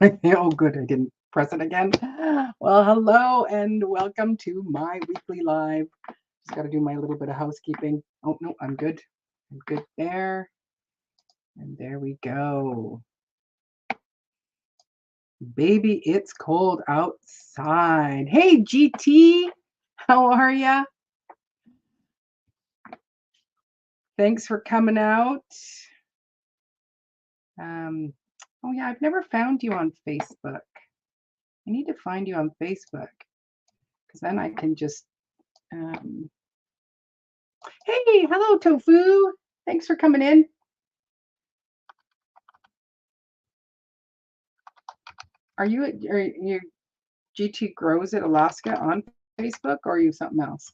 Oh, good. I didn't press it again. Well, hello and welcome to my weekly live. Just got to do my little bit of housekeeping. Oh, no, I'm good. I'm good there. And there we go. Baby, it's cold outside. Hey, GT. How are ya? Thanks for coming out. Um, oh, yeah, I've never found you on Facebook. I need to find you on Facebook because then I can just um, hey, hello, Tofu. Thanks for coming in. Are you GT Grows at Alaska on Facebook or are you something else?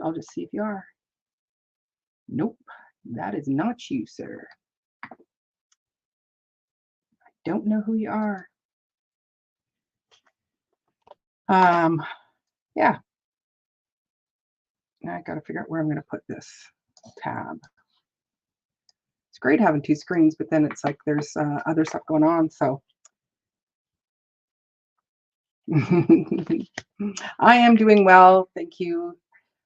I'll just see if you are. Nope, that is not you, sir. Don't know who you are. Um, yeah. Now I got to figure out where I'm going to put this tab. It's great having two screens, but then it's like there's other stuff going on. So I am doing well, thank you.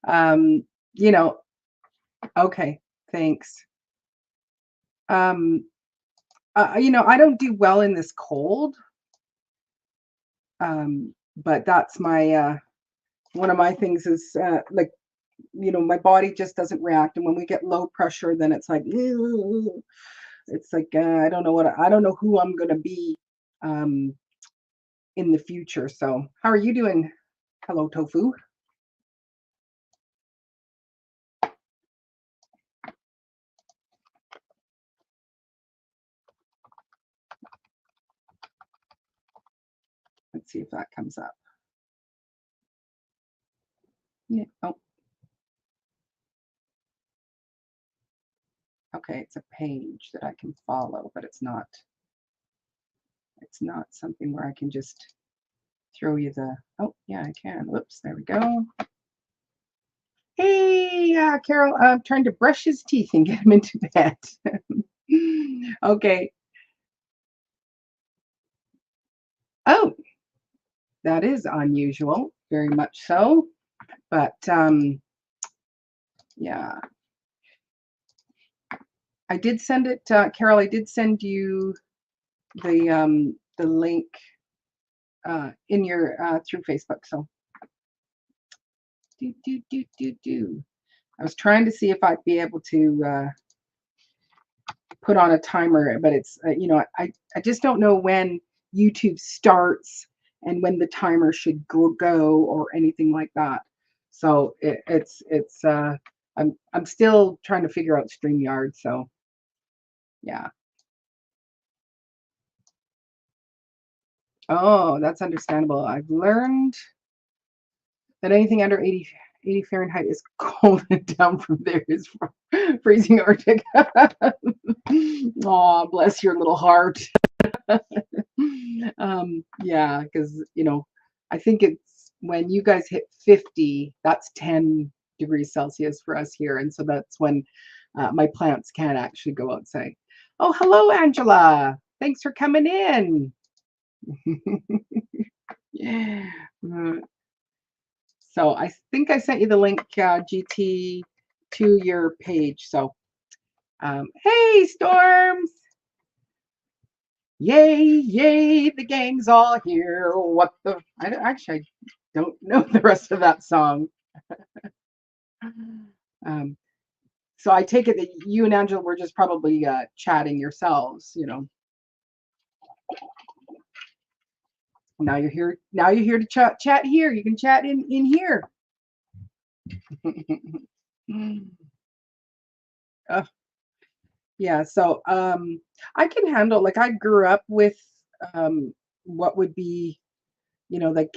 Um, you know, okay, thanks. Um, I don't do well in this cold, but that's my one of my things is like my body just doesn't react, and when we get low pressure, then it's like "Ugh." It's like I don't know who I'm gonna be um, in the future. So, how are you doing? Hello, Tofu. Let's see if that comes up. Yeah. Oh, okay. It's a page that I can follow, but it's not. It's not something where I can just throw you the. Oh, yeah, I can. Whoops. There we go. Hey, Carol, I'm trying to brush his teeth and get him into bed. Okay. Oh, that is unusual, very much so. But yeah, I did send it, Carol. I did send you the link in your through Facebook. So do. I was trying to see if I'd be able to put on a timer, but it's I just don't know when YouTube starts and when the timer should go or anything like that. So it's I'm still trying to figure out StreamYard. So yeah. Oh, that's understandable. I've learned that anything under 80 Fahrenheit is cold and down from there is freezing Arctic. Oh, bless your little heart. Yeah, because I think it's when you guys hit 50, that's 10 degrees Celsius for us here, and so that's when my plants can actually go outside. Oh, hello, Angela. Thanks for coming in. Yeah. So I think I sent you the link, GT, to your page. So, hey, Storms! Yay, yay, the gang's all here. What the? Actually, I don't know the rest of that song. Um, so I take it that you and Angela were just probably chatting yourselves. Now you're here. Now you're here to chat here. You can chat in here. uh, yeah. So I can handle. Like I grew up with um, what would be, like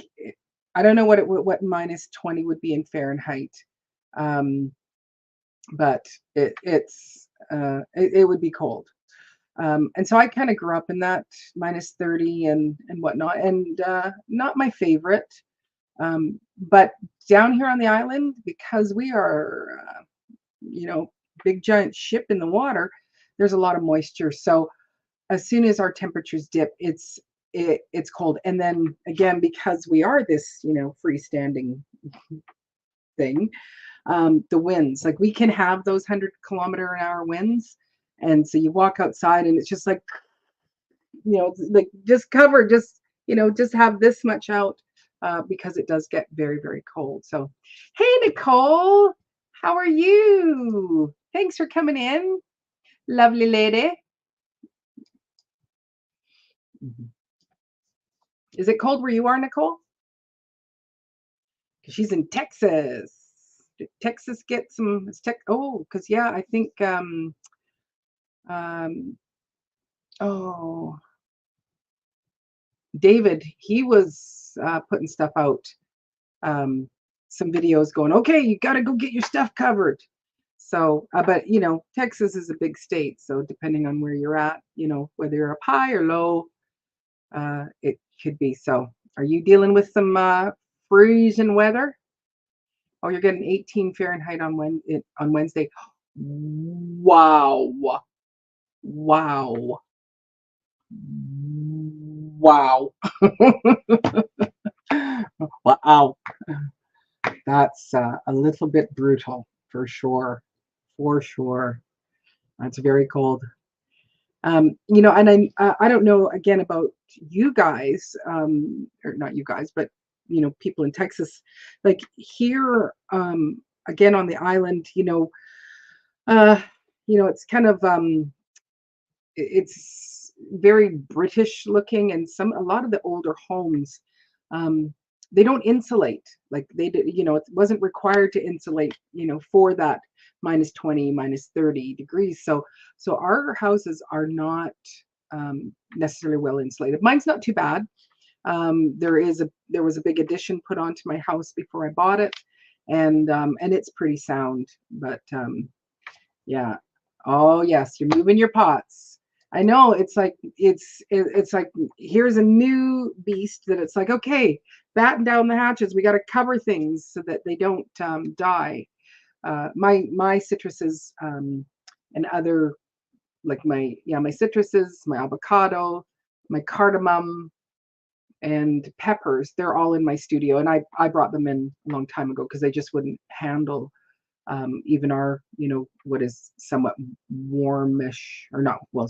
I don't know what minus 20 would be in Fahrenheit. Um, but it would be cold. And so I kind of grew up in that minus 30 and whatnot, and not my favorite. But down here on the island, because we are, you know, big giant ship in the water, there's a lot of moisture. So as soon as our temperatures dip, it's cold. And then again, because we are this, freestanding thing, the winds, like we can have those 100-kilometer-an-hour winds. And so you walk outside and it's just like, like just cover, just have this much out, because it does get very, very cold. So, hey, Nicole, how are you? Thanks for coming in, lovely lady. Is it cold where you are, Nicole? She's in Texas. Did Texas get some? Because yeah, I think um, oh, David, he was putting stuff out, some videos going, okay, you got to go get your stuff covered. So, but Texas is a big state, so depending on where you're at, whether you're up high or low, it could be. So, are you dealing with some freezing weather? Oh, you're getting 18 Fahrenheit on Wednesday. Wow. Wow. Wow. Wow. That's a little bit brutal for sure. For sure. That's very cold. And I don't know again about you guys, or not you guys, but people in Texas, like here, again on the island, it's kind of it's very British looking, and a lot of the older homes, um, they don't insulate like they did. It wasn't required to insulate, for that -20, -30 degrees. So our houses are not necessarily well insulated. Mine's not too bad. There was a big addition put onto my house before I bought it, and it's pretty sound. But yeah. Oh yes, you're moving your pots. I know it's like here's a new beast that it's like, okay, batten down the hatches. We got to cover things so that they don't die. My citruses, and other, like my citruses, my avocado, my cardamom, and peppers, they're all in my studio, and I brought them in a long time ago because they just wouldn't handle, even our, what is somewhat warmish, or not, well,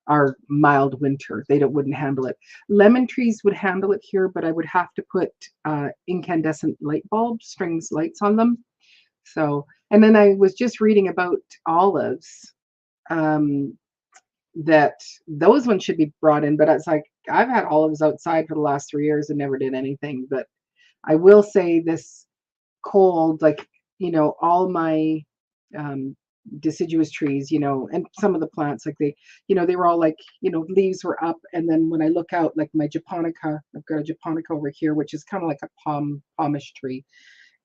our mild winter. They wouldn't handle it. Lemon trees would handle it here, but I would have to put incandescent light bulb strings lights on them. So, and then I was just reading about olives, um, that those ones should be brought in, but it's like I've had olives outside for the last 3 years and never did anything. But I will say this cold, like, all my deciduous trees, and some of the plants, like they were all like, leaves were up. And then when I look out, like my japonica, I've got a japonica over here, which is kind of like a palmish tree,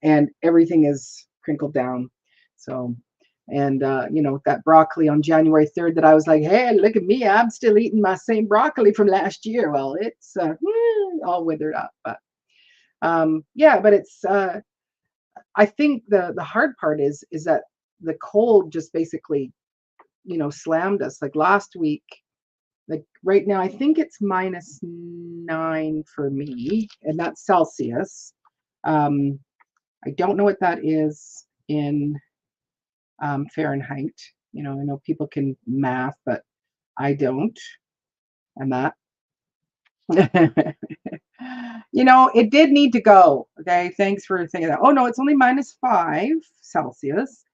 and everything is crinkled down. So, and that broccoli on January 3rd that I was like, hey, look at me, I'm still eating my same broccoli from last year. Well, it's all withered up. But yeah, but it's I think the hard part is that the cold just basically, slammed us. Like last week, like right now, I think it's -9 for me, and that's Celsius. Um, I don't know what that is in Fahrenheit. I know people can math, but I don't. I'm not. It did need to go. Okay, thanks for saying that. Oh no, it's only -5 Celsius,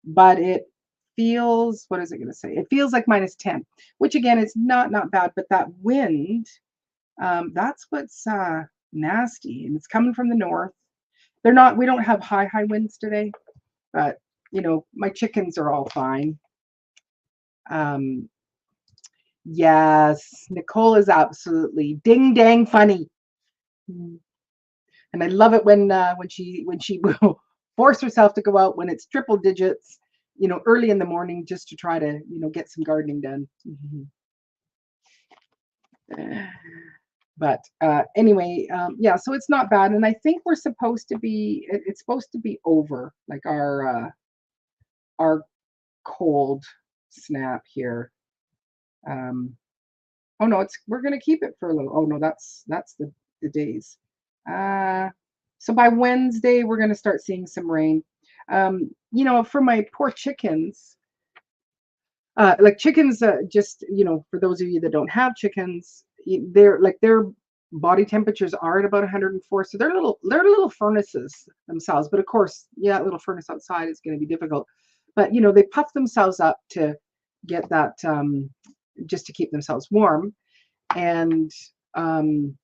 but it feels, what is it going to say? It feels like -10, which again is not bad. But that wind, that's what's nasty, and it's coming from the north. We don't have high winds today, but my chickens are all fine. Um, yes, Nicole is absolutely ding dang funny. And I love it when she will force herself to go out when it's triple digits, early in the morning, just to try to get some gardening done. But anyway, yeah, so it's not bad, and I think we're supposed to be. It's supposed to be over, like our cold. snap here. Um, oh no, we're gonna keep it for a little. Oh no, that's the days. Uh, so by Wednesday we're gonna start seeing some rain. For my poor chickens, like chickens, just for those of you that don't have chickens, their body temperatures are at about 104, so they're little furnaces themselves. But of course, yeah, little furnace outside is going to be difficult. But they puff themselves up to get that, just to keep themselves warm, and um,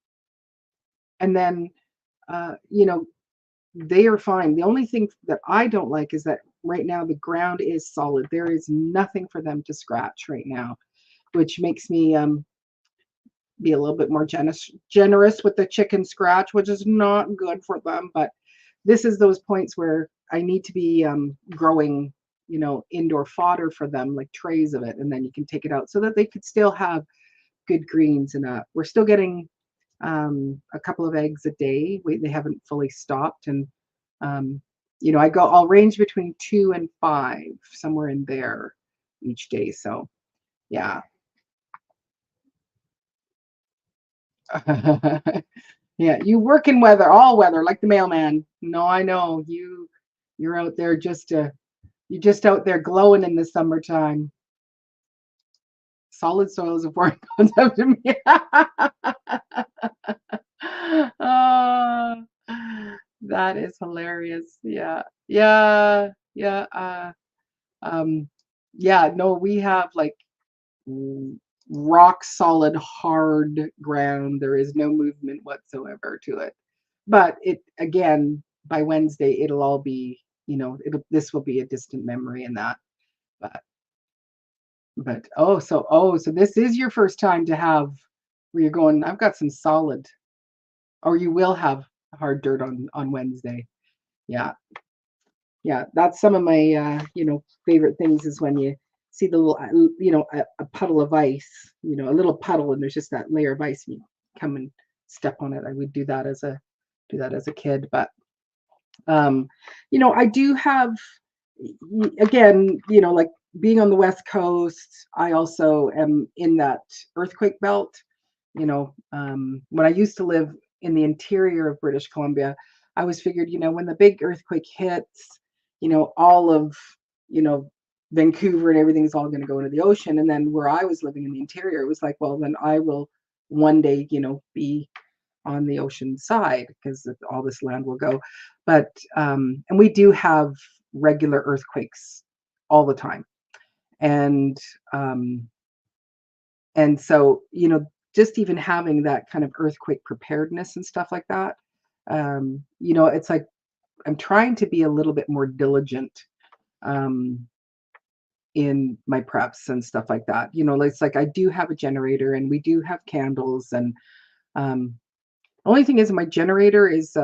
then you know they are fine. The only thing that I don't like is that right now the ground is solid. There is nothing for them to scratch right now, which makes me be a little bit more generous with the chicken scratch, which is not good for them. But this is those points where I need to be growing, indoor fodder for them, like trays of it, and then you can take it out so that they could still have good greens. And we're still getting a couple of eggs a day. They haven't fully stopped, and I'll range between 2 and 5, somewhere in there each day. So yeah. Yeah, you work in weather, all weather, like the mailman. No, I know you're out there you're just out there glowing in the summertime. Solid soil is a foreign concept to me. Oh, that is hilarious. Yeah. Yeah. Yeah. Um, yeah, no, we have like rock solid, hard ground. There is no movement whatsoever to it. But it again, by Wednesday, it'll all be, this will be a distant memory in that. But so this is your first time to have where you're going, I've got some solid, or you will have hard dirt on Wednesday. Yeah. Yeah, that's some of my favorite things is when you see the little a puddle of ice, a little puddle, and there's just that layer of ice, and you come and step on it. I would do that as a kid. But I do have, again, like being on the West Coast, I also am in that earthquake belt. When I used to live in the interior of British Columbia, I was figured, when the big earthquake hits, all of, you know, Vancouver and everything's all going to go into the ocean. And then where I was living in the interior, it was like, well, then I will one day, be on the ocean side because all this land will go. But and we do have regular earthquakes all the time, and um, so just even having that kind of earthquake preparedness and stuff like that, it's like I'm trying to be a little bit more diligent um, in my preps and stuff like that. It's like I do have a generator and we do have candles, and um, only thing is my generator is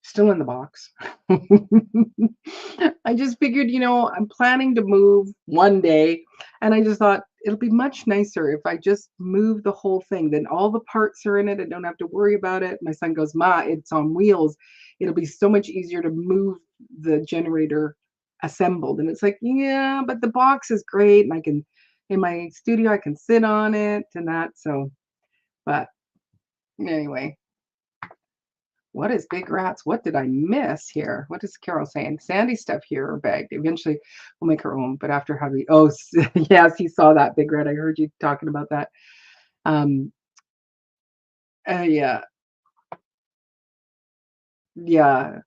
still in the box. I just figured, I'm planning to move one day, and I just thought it'll be much nicer if I just move the whole thing. Then all the parts are in it. I don't have to worry about it. My son goes, Ma, it's on wheels. It'll be so much easier to move the generator assembled. And it's like, yeah, but the box is great. And in my studio, I can sit on it and that. So, but anyway. What is big rats? What did I miss here? What is Carol saying? Sandy stuff here or bagged. Eventually we'll make her own, but after having, yes, he saw that big rat. I heard you talking about that. Um, yeah, yeah.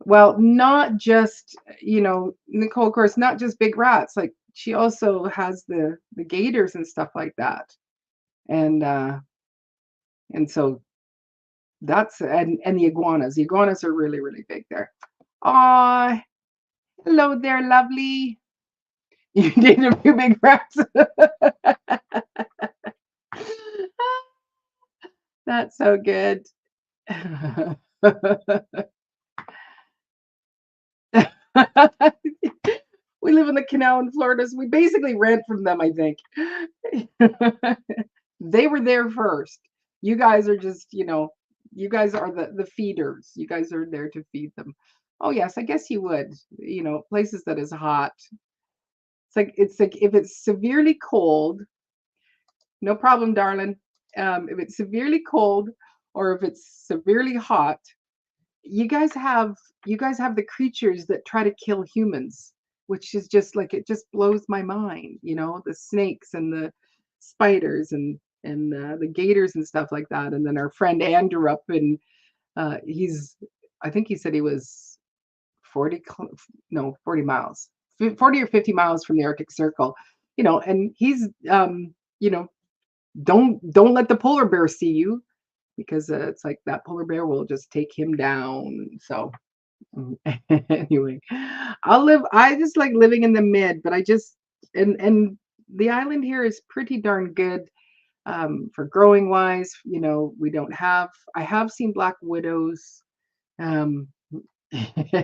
Well, not just, Nicole, of course, not just big rats. Like she also has the gators and stuff like that. And so that's, and the iguanas. The iguanas are really, really big there. Oh, hello there, lovely. You did a few big rats. That's so good. We live in the canal in Florida, so we basically rent from them, I think. They were there first. You guys are just, you guys are the feeders. You guys are there to feed them. Oh yes, I guess you would. Places that is hot. It's like if it's severely cold, no problem, darling. If it's severely cold or if it's severely hot, you guys have you guys have the creatures that try to kill humans, which is just like it just blows my mind, the snakes and the spiders and the gators and stuff like that. And then our friend Andrew up in he's I think he said he was 40 no 40 miles 40 or 50 miles from the Arctic Circle, and he's you know don't let the polar bear see you because it's like that polar bear will just take him down. So anyway, I just like living in the mid, but I just and the island here is pretty darn good for growing wise. We don't have I have seen black widows. Um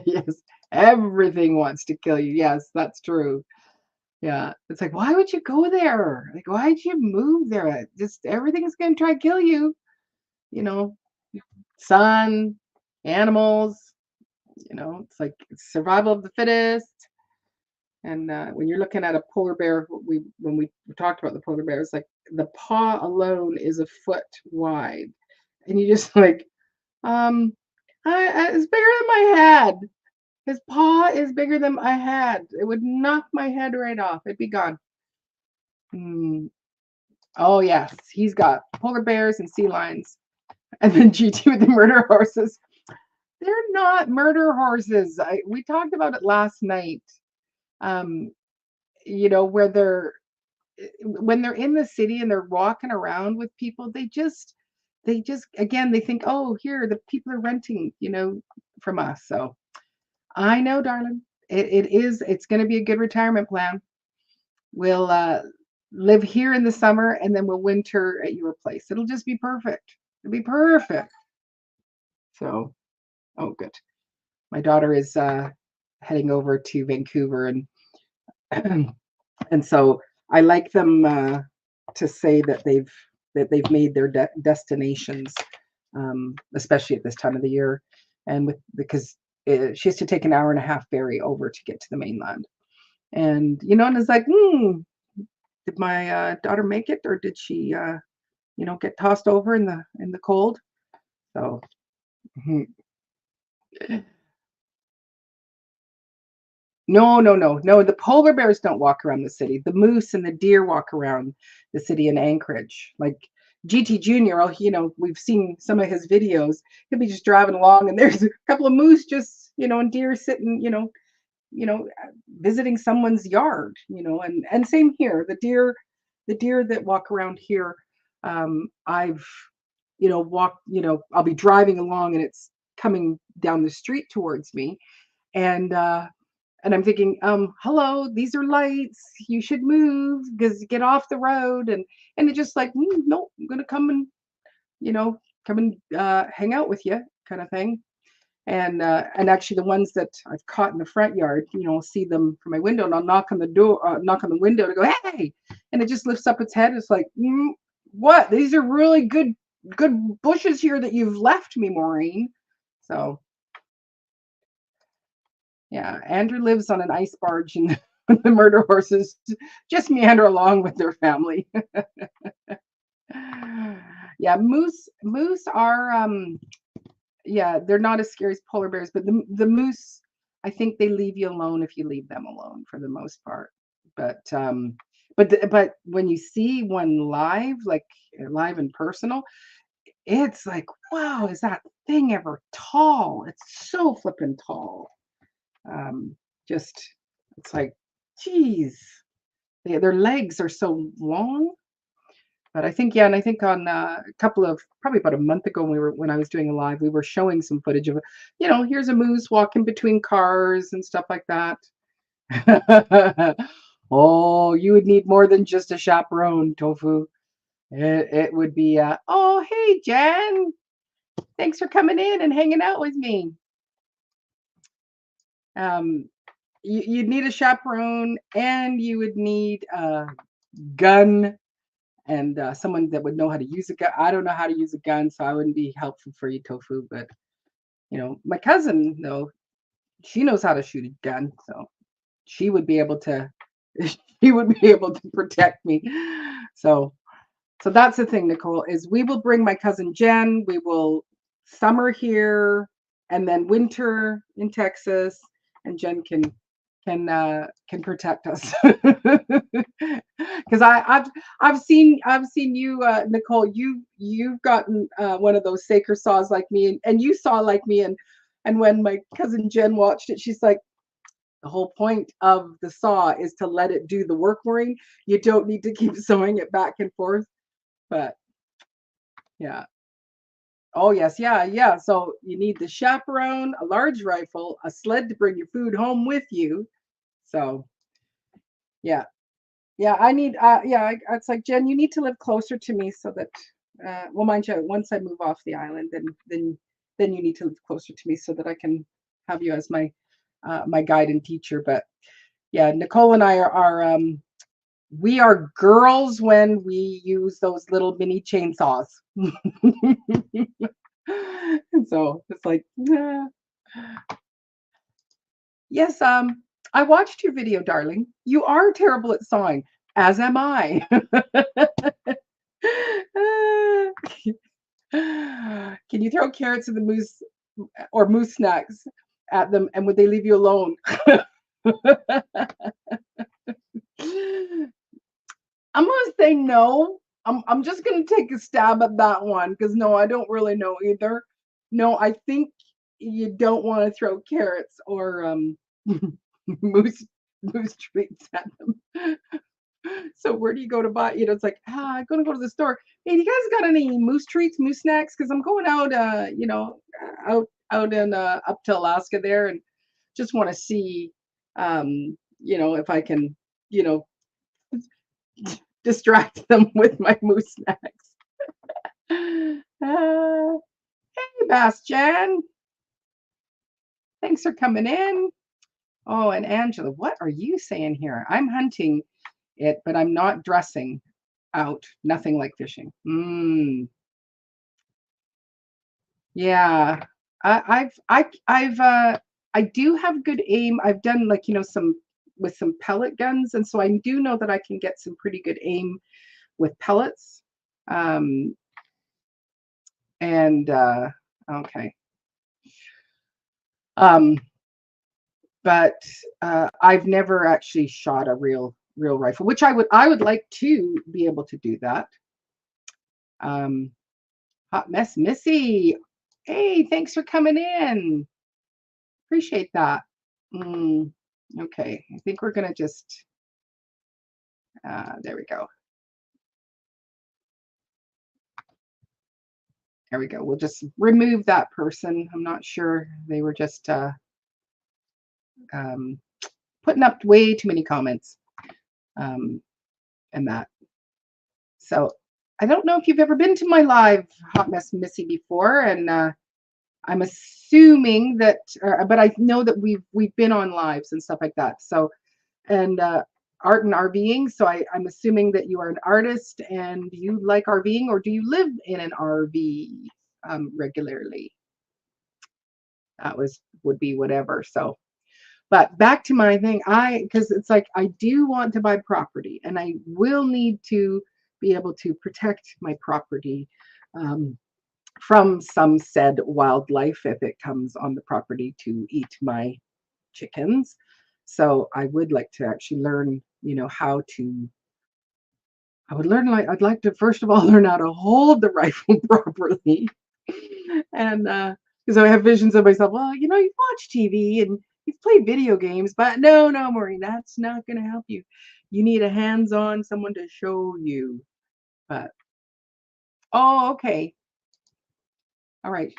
yes, everything wants to kill you. Yes, that's true. Yeah. It's like, why would you go there? Like, why'd you move there? Just everything's gonna try to kill you, you know, sun, animals, it's like survival of the fittest. And when you're looking at a polar bear, when we talked about the polar bear, it's like the paw alone is a foot wide, and you just like, um, it's bigger than my head. His paw is bigger than my head. It would knock my head right off. It'd be gone. Mm. Oh yes, he's got polar bears and sea lions, and then GT with the murder horses. They're not murder horses. We talked about it last night. Um, where when they're in the city and they're walking around with people, they just again they think, oh, here the people are renting, from us. So I know, darling. It's going to be a good retirement plan. We'll live here in the summer and then we'll winter at your place. It'll just be perfect. It'll be perfect. So, oh, good. My daughter is heading over to Vancouver, and and so I like them to say that they've made their destinations, especially at this time of the year, and because she has to take an hour and a half ferry over to get to the mainland, and and it's like, did my daughter make it, or did she, get tossed over in the cold? So. Mhm. No, no, no, no. The polar bears don't walk around the city. The moose and the deer walk around the city in Anchorage. Like GT Junior, we've seen some of his videos. He'll be just driving along, and there's a couple of moose just, and deer sitting, visiting someone's yard, and same here. The deer that walk around here, I've, walked, I'll be driving along, and it's coming down the street towards me, and and I'm thinking, hello, these are lights. You should move because get off the road. And it's just like, no, I'm gonna come and you know come and hang out with you, kind of thing. And actually, the ones that I've caught in the front yard, I'll see them from my window, and I'll knock on the door, knock on the window to go, hey, and it just lifts up its head. It's like, what? These are really good bushes here that you've left me, Maureen. So yeah, Andrew lives on an ice barge, and the murder horses just meander along with their family. Yeah, moose are yeah, they're not as scary as polar bears, but the moose, I think they leave you alone if you leave them alone for the most part. But when you see one live, like live and personal, it's like, wow, is that thing ever tall? It's so flippin' tall. Um, just it's like, geez, their legs are so long. But I think, yeah, and I think on a couple of probably about a month ago when I was doing a live, we were showing some footage of, here's a moose walking between cars and stuff like that. Oh, you would need more than just a chaperone, Tofu. It would be, oh, hey, Jen, thanks for coming in and hanging out with me. Um, you'd need a chaperone, and you would need a gun, and someone that would know how to use a gun. I don't know how to use a gun, so I wouldn't be helpful for you, Tofu. But my cousin, though, she knows how to shoot a gun, so she would be able to she would be able to protect me. So so that's the thing, Nicole, is we will bring my cousin Jen. We will summer here and then winter in Texas, and Jen can protect us. Because I've seen you, Nicole. You've gotten one of those Saker saws like me, and you saw like me, and when my cousin Jen watched it, she's like, the whole point of the saw is to let it do the work for you. You don't need to keep sewing it back and forth. But yeah. Oh yes, yeah, yeah. So you need the chaperone, a large rifle, a sled to bring your food home with you. So yeah, yeah. I need. Yeah. It's like Jen. You need to live closer to me so that. Well, mind you, once I move off the island, then you need to live closer to me so that I can have you as my guide and teacher. But yeah, Nicole and I are we are girls when we use those little mini chainsaws. And so it's like, yes, I watched your video, darling. You are terrible at sawing, as am I. Can you throw carrots in the moose or moose snacks at them, and would they leave you alone? I'm gonna say no. I'm just gonna take a stab at that one because no, I don't really know either. No, I think you don't want to throw carrots or moose moose treats at them. So where do you go to buy? It's like, I'm gonna go to the store. Hey, do you guys got any moose treats, moose snacks? Because I'm going out, out in up to Alaska there, and just want to see, if I can, you know, distract them with my moose snacks. Hey, Bastian. Thanks for coming in. Oh, and Angela, what are you saying here? I'm hunting it, but I'm not dressing out. Nothing like fishing. Yeah. I do have good aim. I've done like, some with some pellet guns, and so I do know that I can get some pretty good aim with pellets. Um, and okay. Um, but I've never actually shot a real rifle, which I would like to be able to do that. Hot Mess Missy, hey, thanks for coming in. Appreciate that. Okay, I think we're gonna just there we go. There we go. We'll just remove that person. I'm not sure. They were just um, putting up way too many comments and that. So I don't know if you've ever been to my live Hot Mess Missy before, and I'm assuming that, but I know that we've been on lives and stuff like that. So, and art and RVing. So I'm assuming that you are an artist and you like RVing, or do you live in an RV regularly? That would be whatever. So, but back to my thing, because it's like I do want to buy property, and I will need to be able to protect my property from some said wildlife if it comes on the property to eat my chickens. So I would like to actually learn, how to. I'd like to first of all learn how to hold the rifle properly, and because I have visions of myself. Well, you watch TV and you've played video games, but no, Maureen, that's not going to help you. You need a hands-on someone to show you. But oh, okay, all right.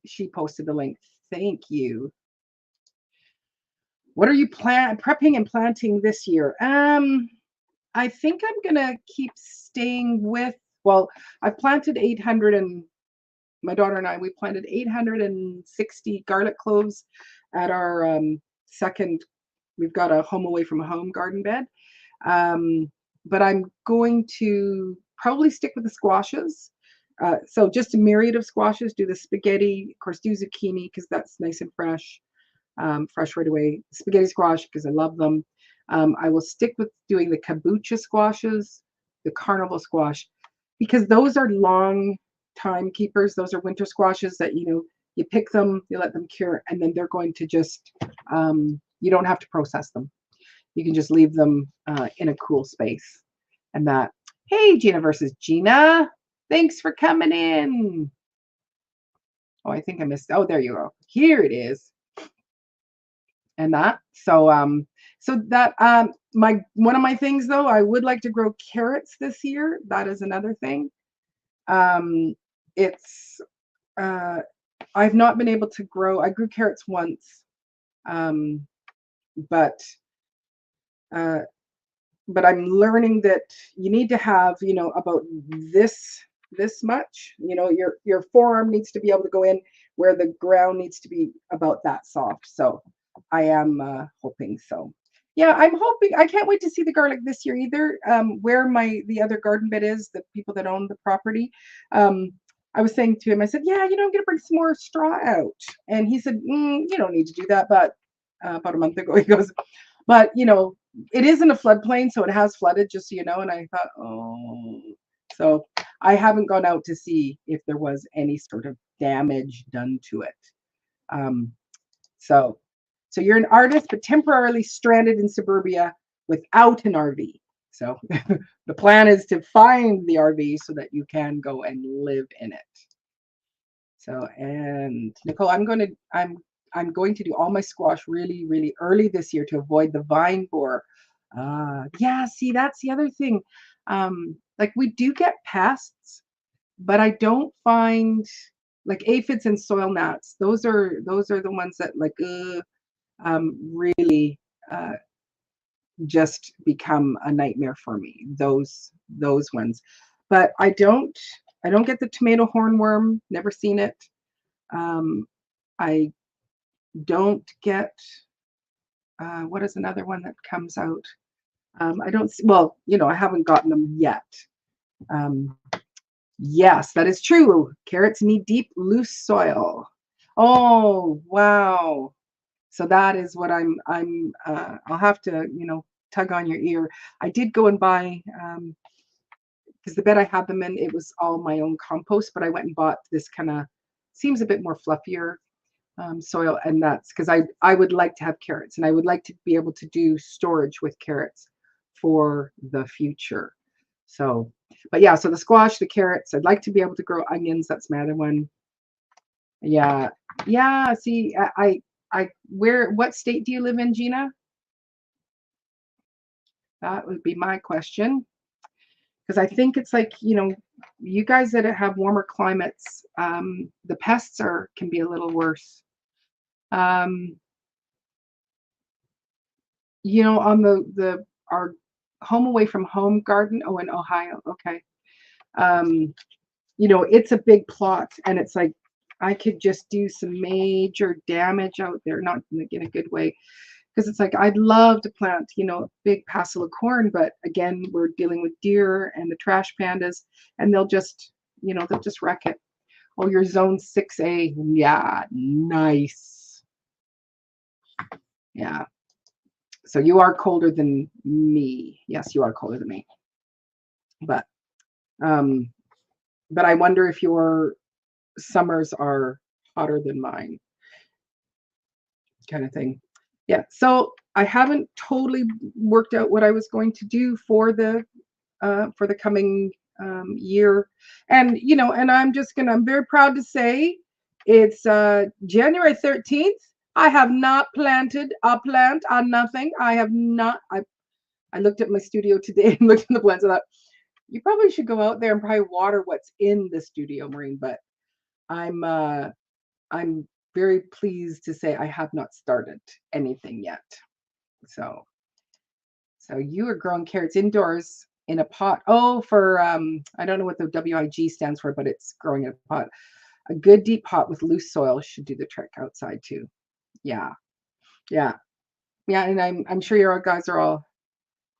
She posted the link. Thank you. What are you prepping and planting this year? I think I'm gonna keep staying with. Well, I've planted 800, and my daughter and we planted 860 garlic cloves at our second. We've got a home away from home garden bed, but I'm going to probably stick with the squashes. So just a myriad of squashes. Do the spaghetti, of course. Do zucchini because that's nice and fresh. Fresh right away. Spaghetti squash because I love them. I will stick with doing the kabocha squashes, the carnival squash, because those are long time keepers. Those are winter squashes that, you pick them, you let them cure, and then they're going to just, you don't have to process them. You can just leave them in a cool space. And that, hey, Gina versus Gina, thanks for coming in. Oh, I think I missed. Oh, there you go. Here it is. And that. So that my one of my things though, I would like to grow carrots this year. That is another thing. It's I've not been able to grow. I grew carrots once, um, but uh, but I'm learning that you need to have, about this much. Your forearm needs to be able to go in where the ground needs to be about that soft. So I am hoping so. Yeah, I'm hoping. I can't wait to see the garlic this year either. Where the other garden bed is, the people that own the property. Um, I was saying to him, I said, "Yeah, I'm gonna bring some more straw out," and he said, "You don't need to do that." But about a month ago, he goes, "But it isn't a floodplain, so it has flooded, just so you know." And I thought, oh, so I haven't gone out to see if there was any sort of damage done to it. Um, so, so you're an artist, but temporarily stranded in suburbia without an RV. So the plan is to find the RV so that you can go and live in it. So, and Nicole, I'm going to do all my squash really, really early this year to avoid the vine borer. Yeah, see, that's the other thing. Like we do get pests, but I don't find like aphids and soil gnats. Those are the ones that like really uh, just become a nightmare for me. Those ones, but I don't get the tomato hornworm. Never seen it. Um, I don't get what is another one that comes out? I don't. Well, I haven't gotten them yet. Um, yes, that is true. Carrots need deep, loose soil. Oh, wow. So that is what I'll have to, tug on your ear. I did go and buy because the bed I had them in, it was all my own compost, but I went and bought this kind of seems a bit more fluffier soil, and that's because I would like to have carrots, and I would like to be able to do storage with carrots for the future. So, but yeah, so the squash, the carrots, I'd like to be able to grow onions. That's my other one. Yeah, yeah. See, what state do you live in, Gina? That would be my question. Because I think it's like, you guys that have warmer climates, the pests can be a little worse. Um, on our home away from home garden, oh, in Ohio, okay. Um, it's a big plot, and it's like I could just do some major damage out there, not like in a good way. Because it's like I'd love to plant, a big parcel of corn, but again, we're dealing with deer and the trash pandas, and they'll just wreck it. Oh, you're zone 6A. Yeah, nice. Yeah. So you are colder than me. Yes, you are colder than me. But um, but I wonder if your summers are hotter than mine, kind of thing. Yeah. So I haven't totally worked out what I was going to do for the coming year. And I'm very proud to say it's January 13th. I have not planted a plant on nothing. I have not. I looked at my studio today and looked at the plants. I thought you probably should go out there and probably water what's in the studio, Maureen. But I'm very pleased to say I have not started anything yet. So So you are growing carrots indoors in a pot. Oh, for I don't know what the WIG stands for, but it's growing in a pot. A good deep pot with loose soil should do the trick outside too. Yeah, yeah, yeah. And I'm sure your guys are all.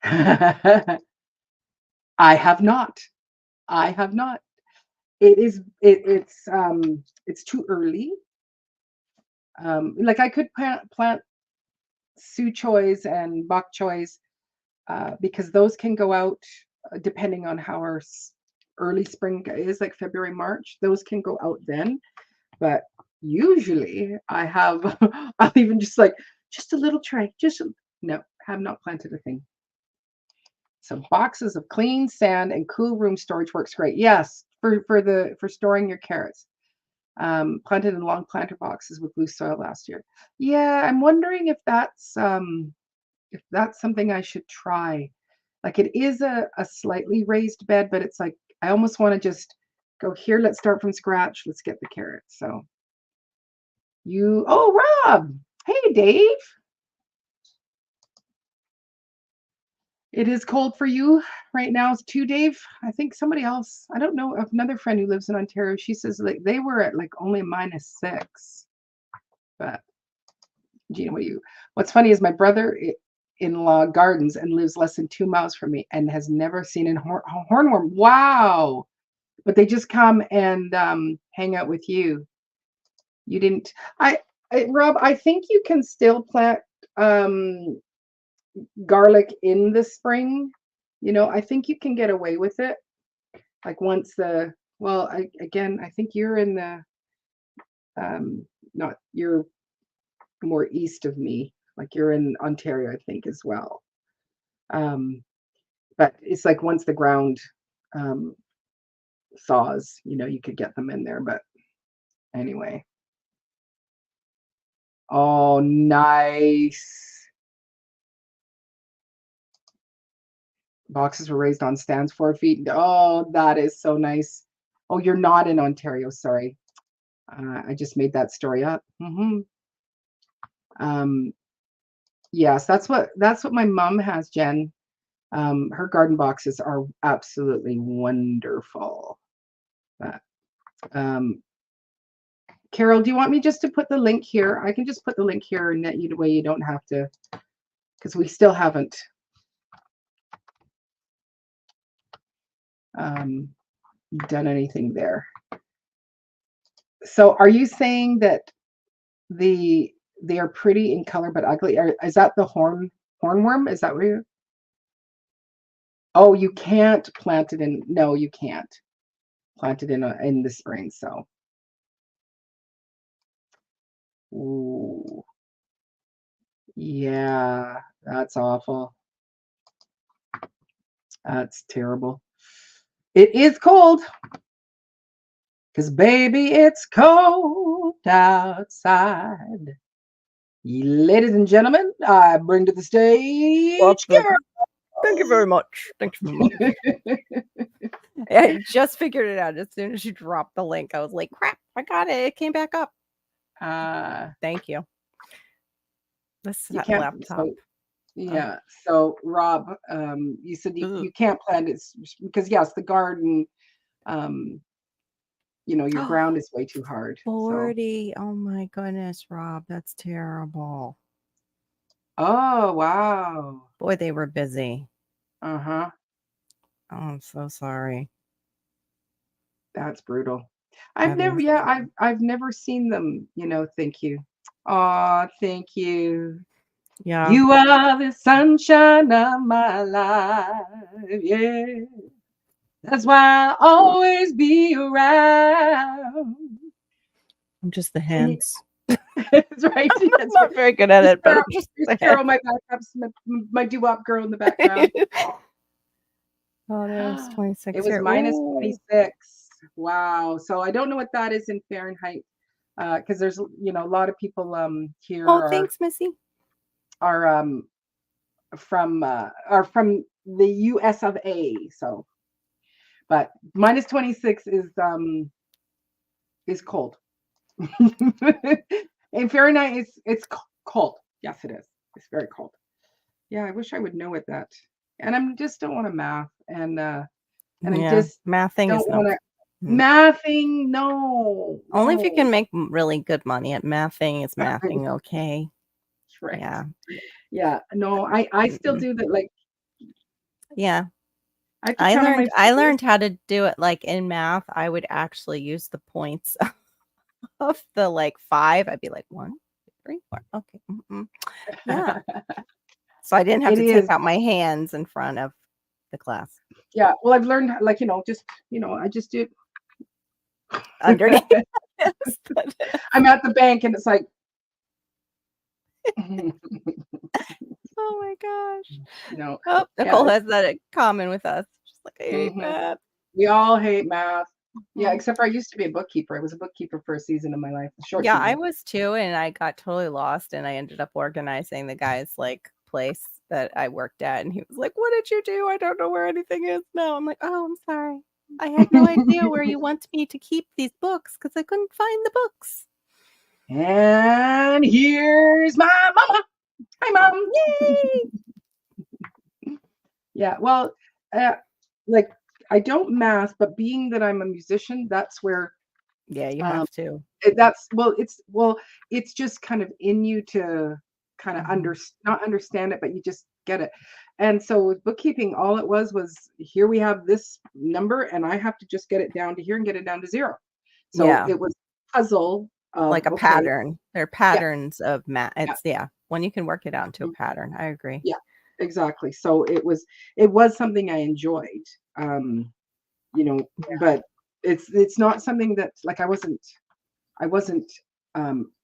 I have not. I have not. It's too early. Like I could plant Su choys and bok choys, because those can go out depending on how our early spring is, like February, March. Those can go out then. But usually I have, I'll even just a little tray. No, have not planted a thing. So boxes of clean sand and cool room storage works great. Yes, for storing your carrots. Planted in long planter boxes with loose soil last year. Yeah, I'm wondering if that's something I should try. Like it is a slightly raised bed, but it's like I almost want to just go here. Let's start from scratch. Let's get the carrots. So Rob. Hey, Dave. It is cold for you right now. It's too, Dave. I think somebody else, I don't know, another friend who lives in Ontario, she says like they were at like only -6. But Gina, what's funny is my brother-in-law gardens and lives less than 2 miles from me and has never seen a hornworm. Wow. But they just come and hang out with you. You didn't. Rob, I think you can still plant garlic in the spring. I think you can get away with it. Like once I think you're in the not you're more east of me. Like you're in Ontario, I think, as well. But it's like once the ground thaws, you could get them in there. But anyway. Oh, nice. Boxes were raised on stands 4 feet. Oh, that is so nice. Oh, you're not in Ontario. Sorry. I just made that story up. Yes, that's what my mom has, Jen. Her garden boxes are absolutely wonderful. But, Carol, do you want me just to put the link here? I can just put the link here and that way you don't have to, because we still haven't done anything there. So are you saying that they are pretty in color but ugly? Is that the hornworm? Is that what you? Oh, you can't plant it in. No, you can't plant it in the spring. So, ooh, yeah, that's awful. That's terrible. It is cold. Because, baby, it's cold outside. Ladies and gentlemen, I bring to the stage Carol. Thank you very much. Thank you very much. I just figured it out as soon as you dropped the link. I was like, crap, I got it. It came back up. Thank you. This laptop. So, yeah. So, Rob, you said you can't plant it because, yes, the garden, your ground is way too hard. 40. So. Oh, my goodness, Rob. That's terrible. Oh, wow. Boy, they were busy. Uh-huh. Oh, I'm so sorry. That's brutal. I've never seen them, thank you. Oh, thank you. Yeah. You are the sunshine of my life. Yeah. That's why I'll always be around. I'm just the hands. That's right. I'm not very good at it, but I'm just Carol, my backup's my doo-wop girl in the background. Oh, there's 26. It was -26. Wow. So I don't know what that is in Fahrenheit. Because there's a lot of people here. Oh, thanks, Missy. Are from the US of A. So, but -26 is cold. In Fahrenheit, it's cold. Yes, it is. It's very cold. Yeah, I wish I would know what that. And I just don't want to math and I just mathing is no. Mathing, no. Only if you can make really good money at mathing. Is mathing okay? Right. Yeah. Yeah. No, I still do that. Like. Yeah. I learned how to do it. Like in math, I would actually use the points of the 5. I'd be like 1, 3, 4. Okay. Yeah. So I didn't have It to is. take out my hands in front of the class. Yeah. Well, I've learned, like, just, I just do. Underneath. I'm at the bank and it's like, Oh my gosh. no. Oh, Yeah. Nicole has that in common with us. She's like, I hate Mhm. math. We all hate math. Yeah, Mhm. except for I used to be a bookkeeper. I was a bookkeeper for a season of my life, a short Yeah, I season. was too, and I got totally lost, and I ended up organizing the guy's like place that I worked at, and he was like, "What did you do? I don't know where anything is now." I'm like, "Oh, I'm sorry. I had no idea where you want me to keep these books because I couldn't find the books." And here's my mama. Hi, Mom. Yay! Yeah, well, uh, like, I don't math, but being that I'm a musician, that's where Yeah, you um, have to. it's just kind of in you to kind of Mhm. not understand it, but you just get it. And so with bookkeeping, all it was here we have this number, and I have to just get it down to here and get it down to 0. So Yeah, it was a puzzle of, like a okay, pattern. They're yeah, patterns of math. yeah, It's yeah, when you can work it out into a mhm, pattern. I agree. yeah, exactly. So it was something I enjoyed. Um, but it's not something that, like, I wasn't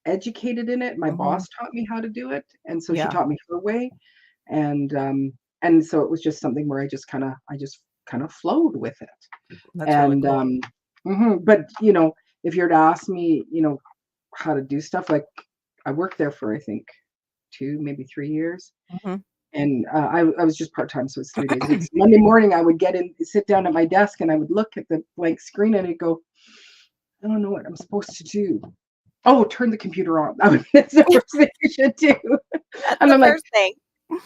educated in it. My Mhm. boss taught me how to do it, and so she Yeah, taught me her way, and so it was just something where I just kind of flowed with it. that's really And cool. but if you're to ask me, how to do stuff, like, I worked there for, I think, 2, maybe 3 years, Mhm. and I was just part time, so it's 3 days a week. So Monday morning, I would sit down at my desk, and I would look at the blank screen, and I'd go, I don't know what I'm supposed to do. Oh, turn the computer on. That's the first thing you should do. That's And the I'm like, first thing.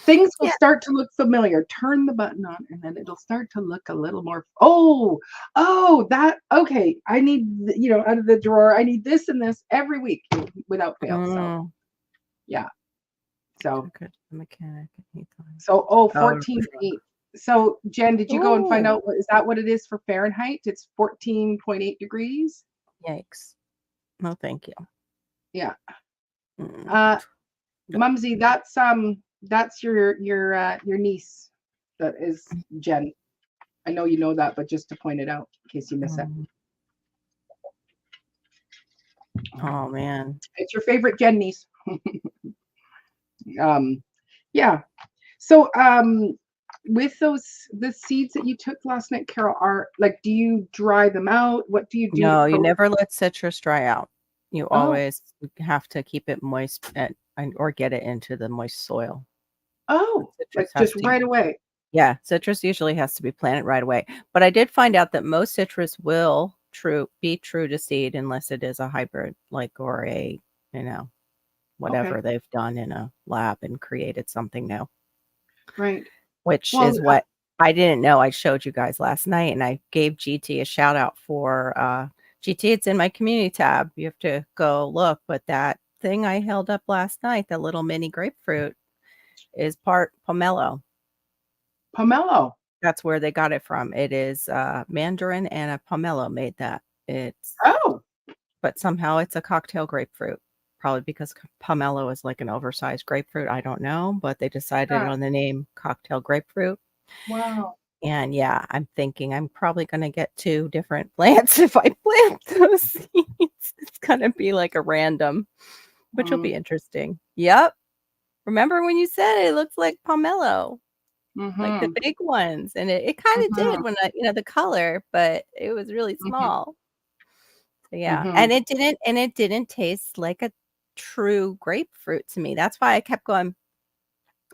things will Yeah. start to look familiar. Turn the button on, and then it'll start to look a little more. Oh, that okay. I need, out of the drawer. I need this and this every week without fail. So Mm. yeah. So Good mechanic. so Oh, 14.8. So Jen, did you go and find ooh, out is that what it is for Fahrenheit? It's 14.8 degrees. yikes. No, thank you. Yeah. Mm. Uh, No. Mumsy, that's your niece. That is Jen. I know you know that, but just to point it out in case you miss it. Mm. Oh man. It's your favorite Jen niece. um, yeah. So with the seeds that you took last night, Carol, are like, do you dry them out? What do you do to No, you pro? never let citrus dry out. You Oh, always have to keep it moist or get it into the moist soil. The oh, like citrus has just to, right away. yeah, citrus usually has to be planted right away. But I did find out that most citrus will be true to seed unless it is a hybrid, like or a, you know, Okay, whatever they've done in a lab and created something new, right. which Well, is what I didn't know. I showed you guys last night and I gave GT a shout out for GT. It's in my community tab. You have to go look, but that thing I held up last night, the little mini grapefruit, is part pomelo. pomelo. That's where they got it from. It is mandarin and a pomelo made that. It's Oh, but somehow it's a cocktail grapefruit. Probably because pomelo is like an oversized grapefruit. I don't know, but they decided yeah. on the name cocktail grapefruit. Wow. And yeah, I'm thinking I'm probably going to get 2 different plants if I plant those seeds. It's going to be like a random, which will be interesting. Yep. Remember when you said it looks like pomelo, like the Mm-hmm. big ones? And it kind of did Mm-hmm. when the color, but it was really Mm-hmm. small. So yeah. Mm-hmm. And it didn't taste like a true grapefruit to me. That's why I kept going.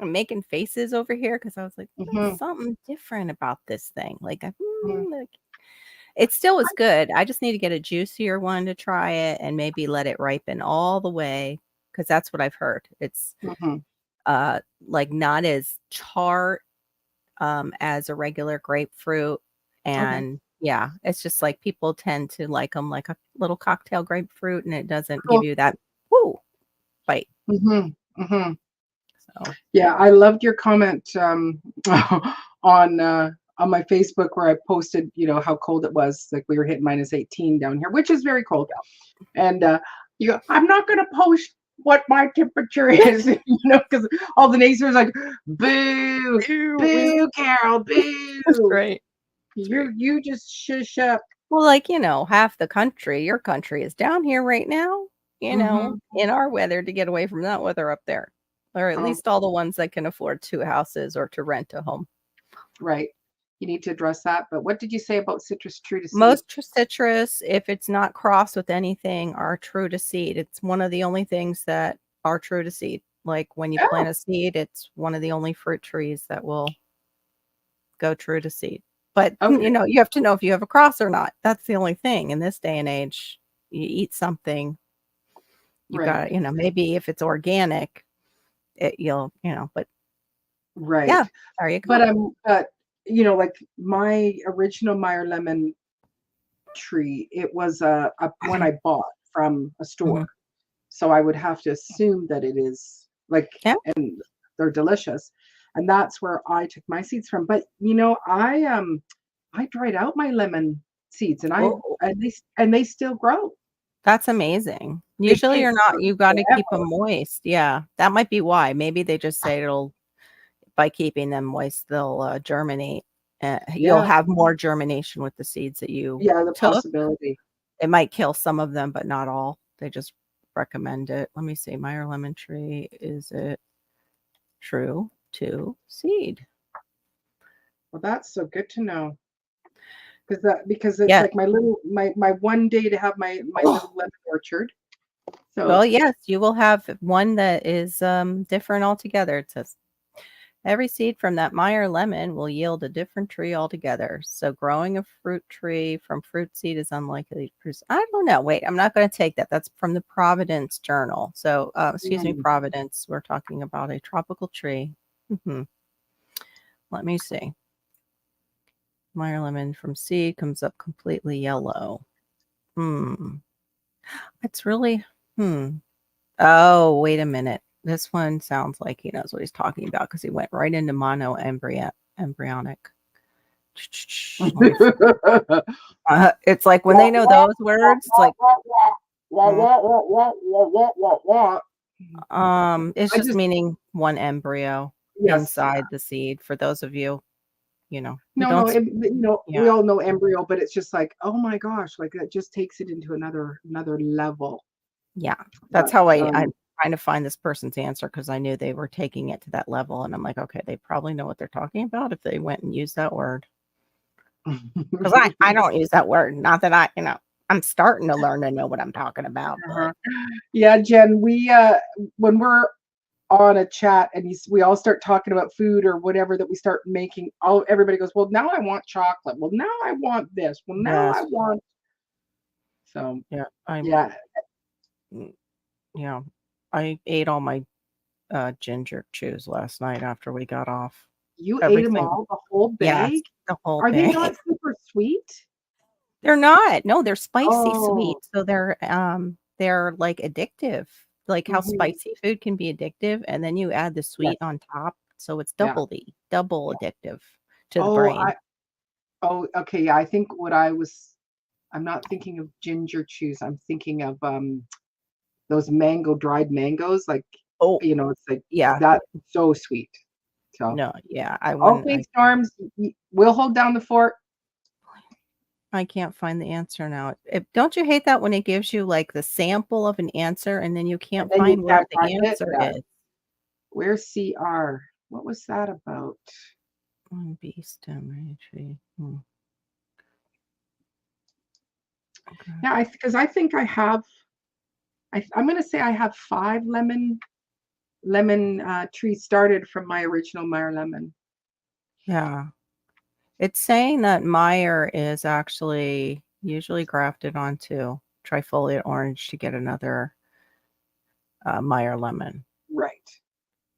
I'm making faces over here because I was like, "There's Mm-hmm. something different about this thing." Like it still was good. I just need to get a juicier one to try it and maybe let it ripen all the way because that's what I've heard. It's Mm-hmm. like not as tart as a regular grapefruit, Okay. and yeah, it's just like people tend to like them like a little cocktail grapefruit, and it doesn't give Cool. you that woo bite. Mm-hmm. Mm-hmm. So Yeah, I loved your comment on on my Facebook where I posted, how cold it was. Like we were hitting -18 down here, which is very cold. And you go, I'm not going to post what my temperature is, because all the naysayers like, boo, boo, Carol, That's boo. right. You just shush up. Well, like, half the country, your country is down here right now, in our weather to get away from that weather up there. Or at Oh, least all the ones that can afford 2 houses or to rent a home. right. You need to address that. But what did you say about citrus true to seed? Most citrus, if it's not crossed with anything, are true to seed. It's one of the only things that are true to seed. Like when you plant Oh, a seed, it's one of the only fruit trees that will go true to seed. But, okay. you have to know if you have a cross or not. That's the only thing in this day and age. You eat something, you Right. got, maybe if it's organic, you'll, but Right. yeah, there you go. But like my original Meyer lemon tree, it was a one I bought from a store. So I would have to assume that it is like, Yeah. and they're delicious. And that's where I took my seeds from. But I dried out my lemon seeds and Oh, they still grow. that's amazing. It Usually you're takes not, you got to keep them forever. moist. Yeah. That might be why. Maybe they just say by keeping them moist, they'll germinate. You'll Yeah. have more germination with the seeds that you Yeah, the took. possibility. It might kill some of them, but not all. They just recommend it. Let me see. Meyer lemon tree, is it true to seed? Well, that's so good to know. Because it's Yeah. like my one day to have my little lemon orchard. Well, So yes, you will have one that is different altogether. It says every seed from that Meyer lemon will yield a different tree altogether. So growing a fruit tree from fruit seed is unlikely to produce. I don't know. Wait, I'm not going to take that. That's from the Providence Journal. So, excuse me, Providence. We're talking about a tropical tree. Let me see. Meyer lemon from seed comes up completely yellow. It's really, Oh, wait a minute. This one sounds like he knows what he's talking about because he went right into embryonic. It's like when they know those words, it's like it's I just just meaning one embryo yes. inside the seed. For those of you, who No, don't, we yeah, all know embryo, but it's just like, oh my gosh, like that just takes it into another level. yeah. That's But how I'm trying to find this person's answer because I knew they were taking it to that level, and I'm like, okay, they probably know what they're talking about if they went and used that word. Because I don't use that word. Not that I'm starting to learn to know what I'm talking about. But yeah, Jen, we when we're on a chat and we all start talking about food or whatever that we start making, everybody goes, well, now I want chocolate. Well, now I want this. Well, now I yes, want. So yeah, yeah, yeah, I ate all my ginger chews last night after we got off. you ate them Everything. all, the whole Yes, bag. the whole Are they bag. not super sweet? They're not. No, they're spicy sweet. Oh, So they're like addictive. Like how mhm. spicy food can be addictive, and then you add the Yes, sweet on top. So it's yeah. double addictive to the Oh, brain. okay, yeah. I'm not thinking of ginger chews. I'm thinking of those dried mangoes. Like, Oh, it's like yeah. that so sweet. So No, yeah, I wouldn't. okay, Storms, we'll hold down the fort. I can't find the answer now. Don't you hate that when it gives you like the sample of an answer and then you And can't then you find where can't the find it. answer Yeah. is? Where's CR? What was that about? B stem tree. Okay. Yeah, because I think I have. I'm gonna say I have 5 lemon trees started from my original Meyer lemon. Yeah. It's saying that Meyer is actually usually grafted onto trifoliate orange to get another Meyer lemon. Right.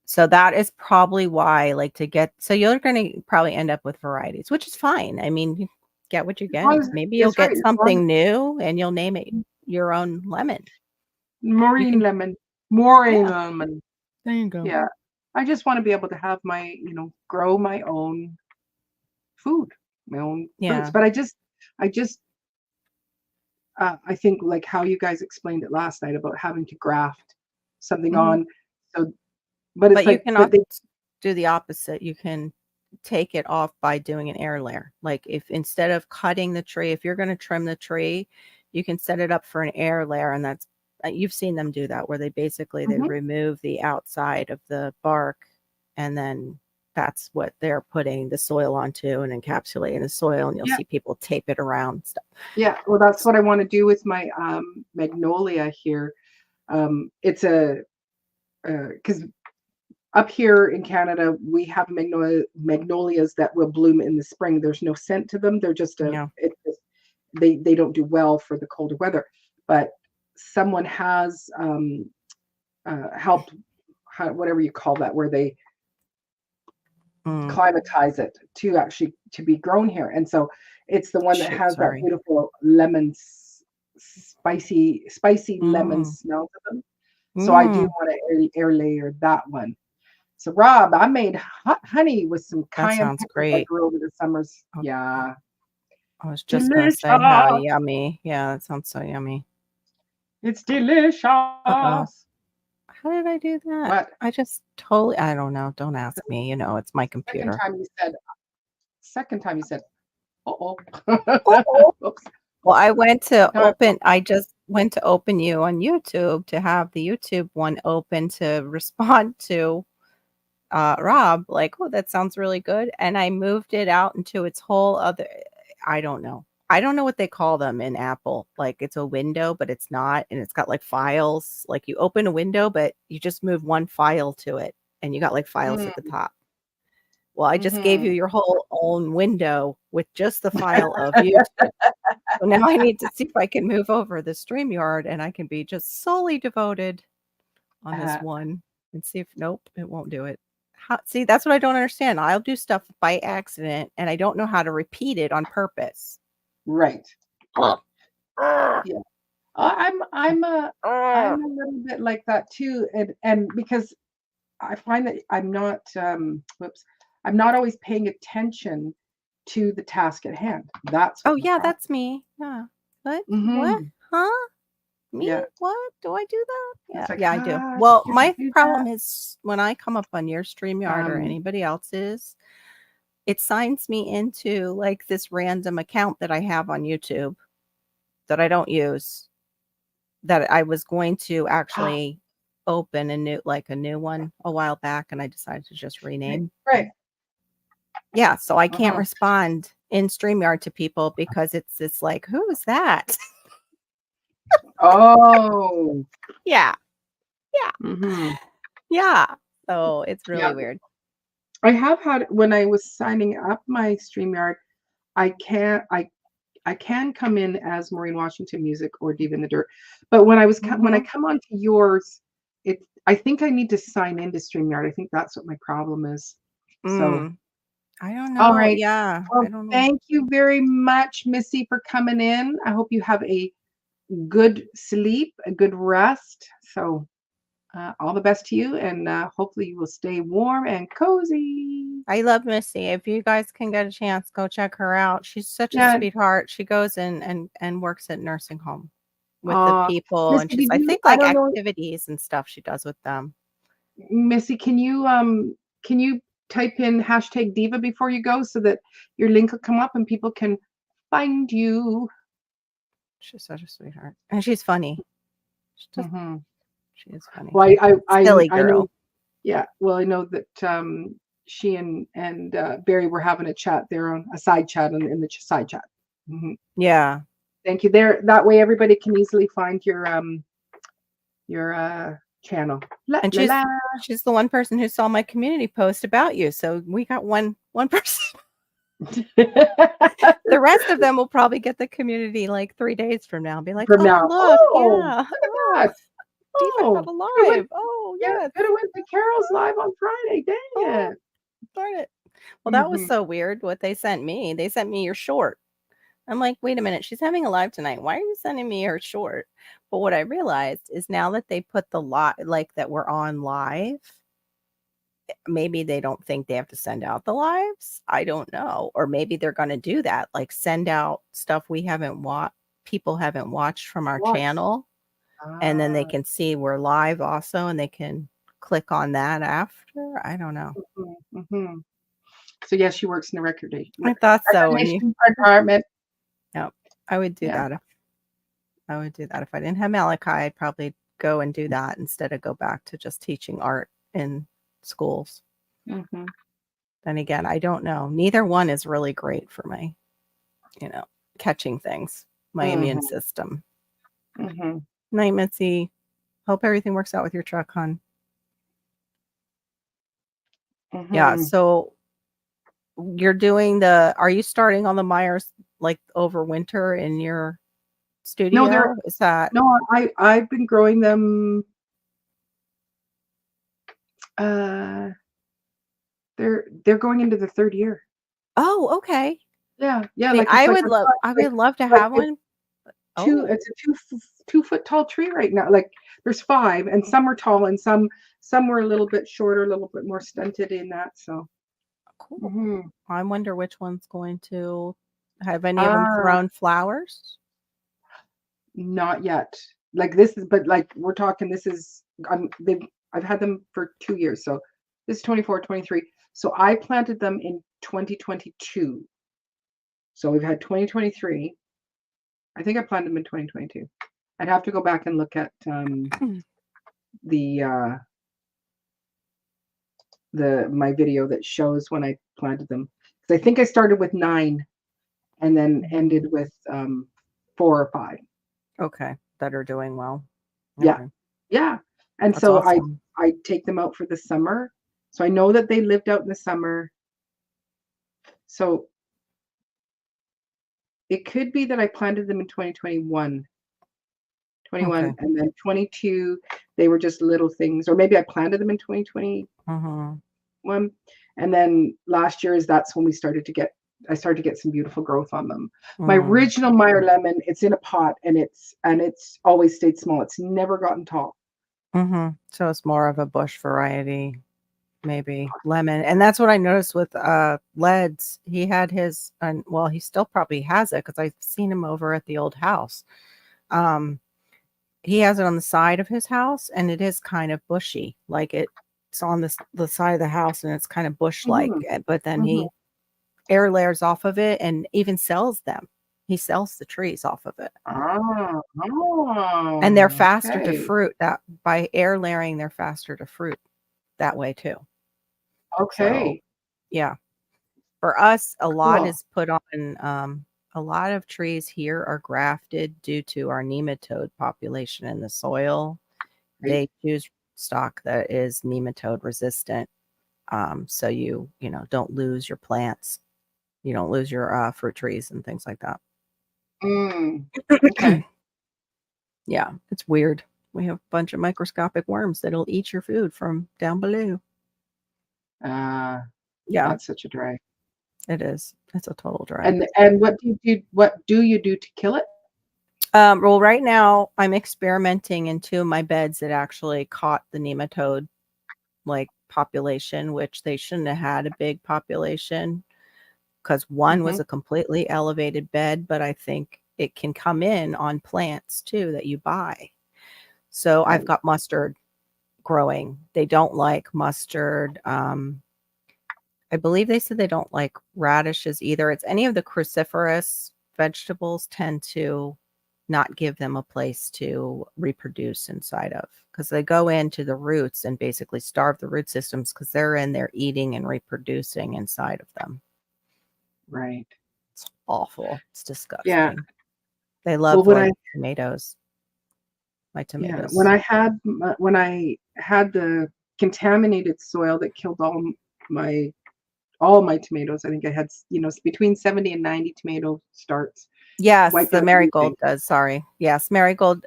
So that is probably why, like, so you're going to probably end up with varieties, which is fine. I mean, you get what you As long get. as Maybe you'll that's right. get As long something new and you'll name it your own lemon. You Maureen can, lemon. Maureen yeah, lemon. there you go. Yeah. I just want to be able to have grow my own food, my own fruits. Yeah. But I just, I think like how you guys explained it last night about having to graft. something Mhm. on. So, but it's But you like, can but they, do the opposite. You can take it off by doing an air layer. Like if instead of cutting the tree, if you're going to trim the tree, you can set it up for an air layer, and that's you've seen them do that where they basically they Mhm. remove the outside of the bark, and then that's what they're putting the soil onto and encapsulating the soil, and you'll Yeah, see people tape it around and stuff. yeah. Well, that's what I want to do with my magnolia here. It's a because up here in Canada we have magnolias that will bloom in the spring. There's no scent to them. They're just Yeah. they don't do well for the colder weather. But someone has helped, whatever you call that, where they Mm. climatize it to actually to be grown here. And so it's the one that Shoot, has that sorry. beautiful spicy lemon Mm. smell to them. So I do Mm. want to air layer that one. So Rob, I made hot honey with some That cayenne sounds peppers I great. grew over the summers. Oh, Yeah. I was just gonna Delicious. say how yummy. Yeah, that sounds so yummy. It's delicious. Uh-oh. How did I do that? What? I just totally I don't know. Don't ask me. You know, it's my Second computer. time you said, second time you said, uh-oh. Uh-oh. Oops. Well, No, I just went to open you on YouTube to have the YouTube one open to respond to Rob, like, oh, that sounds really good. And I moved it out into its whole other I don't know. I don't know what they call them in Apple. Like it's a window, but it's not. And it's got like files. Like you open a window, but you just move one file to it and you got like files at the mm, top. Well, I just gave you mhm. your whole own window with just the file of YouTube. So now I need to see if I can move over the StreamYard and I can be just solely devoted on this Uh, one and see if nope, it won't do it. See, that's what I don't understand. I'll do stuff by accident and I don't know how to repeat it on purpose. right. Ugh. Ugh. Yeah. I'm Ugh. a little bit like that too, and because I find that I'm not always paying attention to the task at hand. That's Oh what my yeah, problem. that's me. Yeah. What? What? Mhm. Huh? Me? Yeah. What? Do I do that? It's Yeah, like, yeah, I do. did Well, you my do that? problem is when I come up on your StreamYard or Um, anybody else's, it signs me into like this random account that I have on YouTube that I don't use, that I was going to actually open a new one a while back, and I decided to just right, rename. right. Yeah, so I can't Mhm. respond in StreamYard to people because it's like, who is that? Oh. Yeah, yeah, Mhm. yeah. So it's Yeah. really weird. I have had when I was signing up my StreamYard, I can't I can come in as Maureen Washington Music or Diva in the Dirt, but when I Mhm. come onto yours, I think I need to sign into StreamYard. I think that's what my problem is. So, Mm, I don't all know. right. Yeah, Well, I don't know. thank you very much, Missy, for coming in. I hope you have a good sleep, a good rest. So, all the best to you, and hopefully you will stay warm and cozy. I love Missy. If you guys can get a chance, go check her out. She's such a Yeah. sweetheart. She goes in and works at nursing home with the Uh, people, and Missy, she's did I you? think I like don't know, activities and stuff she does with them. Missy. Can you type in hashtag diva before you go so that your link will come up and people can find you? She's such a sweetheart. And she's funny. Hmm. She is funny. Well, Silly I know. girl. Yeah. Well, I know that she and Barry were having a chat there on a side chat in the side chat. Hmm. Yeah. Thank you. There. That way, everybody can easily find your channel. La And la la. she's the one person who saw my community post about you. So we got one person. The rest of them will probably get the community like 3 days from now and be like, From "Oh, now. look, Oh, yeah. look at Oh, that. Diva got Oh, a coulda went live. Oh, yeah, yes. coulda went to Carol's live on Friday. Dang Oh, it. darn it." Well, that was Mhm. so weird what they sent me. They sent me your short. I'm like, "Wait a minute. She's having a live tonight. Why are you sending me her short?" But what I realized is now that they put the lot like that we're on live, maybe they don't think they have to send out the lives. I don't know. Or maybe they're going to do that, like send out stuff we haven't watched, people haven't watched from our What? channel. and then they Ah, can see we're live also, and they can click on that after. I don't know. hmm. So yes, she works in the I thought so. And recordation department. yeah, I would do Yeah. that. I would do that if I didn't have Malachi. I'd probably go and do that instead of go back to just teaching art in schools. Hmm. Then again, I don't know. Neither one is really great for my, catching things, my immune system. Hmm. Night, Mitzi. Hope everything works out with your truck, hon. Yeah. Hmm. So are you starting on the Myers like over winter in your No, studio? Is that? I've been growing them. Uh, they're going into the third year. Oh, okay. Yeah, yeah. See, Like it's like I would love to like have one. Oh, it's a 2 foot tall tree right now. Like there's five, and some are tall, and some were a little bit shorter, a little bit more stunted in that. So. cool. Hmm. I wonder which one's going to have any of them Ah, thrown flowers? not yet. Like this is, but like we're talking. This is I've had them for 2 years. So this is 24, 23. So I planted them in 2022. So we've had 2023. I think I planted them in 2022. I'd have to go back and look at the my video that shows when I planted them. Because I think I started with 9 and then ended with 4 or 5. Okay, that are doing well. Yeah, Okay, yeah. And that's so awesome. I take them out for the summer. So I know that they lived out in the summer. So it could be that I planted them in 2021, Okay. and then 22 they were just little things, or maybe I planted them in 2021. Mm-hmm. And then last year is that's when I started to get some beautiful growth on them. My Mm. original Meyer lemon, it's in a pot and it's always stayed small. It's never gotten tall. Mm-hmm. So it's more of a bush variety, maybe lemon. And that's what I noticed with Leds. He had his, and well, he still probably has it because I've seen him over at the old house. Um, he has it on the side of his house, and it is kind of bushy, like it's on the side of the house, and it's kind of bush like. Hmm. But then Hmm. he air layers off of it and even sells them. He sells the trees off of it. Ah, And they're oh, faster to okay. fruit that by air layering, they're faster to fruit that way too. So Okay. yeah, for us, a lot Cool. is put on, a lot of trees here are grafted due to our nematode population in the soil. Right. They choose stock that is nematode resistant. So don't lose your plants. You don't lose your fruit trees and things like that. Mm, okay. Yeah, it's weird. We have a bunch of microscopic worms that'll eat your food from down below. Uh, Yeah, that's such a drag. it is. It's a total drag. And what do you do to kill it? Well, right now I'm experimenting in two of my beds that actually caught the nematode like population, which they shouldn't have had a big population because one was Hmm. a completely elevated bed, but I think it can come in on plants too that you buy. So I've Right. got mustard growing. They don't like mustard. I believe they said they don't like radishes either. It's any of the cruciferous vegetables tend to not give them a place to reproduce inside of because they go into the roots and basically starve the root systems because they're in there eating and reproducing inside of them. Right. It's awful. It's Yeah. disgusting. They Well, love when like I tomatoes. My yeah, tomatoes. when I had the contaminated soil that killed my all my tomatoes, I think I had between 70 and 90 tomato starts, Yes, wiped the out everything. marigold does. Sorry. Yes, marigold.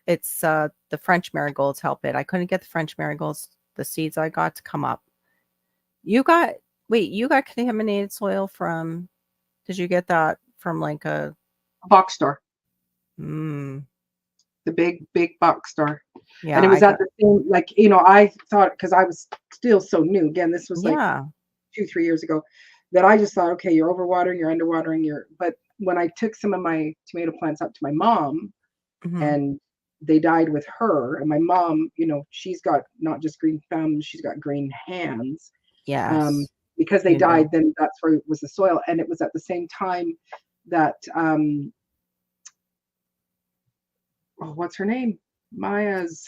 It's the French marigolds help it. I couldn't get the French marigolds, the seeds I got to come up. You got you got contaminated soil from did you get that from like a Box store, mm, the big box store, and yeah, it was I at got the same I thought because I was still so new. Again, this was like yeah. 2, 3 years ago, that I just thought, okay, you're overwatering, you're underwatering, but when I took some of my tomato plants up to my mom Mhm. and they died with her. And my mom, she's got not just green thumbs, she's got green hands. Yes. Because they You do. died, then that's where it was the soil. And it was at the same time that what's her name? Maya's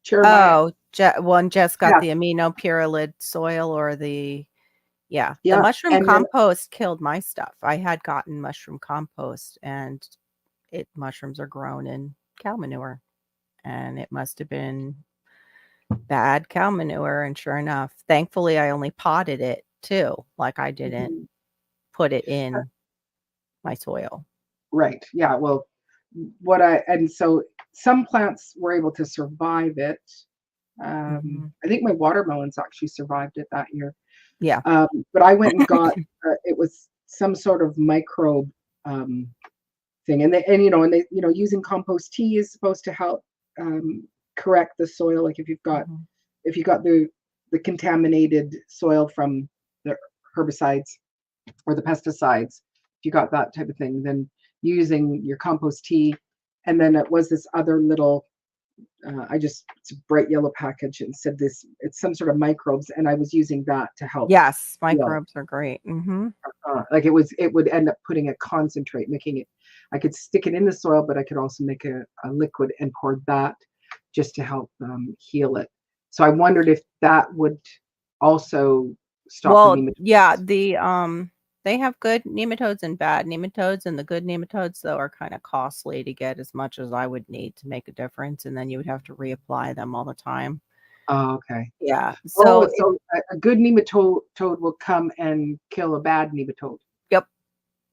Jeremiah. Oh, one just got Yeah. the amino purulid soil or the the Yeah. mushroom And then, compost killed my stuff. I had gotten mushroom compost and mushrooms are grown in cow manure, and it must have been bad cow manure. And sure enough, thankfully I only potted it too. Like I didn't Mhm. put it in my soil. Right. Yeah. Well, and so some plants were able to survive it. I think my watermelons actually survived it that year. Yeah. But I went and got it was some sort of microbe thing, and using compost tea is supposed to help correct the soil. Like if you got the contaminated soil from the herbicides or the pesticides, if you got that type of thing, then using your compost tea, and then it was this other little it's a bright yellow package and said it's some sort of microbes, and I was using that to help. Yes, microbes are great. Like it would end up putting a concentrate, making it. I could stick it in the soil, but I could also make a liquid and pour that just to help heal it. So I wondered if that would also stop the Well, nematodes. yeah, they have good nematodes and bad nematodes, and the good nematodes though are kind of costly to get as much as I would need to make a difference, and then you would have to reapply them all the time. Oh, okay. Yeah. Oh, So so a good nematode will come and kill a bad nematode. yep.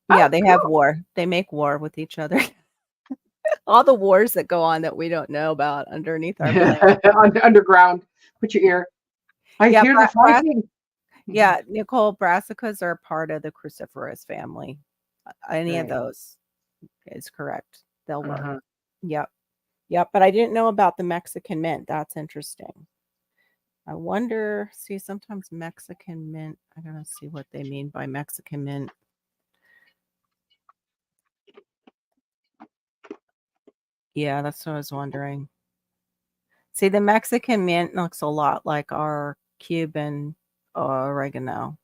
Oh, Yeah, they have cool. war. They make war with each other. All the wars that go on that we don't know about underneath our planet. Underground. Put your ear. I Yeah, hear the fighting. yeah, Nicole, brassicas are part of the cruciferous family. Any of Right. those is correct. They'll work. Uh-huh. Yep. Yep. But I didn't know about the Mexican mint. That's interesting. I wonder, see, sometimes Mexican mint, I don't know, see what they mean by Mexican mint. Yeah, that's what I was wondering. See, the Mexican mint looks a lot like our Cuban oregano,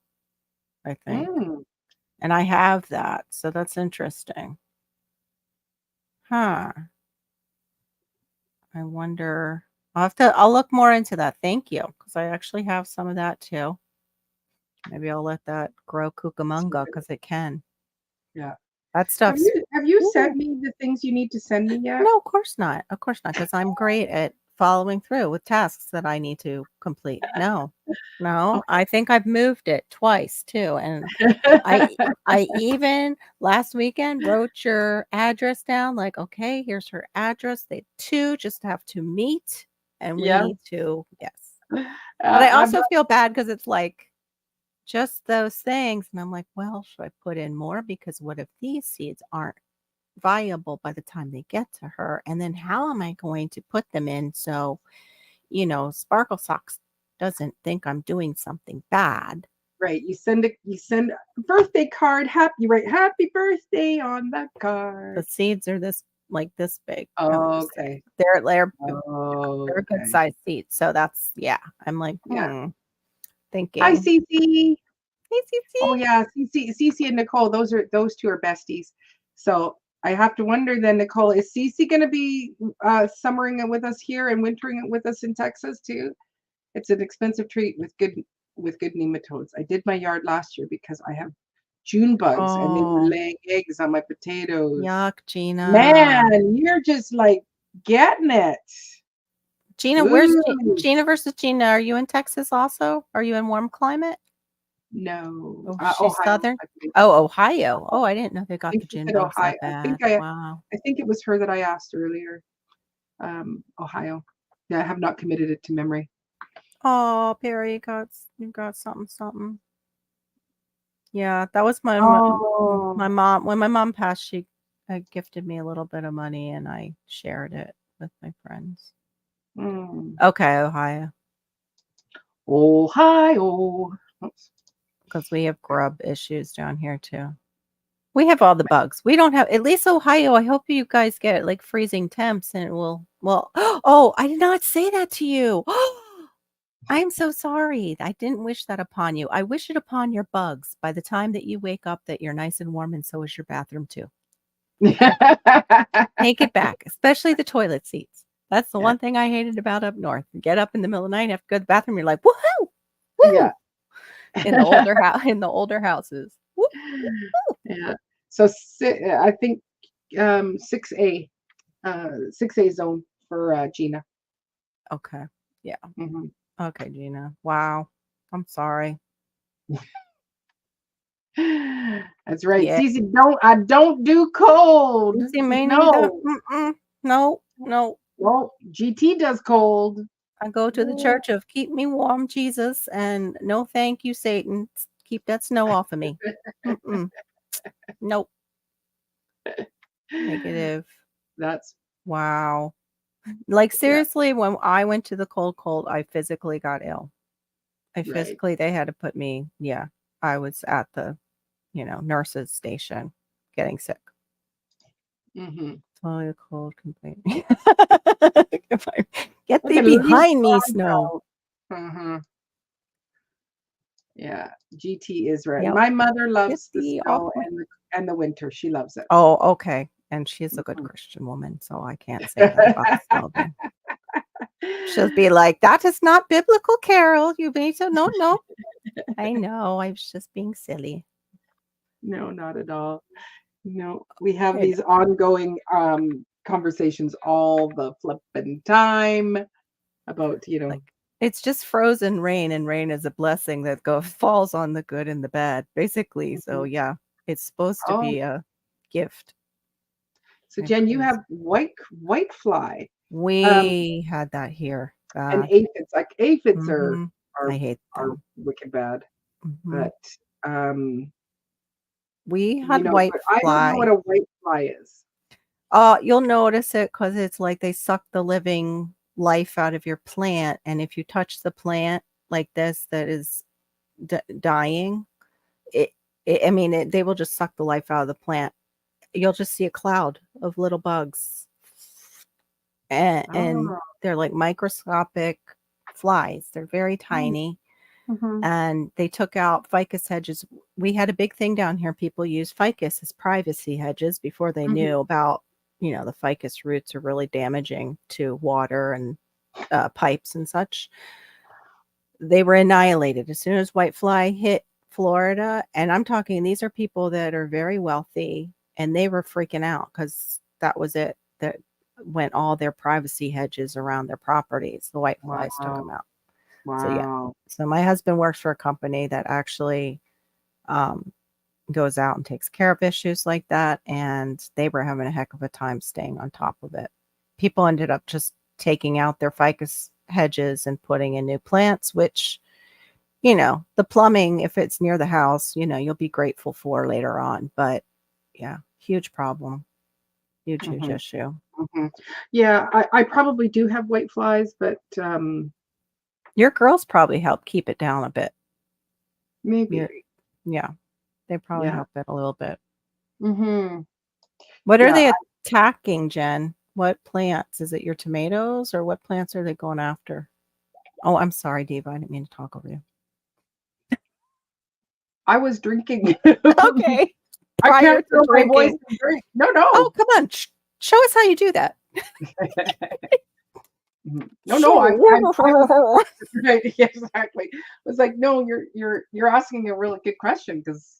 I think. Mm. And I have that. So that's interesting. Huh. I wonder. I'll look more into that. Thank you. Because I actually have some of that too. Maybe I'll let that grow Cucamonga because it can. Yeah. That Have stuff's you sent ooh. me the things you need to send me yet? No, of course not. Of course not. Because I'm great at following through with tasks that I need to complete. No, I think I've moved it twice too. And I I even last weekend wrote your address down, like, okay, here's her address. They two just have to meet and we Yeah. need to, yes. But I also feel bad because it's like just those things. And I'm like, well, should I put in more? Because what if these seeds aren't viable by the time they get to her? And then how am I going to put them in so, Sparkle Socks doesn't think I'm doing something bad? Right. You send a birthday card. You write happy birthday on that The card. seeds are this big. I'm Oh, just saying. okay. They're a good size seeds. So that's I'm like, Yeah. Hi, thinking. Cece. Hey, Oh Cece. yeah, Cece and Nicole. Those two are besties. So I have to wonder then, Nicole, is Cece going to be summering it with us here and wintering it with us in Texas too? It's an expensive treat with good nematodes. I did my yard last year because I have June bugs and they were Oh, laying eggs on my potatoes. yuck, Gina. Man, you're just like getting it. Gina, where's Ooh, Gina versus Gina? Are you in Texas also? Are you in warm climate? no, Oh, she's Ohio. southern. I think. Oh, Ohio. Oh, I didn't know they I got think the she gin said bugs Ohio. that bad. Wow. I think it was her that I asked earlier. Ohio. Yeah, I have not committed it to memory. Oh, Perry, you got something. Yeah, that was my Oh, mom. When my mom passed, she gifted me a little bit of money, and I shared it with my friends. mm. Okay, Ohio, Ohio. Oops. because we have grub issues down here too. We have all the bugs. We don't have, at least Ohio. I hope you guys get like freezing temps and it will, well, oh, I did not say that to you. I'm so sorry. I didn't wish that upon you. I wish it upon your bugs by the time that you wake up that you're nice and warm and so is your bathroom too. Take it back, especially the toilet seats. That's the one thing I hated about up north. You get up in the middle of the night, have to go to the bathroom, you're like, woohoo! Woo! Yeah. In the older houses. Woo! Yeah. So I think 6A 6A zone for Gina. Okay. Yeah. Mhm. Okay, Gina. Wow. I'm sorry. That's right. Yeah. Cece, I don't do cold. See, me neither. No. No, no. Well, GT does cold. I go to the church of keep me warm, Jesus, and no thank you, Satan. Keep that snow off of me. Nope. Negative. That's Wow. Like seriously, when I went to the cold, I physically got ill. right. They had to put me, yeah. I was at the, nurse's station getting sick. Mm-hmm. Totally a cold complaint. Get thee behind me, snow. Mm-hmm. Yeah, GT is right. Yep. My mother Get loves the thee snow off my- and the winter. She loves it. Oh, okay. And she's a good Mhm. Christian woman, so I can't say that about the snow then. She'll be like, that is not biblical, Carol. You may so no. I know. I was just being silly. No, not at all. No, we have I these ongoing conversations all the flipping time about, Like it's just frozen rain, and rain is a blessing that falls on the good and the bad, basically. So yeah, it's supposed to oh, be a gift. so Like Jen, you crazy. have white fly We had that here. and aphids. Like aphids Mhm. are I hate are them. wicked bad, Mhm. but We had white but I don't know what fly. a white fly is. You'll notice it because it's like they suck the living life out of your plant, and if you touch the plant like this that is dying, it, I mean, they will just suck the life out of the plant. You'll just see a cloud of little bugs, and Oh. they're like microscopic flies. They're very tiny. Mm-hmm. And they took out ficus hedges. We had a big thing down here. People used ficus as privacy hedges before they Mm-hmm. knew about, the ficus roots are really damaging to water and pipes and such. They were annihilated as soon as whitefly hit Florida. And I'm talking, these are people that are very wealthy, and they were freaking out because that was it. That went all their privacy hedges around their properties. The whiteflies took them out. Wow. So yeah. So my husband works for a company that actually goes out and takes care of issues like that, and they were having a heck of a time staying on top of it. People ended up just taking out their ficus hedges and putting in new plants, which, the plumbing, if it's near the house, you'll be grateful for later on. But yeah, huge problem. Huge issue. Mm-hmm. Yeah, I probably do have white flies, but Your girls probably help keep it down a bit. maybe. Yeah, they probably help it a little bit. Mm-hmm. What are they attacking, Jen? What plants? Is it your tomatoes, or what plants are they going after? Oh, I'm sorry, Diva. I didn't mean to talk over you. I was drinking. Okay. I can't throw my voice and drink. No. Oh, come on. Show us how you do that. No. I'm right, exactly. It was like, no, you're asking a really good question because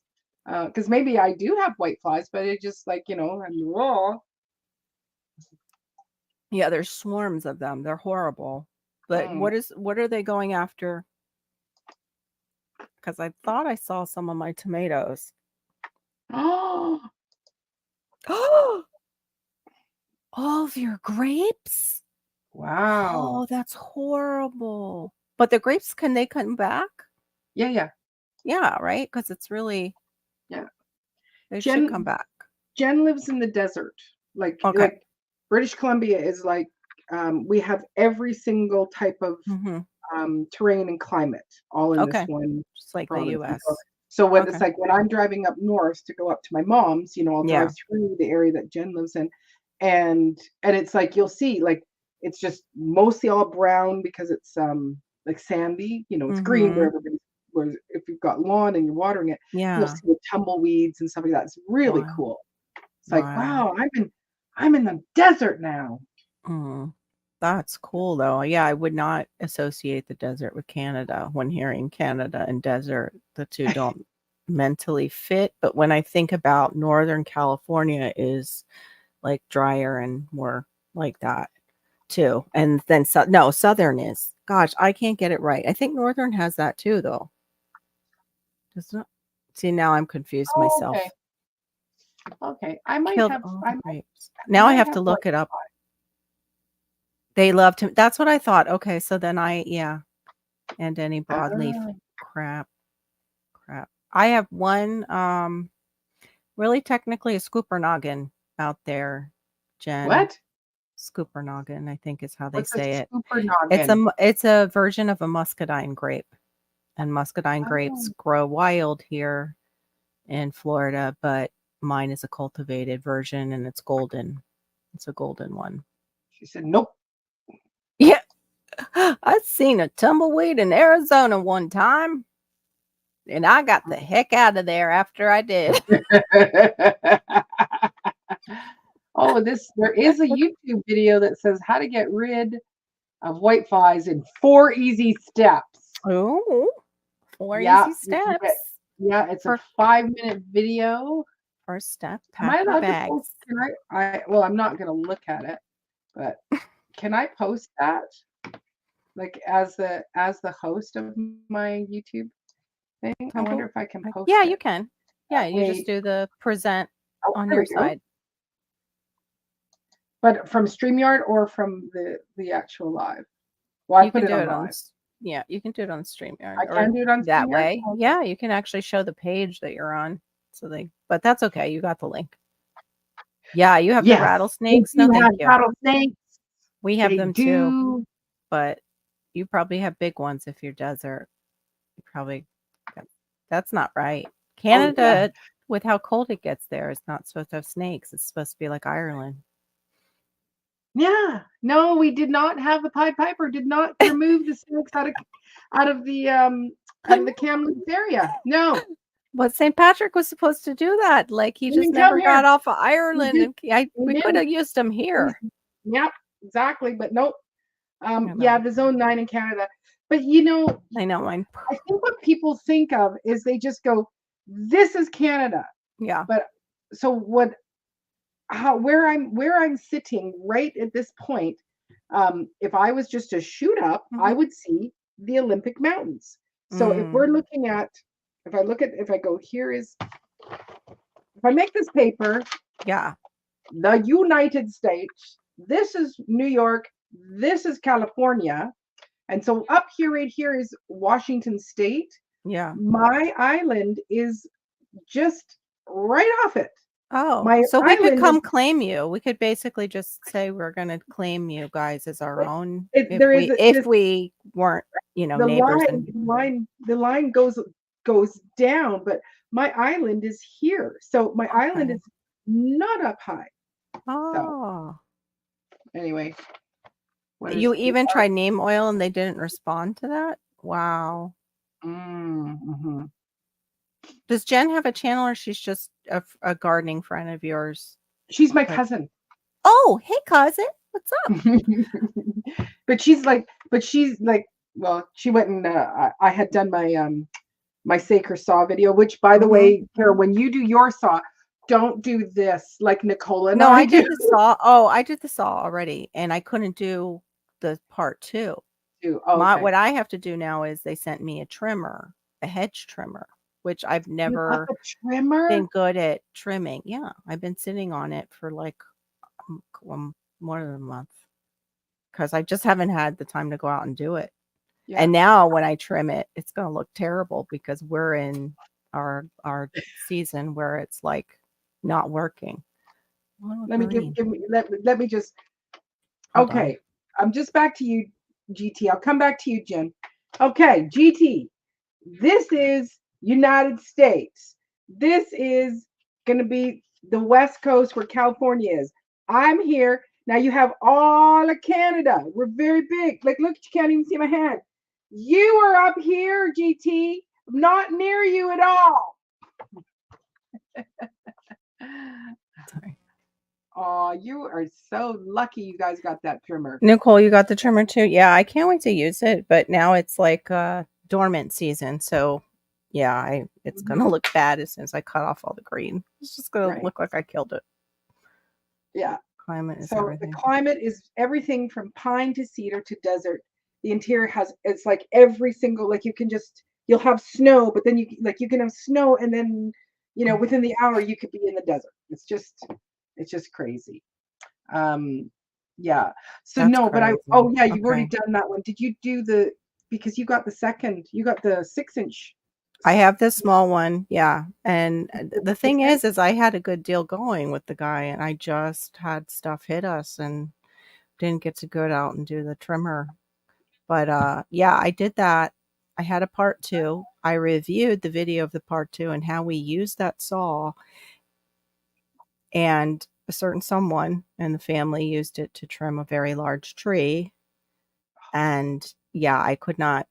maybe I do have white flies, but it just like I'm raw. Yeah, there's swarms of them. They're horrible. But what are they going after? Because I thought I saw some of my tomatoes. Oh, all of your grapes? Wow. Oh, that's horrible. But the grapes, can they come back? Yeah. Yeah, right? Because it's really, they should come back. Jen lives in the desert. Like British Columbia is like, we have every single type of terrain and climate all in this one. Just like province. the US. So when it's Okay. like when I'm driving up north to go up to my mom's, I'll Yeah. drive through the area that Jen lives in, and it's like you'll see like it's just mostly all brown because it's like sandy, it's green Mm-hmm. where if you've got lawn and you're watering it, you'll Yeah. see the tumbleweeds and stuff like that. It's really Wow. cool. It's like, Wow. wow, I'm in the desert now. Mm. That's cool though. Yeah, I would not associate the desert with Canada when hearing Canada and desert. The two don't mentally fit. But when I think about Northern California is like drier and more like that too. And then no, Southern is. Gosh, I can't get it right. I think Northern has that too though. Does not. See, now I'm confused Oh, myself. okay. Okay. I might Killed have all I the might grapes. I Now I might have have to white look it up. pie. They loved him. That's what I thought. Okay, so then yeah. And any broadleaf Ah, crap. I have one really technically a scooper noggin out there, Jen. what? Scooper noggin, I think is how they What's a say it. scooper noggin? It's a version of a muscadine grape. And muscadine grapes Oh, grow wild here in Florida, but mine is a cultivated version and it's golden. It's a golden one. she said, nope. Yeah. I've seen a tumbleweed in Arizona one time, and I got the heck out of there after I did. Oh, there is a YouTube video that says how to get rid of white flies in 4 easy steps. Oh, 4 Yeah, easy you can steps. it's a For 5-minute video. first step, Am I pack your allowed to post? bags. Can well, I'm not gonna look at it, but can I post that? Like as the host of my YouTube thing? I wonder if I can post Yeah, you it. can. Yeah, you just Wait. do the present Oh, on there your we go. side. But from StreamYard or from the actual live? Well, I You put can it do on it on live. yeah, you can do it on StreamYard I or can do it on that StreamYard? way. Okay. Yeah, you can actually show the page that you're on. But that's okay. You got the link. Yeah, you have the Yes, they rattlesnakes. No, do thank have you. rattlesnakes. We have They them too, do. but you probably have big ones if you're desert. You probably that's not right. Oh, yeah. Canada, with how cold it gets there, is not supposed to have snakes. It's supposed to be like Ireland. Yeah. No, we did not have the Pied Piper, did not remove the snakes out of the Kamloops area. No. But St. Patrick was supposed to do that. Like he They just didn't come never here. got off of They Ireland, did and they we could didn't. have used him here. Yep, exactly. But nope. I Yeah, know. the Zone 9 in Canada. But I know mine. I think what people think of is they just go, this is Canada. Yeah. But so where I'm sitting right at this point, if I was just to shoot up, I would see the Olympic Mountains. So if we're looking at, if I go, if I make this paper, Yeah. the United States, this is New York, this is California. And so up here, right here is Washington State. Yeah. My island is just right off it. Oh, My so we could island come is claim you. We could basically just say we're going to claim you guys as our own there is if this we weren't, the neighbors line goes down, but my island is here. So my island Okay. is not up high. So Oh. anyway, You even tried neem oil and they didn't respond to that? Wow. Mm-hmm. Does Jen have a channel or she's just a gardening friend of yours? She's my cousin. Oh, hey cousin. What's up? But she's like, well, she went and I had done my Saker saw video, which by the way, Kara, when you do your saw, don't do this like Nicola and I did the saw. Oh, I did the saw already and I couldn't do the part 2. Oh, okay. What I have to do now is they sent me a trimmer, a hedge trimmer, which I've never been good at trimming. Yeah, I've been sitting on it for like more than a month because I just haven't had the time to go out and do it. Yeah. And now when I trim it, it's going to look terrible because we're in our season where it's like not working. Let me just. Okay, I'm just back to you, GT. I'll come back to you, Jen. Okay, GT. This is United States. This is going to be the West Coast where California is. I'm here. Now you have all of Canada. We're very big. Like, look, you can't even see my hand. You are up here, GT. I'm not near you at all. Sorry. Oh, you are so lucky you guys got that trimmer. Nicole, you got the trimmer too? Yeah, I can't wait to use it, but now it's like dormant season, so yeah, it's gonna look bad as soon as I cut off all the green. It's just gonna look like I killed it. Yeah. Climate is so everything. The climate is everything from pine to cedar to desert. The interior it's like every single, like you'll have snow, but then you can have snow and then, within the hour you could be in the desert. It's just crazy. Yeah. So That's no, crazy. but you've already done that one. Did you do because you got the 6-inch? I have the small one, yeah. And the thing is I had a good deal going with the guy, and I just had stuff hit us and didn't get to go out and do the trimmer. But yeah, I did that. I had a part 2. I reviewed the video of the part 2 and how we used that saw. And a certain someone in the family used it to trim a very large tree. And yeah, I could not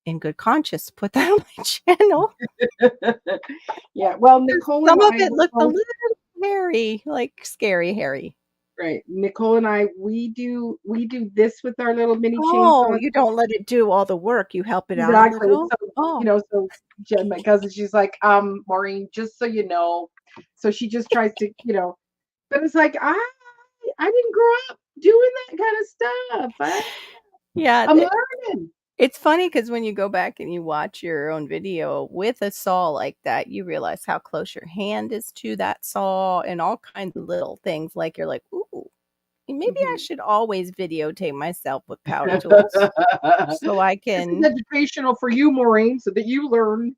in good conscience put that on my channel. Yeah, well, Nicole Some and of it looked a little hairy, like scary hairy. Right. Nicole and I, we do this with our little mini Oh, chainsaw. you don't let it do all the work. You help it out a Exactly. little. So, so Jen, my cousin, she's like, Maureen, just so you know. So she just tries to, but it's like, I didn't grow up doing that kind of stuff. Yeah. I'm learning. It's funny because when you go back and you watch your own video with a saw like that, you realize how close your hand is to that saw and all kinds of little things. Like you're like, ooh, maybe I should always videotape myself with power tools so I can. This is educational for you, Maureen, so that you learn.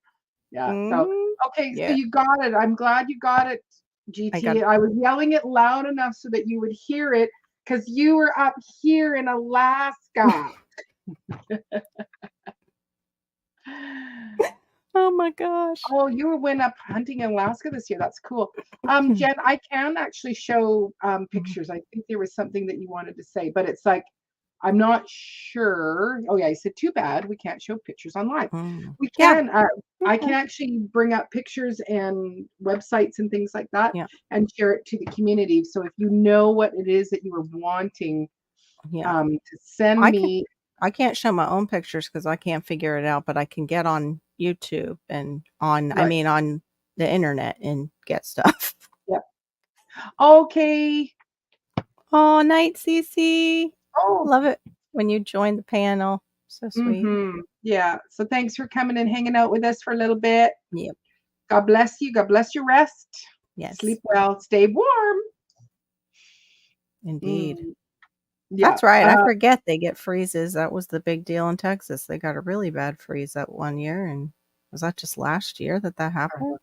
Yeah. So okay, so you got it. I'm glad you got it, GT. I was yelling it loud enough so that you would hear it because you were up here in Alaska. Oh my gosh. Oh, you went up hunting in Alaska this year. That's cool. Jen, I can actually show pictures. I think there was something that you wanted to say, but it's like, I'm not sure. Oh yeah, you said too bad. We can't show pictures online. We can. I can actually bring up pictures and websites and things like that and share it to the community. So if you know what it is that you were wanting to send me. I can't show my own pictures because I can't figure it out, but I can get on YouTube and on the internet and get stuff. Yep. Okay. Oh, night, Cece. Oh, love it when you join the panel. So sweet. Yeah. So thanks for coming and hanging out with us for a little bit. Yep. God bless you. God bless your rest. Yes. Sleep well. Stay warm. Indeed. Yeah. That's right. I forget they get freezes. That was the big deal in Texas. They got a really bad freeze that one year. And was that just last year that happened?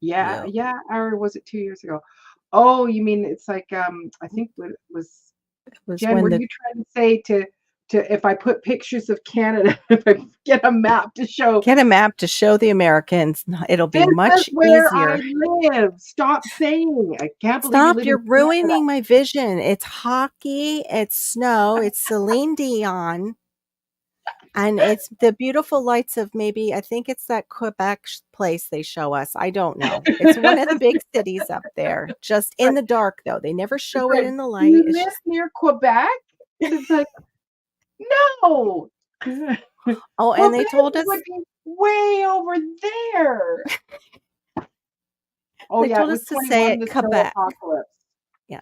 Yeah. Or was it 2 years ago? Oh, you mean it's like I think it was Jen, were you trying to say to if I put pictures of Canada, if I get a map to show the Americans, it'll be much where easier. I live. Stop saying. I can't believe Stop, you're ruining my vision. It's hockey, it's snow, it's Celine Dion, and it's the beautiful lights of I think it's that Quebec place they show us. I don't know. It's one of the big cities up there, just in the dark though. They never show it in the light. You live near Quebec? It's like, no. Oh, and they told us way over there. Oh, they told us to say it Quebec. Yeah.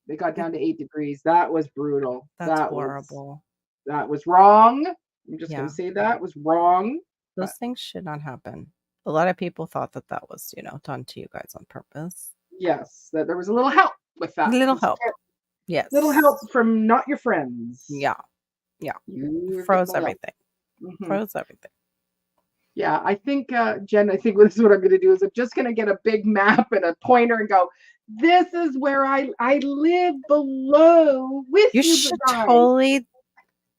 They got down to 8 degrees. That was brutal. That's horrible. That was wrong. I'm just going to say that was wrong. Those things should not happen. A lot of people thought that was, done to you guys on purpose. Yes, that there was a little help with that. A little help. Yes. Little help from not your friends. Yeah. Yeah. Froze everything. Froze everything. Yeah, I think, Jen, this is what I'm going to do is I'm just going to get a big map and a pointer and go, this is where I live below with you. You should totally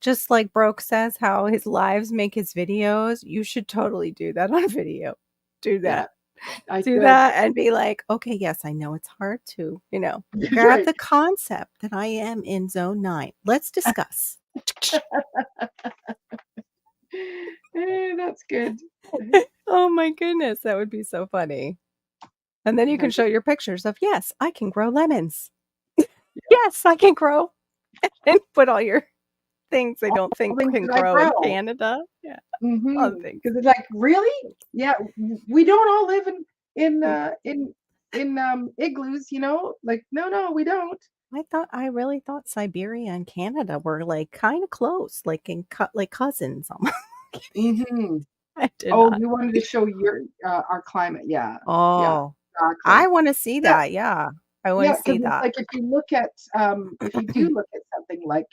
just like Broke says, how his lives make his videos. You should totally do that on video. Do that. I Do could. that and be like, okay, yes, I know it's hard to, grab Right. the concept that I am in zone 9. Let's discuss. That's good. Oh my goodness, that would be so funny. And then you can show your pictures of, yes, I can grow lemons. Yes, I can grow. And put all your things I don't think things can that I grow in grow. Canada. Yeah. All the things. Because it's like, really? Yeah, we don't all live in igloos, Like, no, we don't. I really thought Siberia and Canada were like kind of close, like like cousins almost. I did not. You wanted to show our climate, yeah. Oh, Exactly. I want to see that. Yeah, I want to see that. Like if you look at if you do look at something like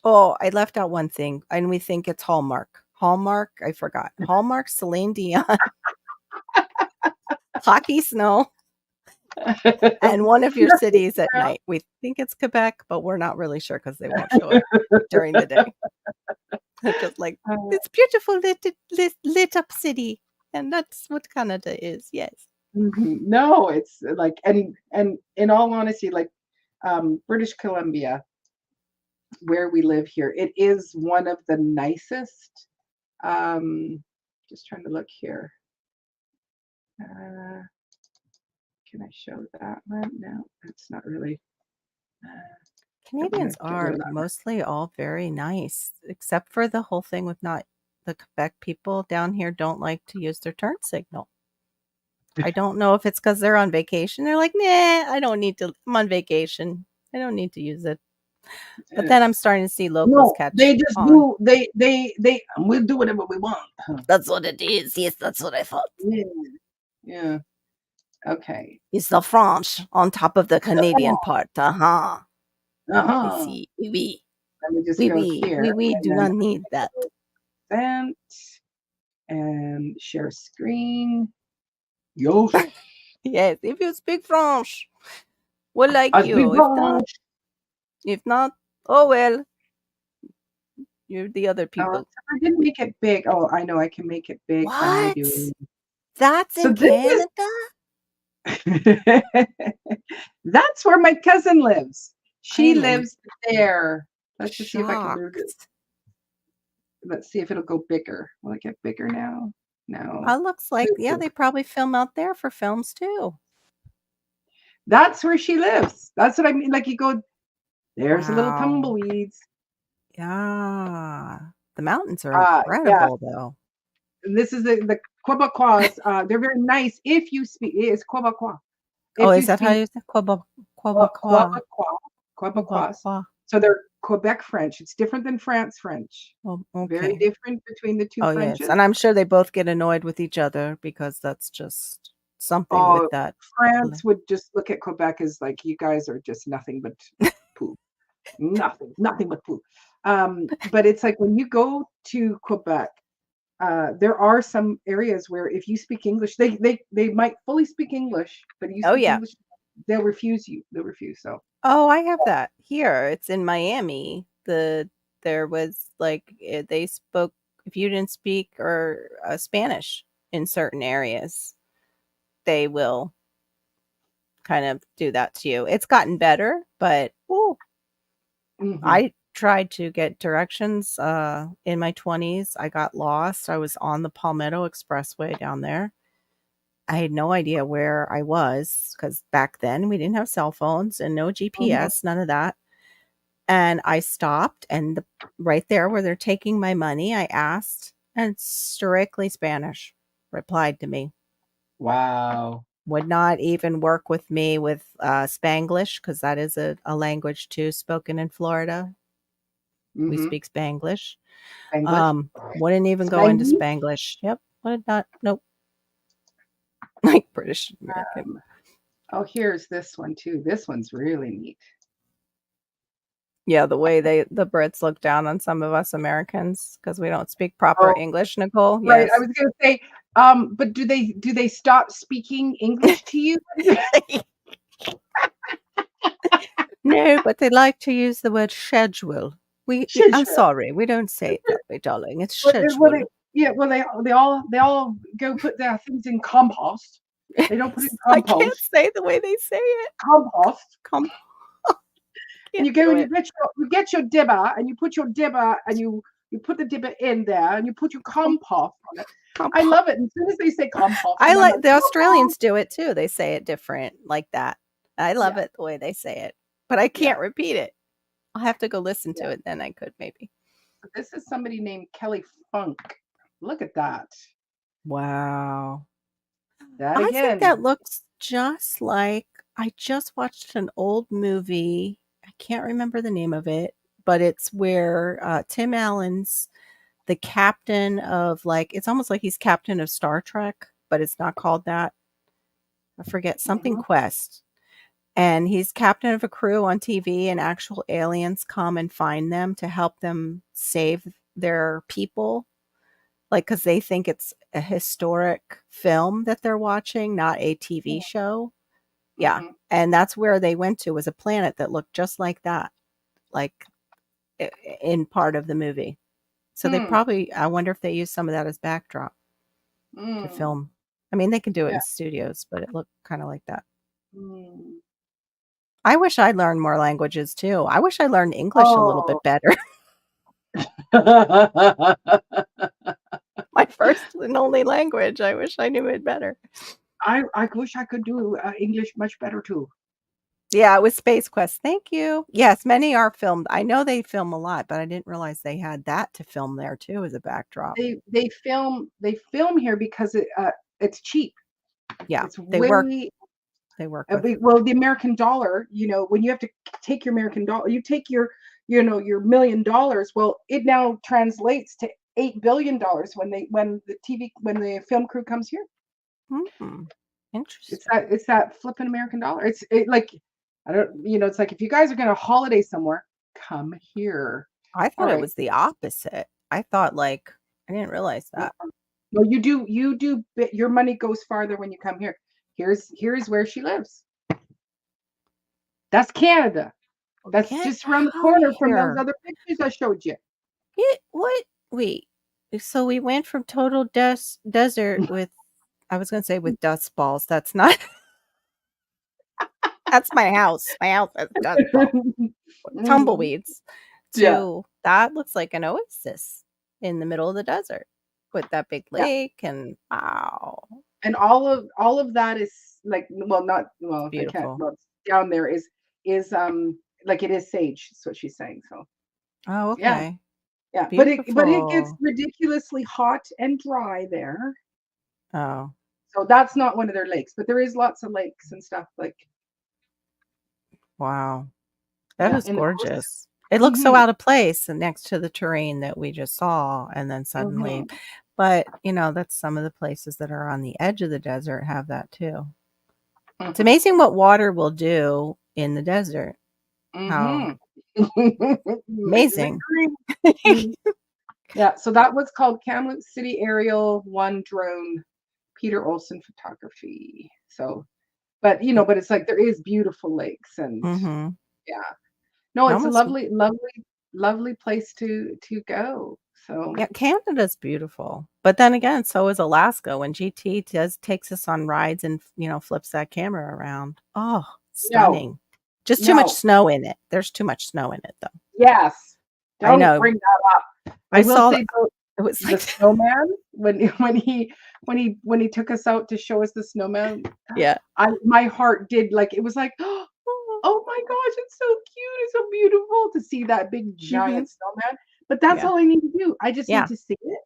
Oh, I left out one thing, and we think it's Hallmark. Hallmark, I forgot. Hallmark, Celine Dion, hockey, snow, and one of your cities at night. We think it's Quebec, but we're not really sure because they won't show it during the day. It's just like this beautiful lit up city, and that's what Canada is. Yes. No, it's like, and in all honesty, like British Columbia, where we live here, it is one of the nicest. Just trying to look here. Can I show that one? No, that's not really. Canadians are mostly all very nice, except for the whole thing with not the Quebec people down here don't like to use their turn signal. I don't know if it's because they're on vacation. They're like, nah, I don't need to. I'm on vacation. I don't need to use it. But then I'm starting to see locals catch. They just do. They. We'll do whatever we want. That's what it is. Yes, that's what I thought. Yeah. Okay. It's the French on top of the Canadian part. I see. Oui. Let me just go here. We do not need that. Event and share screen. Yo. Yes, if you speak French, we'll like you. If not, oh well. You're the other people. I didn't make it big. Oh, I know I can make it big. What? That's in Canada? That's where my cousin lives. She lives there. Let's just see if I can move it. Let's see if it'll go bigger. Will it get bigger now? No. It looks like, they probably film out there for films too. That's where she lives. That's what I mean. Like you go, there's a little tumbleweeds. Yeah. The mountains are incredible though. And this is the Quebecois. They're very nice if you speak. It's Quebecois. Is that how you say Quebecois? Quebecois. So they're Quebec French. It's different than France French. Oh, okay. Very different between the two Frenches. Yes. And I'm sure they both get annoyed with each other because that's just something with that. France would just look at Quebec as like, you guys are just nothing but poop. nothing but poop. But it's like when you go to Quebec, there are some areas where if you speak English, they might fully speak English, but you speak English, they'll refuse you. They'll refuse. So I have that here. It's in Miami. There was like they spoke, if you didn't speak or Spanish in certain areas, they will kind of do that to you. It's gotten better, but I tried to get directions in my 20s. I got lost. I was on the Palmetto Expressway down there. I had no idea where I was because back then we didn't have cell phones and no GPS, none of that. And I stopped, and right there where they're taking my money, I asked, and strictly Spanish replied to me. Wow. Would not even work with me with Spanglish, because that is a language too spoken in Florida. We speak Spanglish. Wouldn't even go into Spanglish. Yep. Would not. Nope. Like British American. Here's this one too. This one's really neat. Yeah, the way the Brits look down on some of us Americans because we don't speak proper English, Nicole. Right. Yes. I was going to say, but do they stop speaking English to you? No, but they like to use the word schedule. I'm Schedule. sorry, we don't say it that way, darling. It's Well, schedule. they all put their things in compost. They don't put it in I can't compost. say the way they say it. Compost. Come, And can't you go do and it. you get your dibber and you put your dibber and you put the dibber in there and you put your compost on it. I Compost. love it. And as soon as they say compost, I and I'm like like, the "Oh, Australians do it too. They say it different like that. I love yeah, it the way they say it, but I yeah, can't repeat it. I'll have to go listen yeah." to it, then I could maybe. This is somebody named Kelly Funk. Look at that. Wow. That I think again. that looks just like I just watched an old movie. I can't remember the name of it, but it's where Tim Allen's the captain of like it's almost like he's captain of Star Trek, but it's not called that. I forget something Mhm. Quest. And he's captain of a crew on TV, and actual aliens come and find them to help them save their people. Like, because they think it's a historic film that they're watching, not a TV show. Yeah. Mhm. And that's where they went to, was a planet that looked just like that, like in part of the movie. So they Hmm. probably, I wonder if they use some of that as backdrop to Mm. film. I mean, they can do it Yeah. in studios, but it looked kind of like that. Mm. I wish I learned more languages too. I wish I learned English a little Oh. bit better. My first and only language. I wish I knew it better. I wish I could do English much better too. Yeah, it was Space Quest. Thank you. Yes, many are filmed. I know they film a lot, but I didn't realize they had that to film there too as a backdrop. They film here because it's cheap. Yeah, It's way they work with well, the American dollar, when you have to take your American dollar, you take your $1 million. Well, it now translates to $8 billion when the film crew comes here. It's Interesting. that flipping American dollar. Like I don't, it's like if you guys are going to holiday somewhere, come here. I All thought it right. was the opposite. I thought like I didn't realize that. Well, your money goes farther when you come here. Here's where she lives. That's Canada. That's Get just around the out of corner from those here. other pictures I showed you. What? Wait. So we went from total desert with I was gonna say with dust balls. That's not that's my house. My house has dust balls. Mhm. Tumbleweeds Yeah, to that looks like an oasis in the middle of the desert with that big yeah, lake and wow. and all of that is like, well, not It's well, I can't. beautiful. Well, it's down there is like it is sage. Is what she's saying. So Oh, yeah, okay. yeah, but it gets Beautiful. ridiculously hot and dry there. Oh, So that's not one of their lakes, but there is lots of lakes and stuff like wow. That yeah, is in the coast. gorgeous. It looks so Mhm. out of place next to the terrain that we just saw, and then suddenly Mhm. but, that's some of the places that are on the edge of the desert have that too. It's Mhm. amazing what water will do in the desert. How Mhm. Mixes and amazing. green. Mhm. Yeah, so that was called Kamloops City Aerial 1 Drone, Peter Olson Photography. So, but it's like there is beautiful lakes and Mhm. yeah. No, it's a Almost lovely, lovely, lovely place to go. So, yeah, Canada's beautiful. But then again, so is Alaska when GT takes us on rides and, flips that camera around. Oh, no, stunning. Just too much no, snow in it. There's too much snow in it though. yes. I Don't know. bring that up. I I will saw say though, it was the like snowman, when when he took us out to show us the snowman, yeah. my heart did, like, it was like, "Oh my gosh, it's so cute, it's so beautiful to see that big Mhm. giant snowman." But that's Yeah. all I need to do. I just need Yeah. to see it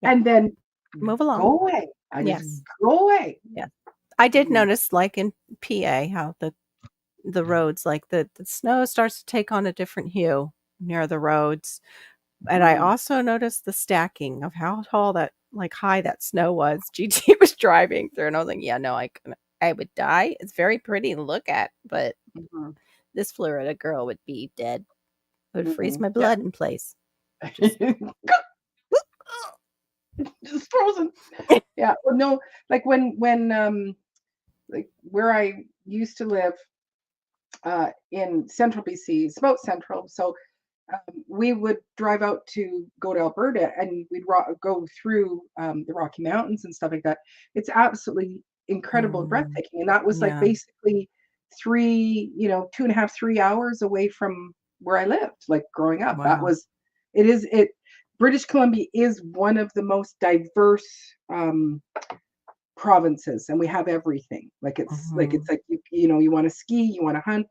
Yeah. and then Move along. go away. I just Yes. go away. Yeah. I did Mhm, notice like in PA how the roads like the snow starts to take on a different hue near the roads. And I mhm. also noticed the stacking of how tall that like, high that snow was. GT was driving through, and I was like, "Yeah, no, I would die. It's very pretty to look at, but Mhm, this Florida girl would be dead. It would freeze mhm. my Yeah. blood in place." Just Just frozen. Yeah, well, no, like, like, where I used to live, in central BC. It's about central. So we would drive out to go to Alberta, and we'd go through the Rocky Mountains and stuff like that. It's absolutely incredible, breathtaking. And that was like Yeah. basically 2.5, 3 hours away from where I lived, like growing up. That Wow. was, British Columbia is one of the most diverse provinces, and we have everything. Like it's like you want to ski, you want to hunt,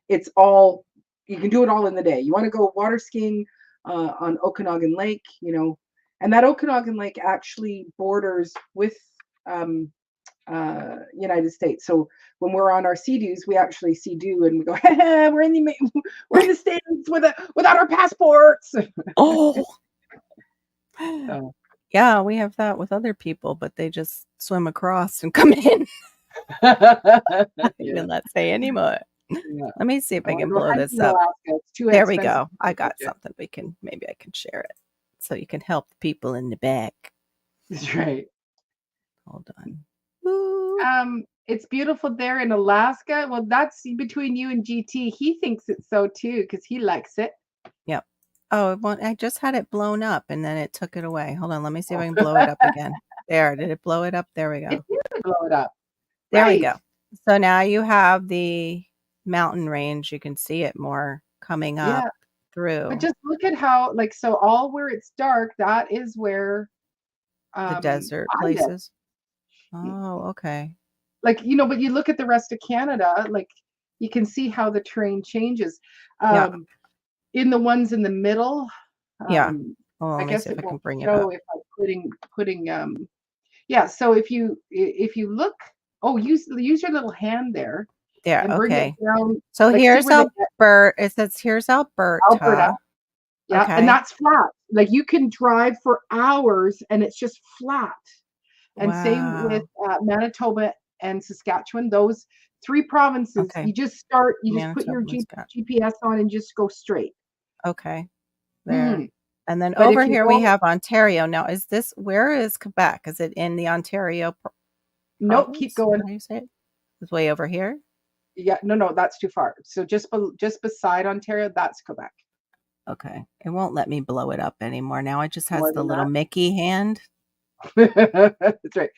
it's all, you can do it all in the day. You want to go water skiing on Okanagan Lake, and that Okanagan Lake actually borders with United States. So when we're on our sea-doos, we actually sea-doo and we go, we're in the States without our passports. Oh. So, yeah, we have that with other people, but they just swim across and come in. Even let's say anymore. Yeah. Let me see if I can blow this up. There we go. I got something. Maybe I can share it so you can help the people in the back. That's right. Hold on. It's beautiful there in Alaska. Well, that's between you and GT. He thinks it's so too because he likes it. Yep. Oh, well, I just had it blown up and then it took it away. Hold on. Let me see if I can blow it up again. There. Did it blow it up? There we go. It did blow it up. There we go. So now you have the mountain range. You can see it more coming up through. But just look at how, so all where it's dark, that is where the desert places. Oh, okay. But you look at the rest of Canada, you can see how the terrain changes. In the ones in the middle, I guess if I can bring it up. If I'm putting so if you look, use your little hand there. Yeah, okay. So here's Alberta. It says here's Alberta. Yeah, okay. And that's flat. You can drive for hours and it's just flat. And same with Manitoba and Saskatchewan. Those three provinces, you just put your GPS on and just go straight. Okay. There. And then over here we have Ontario. Now, where is Quebec? Is it in the Ontario province? Nope, keep going. How do you say it? It's way over here? Yeah, no, that's too far. So just beside Ontario, that's Quebec. Okay. It won't let me blow it up anymore. Now it just has the little Mickey hand. That's right.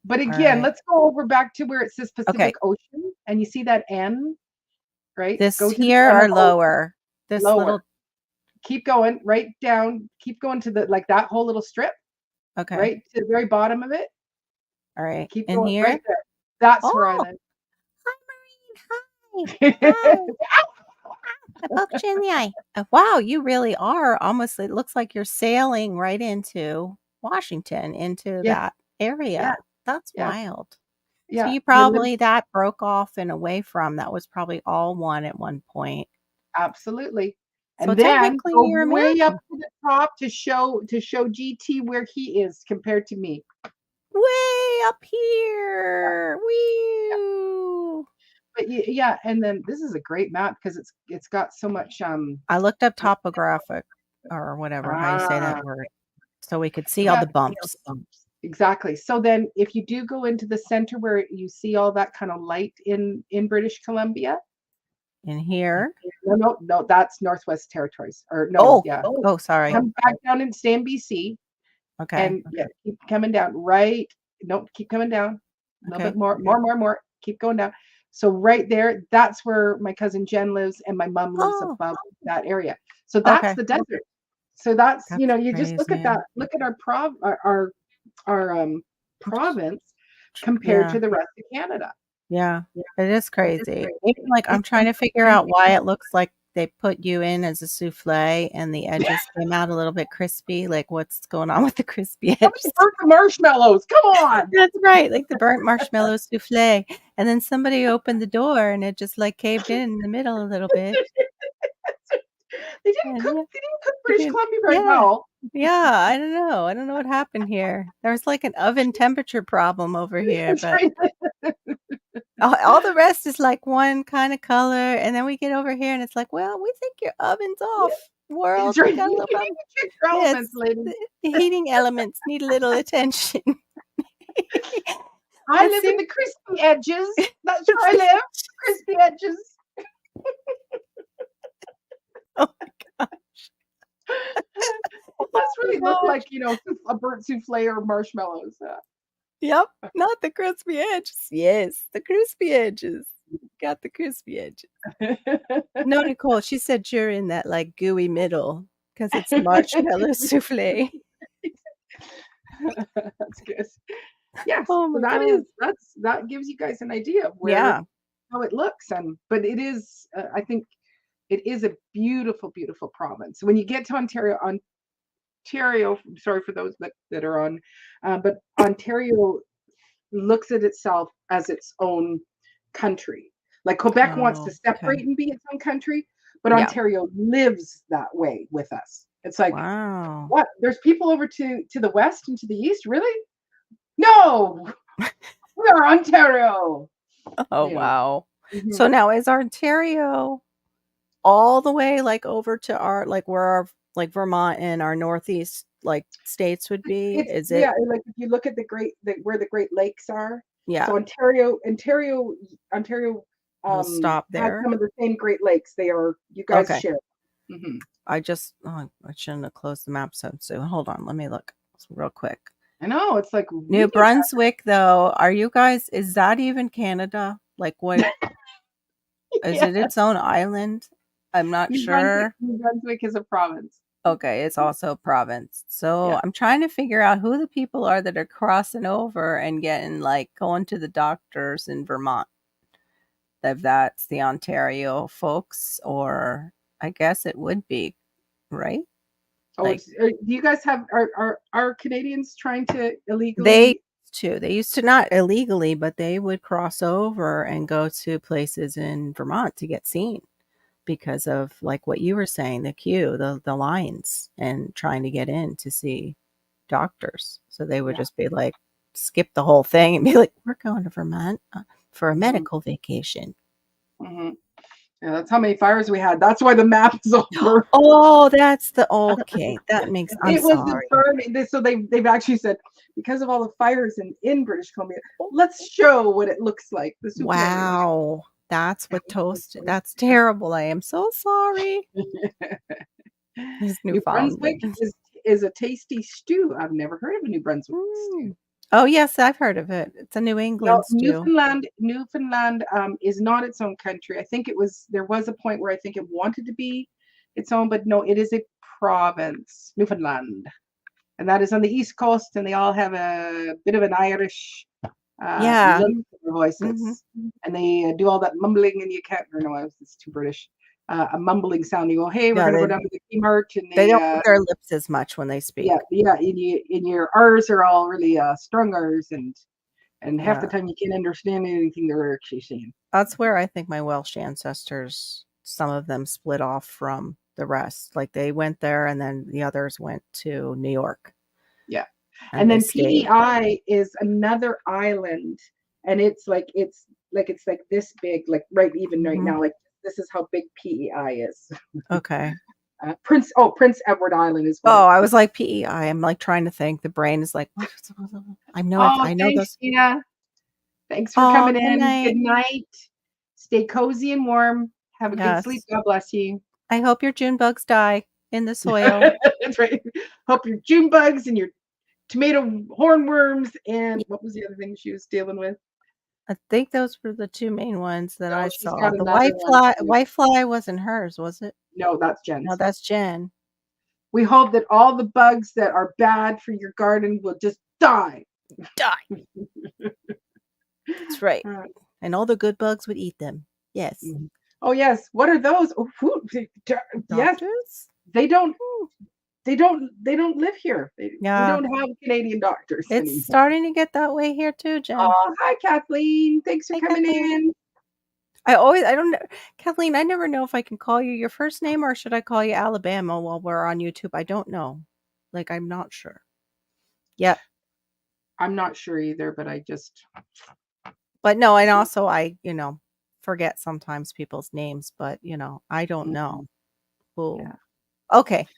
But again, let's go over back to where it says Pacific Ocean, and you see that N, right? This here or lower? This lower. Little. Keep going right down. Keep going to that whole little strip. Okay. Right to the very bottom of it. All right. Keep in going here. Right there. That's where I live. Hi, Marine. Hi. I poked you in the eye. Wow, you really are almost. It looks like you're sailing right into Washington, into that area. Yeah. That's wild. Yeah. So you probably that broke off and away from. That was probably all one at one point. Absolutely. And so then go way up to the top to show GT where he is compared to me. Way up here. Woo. But and then this is a great map because it's got so much I looked up topographic or whatever how you say that word, so we could see all the bumps. Exactly. So then if you do go into the center where you see all that kind of light in British Columbia. In here? No, that's Northwest Territories. Or no, Oh, sorry. Come back down and stay in BC. Okay. And keep coming down. Right. Nope, keep coming down. A little bit more. Keep going down. So right there, that's where my cousin Jen lives, and my mom lives above that area. So that's the desert. So that's you crazy, just look at that. Look at our province compared to the rest of Canada. Yeah, it is crazy. Even I'm trying to figure out why it looks like they put you in as a souffle and the edges came out a little bit crispy. What's going on with the crispy edges? Burnt the marshmallows. Come on. That's right. The burnt marshmallow souffle. And then somebody opened the door and it just caved in the middle a little bit. They didn't cook British Columbia very well. Yeah, I don't know. I don't know what happened here. There was an oven temperature problem over here, but all the rest is one kind of color, and then we get over here and it's well, we think your oven's off. World, right. Got a little problem. The heating elements need a little attention. I It live in seems the crispy edges. That's where I live. Crispy edges. oh my god. It must really look like, a burnt souffle or marshmallows. Yep, not the crispy edges. Yes, the crispy edges. Got the crispy edges. No, Nicole, she said you're in that like gooey middle because it's marshmallow souffle. That's good. Yes, Oh so my god. that gives you guys an idea of Yeah. how it looks, but it is, I think it is a beautiful, beautiful province. When you get to Ontario, sorry for those that are on, but Ontario looks at itself as its own country. Like Quebec wants to Oh, okay. separate and be its own country, but Yeah. Ontario lives that way with us. It's like, Wow. what? There's people over to the west and to the east, really? No, we are Ontario. Oh, You know. wow. Mhm. So now is Ontario all the way like over to our like where our like Vermont and our northeast like states would be? It's Is it? yeah, like if you look at where the Great Lakes are. Yeah. So Ontario We'll stop has there. some of the same Great Lakes. You guys Okay. share. Hmm. I shouldn't have closed the map so soon. Hold on, let me look real quick. I know, it's like New Brunswick, though, is that even Canada? Like, what is yeah. it its own island? I'm not sure. New Brunswick is a province. Okay, it's also a province. So Yeah. I'm trying to figure out who the people are that are crossing over and getting like going to the doctors in Vermont. If that's the Ontario folks, or I guess it would be, right? Oh, Like do you guys have are Canadians trying to they illegally? they used to not illegally, but they would cross over and go to places in Vermont to get seen because of like what you were saying, the queue, the lines, and trying to get in to see doctors. So they would Yeah. just be like, skip the whole thing and be like, we're going to Vermont for a Mhm. medical vacation. Hmm. Yeah, that's how many fires we had. That's why the map is over. Oh, that's the okay. That makes. I'm It was the sorry. burning. So they've actually said, because of all the fires in British Columbia, let's show what it looks like. The souffle. Wow, that's what toasted. That's terrible. I am so sorry. He's New Brunswick Newfoundland. is a tasty stew. I've never heard of a New Brunswick stew. Oh yes, I've heard of it. It's a New No, England stew. Newfoundland is not its own country. I think there was a point where I think it wanted to be its own, but no, it is a province, Newfoundland. And that is on the East Coast, and they all have a bit of an Irish Yeah. look to their voices. Mhm. And they do all that mumbling, and you can't, or no, it's too British. A mumbling sound. You go, hey, we're Yeah, going to go down to the Kmart, and they don't move their lips as much when they speak. yeah, and your R's are all really strung R's, and half the Yeah. time you can't understand anything they're actually saying. That's where I think my Welsh ancestors, some of them split off from the rest. Like they went there and then the others went to New York. Yeah. And And they then stayed. PEI is another island, and it's like this big, like right Mhm. now, like this is how big PEI is. Okay. Prince Edward Island is Oh, what I was like PEI. I'm like trying to think. The brain is like, what? I know it. Oh, I know thanks, those. Tina. Thanks for Oh, coming good in. night. Good night. Stay cozy and warm. Have a good sleep. Yes. God bless you. I hope your June bugs die in the soil. That's right. Hope your June bugs and your tomato hornworms and what was the other thing she was dealing with? I think those were the two main ones that No, I she's saw. got The another one too. white fly wasn't hers, was it? No, that's No, Jen's. that's Jen. We hope that all the bugs that are bad for your garden will just die. Die. That's right. And all the good bugs would eat them. Yes. Mhm. Oh yes. What are those? Oh, yes. Doctors? They don't live here. We Yeah. don't have Canadian doctors It's anymore. starting to get that way here too, Jen. Oh, hi Kathleen. Thanks for Hey, coming Kathleen. in. I don't know. Kathleen, I never know if I can call you your first name or should I call you Alabama while we're on YouTube. I don't know. Like, I'm not sure. Yep. I'm not sure either, but But no, and also I, forget sometimes people's names, but I don't Mhm. know who. Yeah. Okay.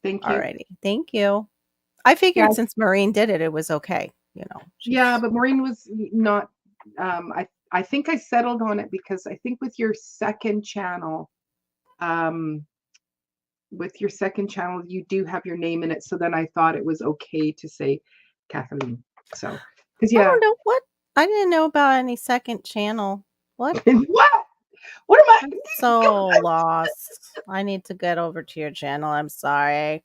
Thank you. Alrighty. Thank you. I figured Yes. since Maureen did it, it was okay. Yeah, but Maureen was not. I think I settled on it because I think with your second channel, you do have your name in it. So then I thought it was okay to say Kathleen. So, because I don't know what. I didn't know about any second channel. What? what? What am I? I'm so lost. I need to get over to your channel. I'm sorry. I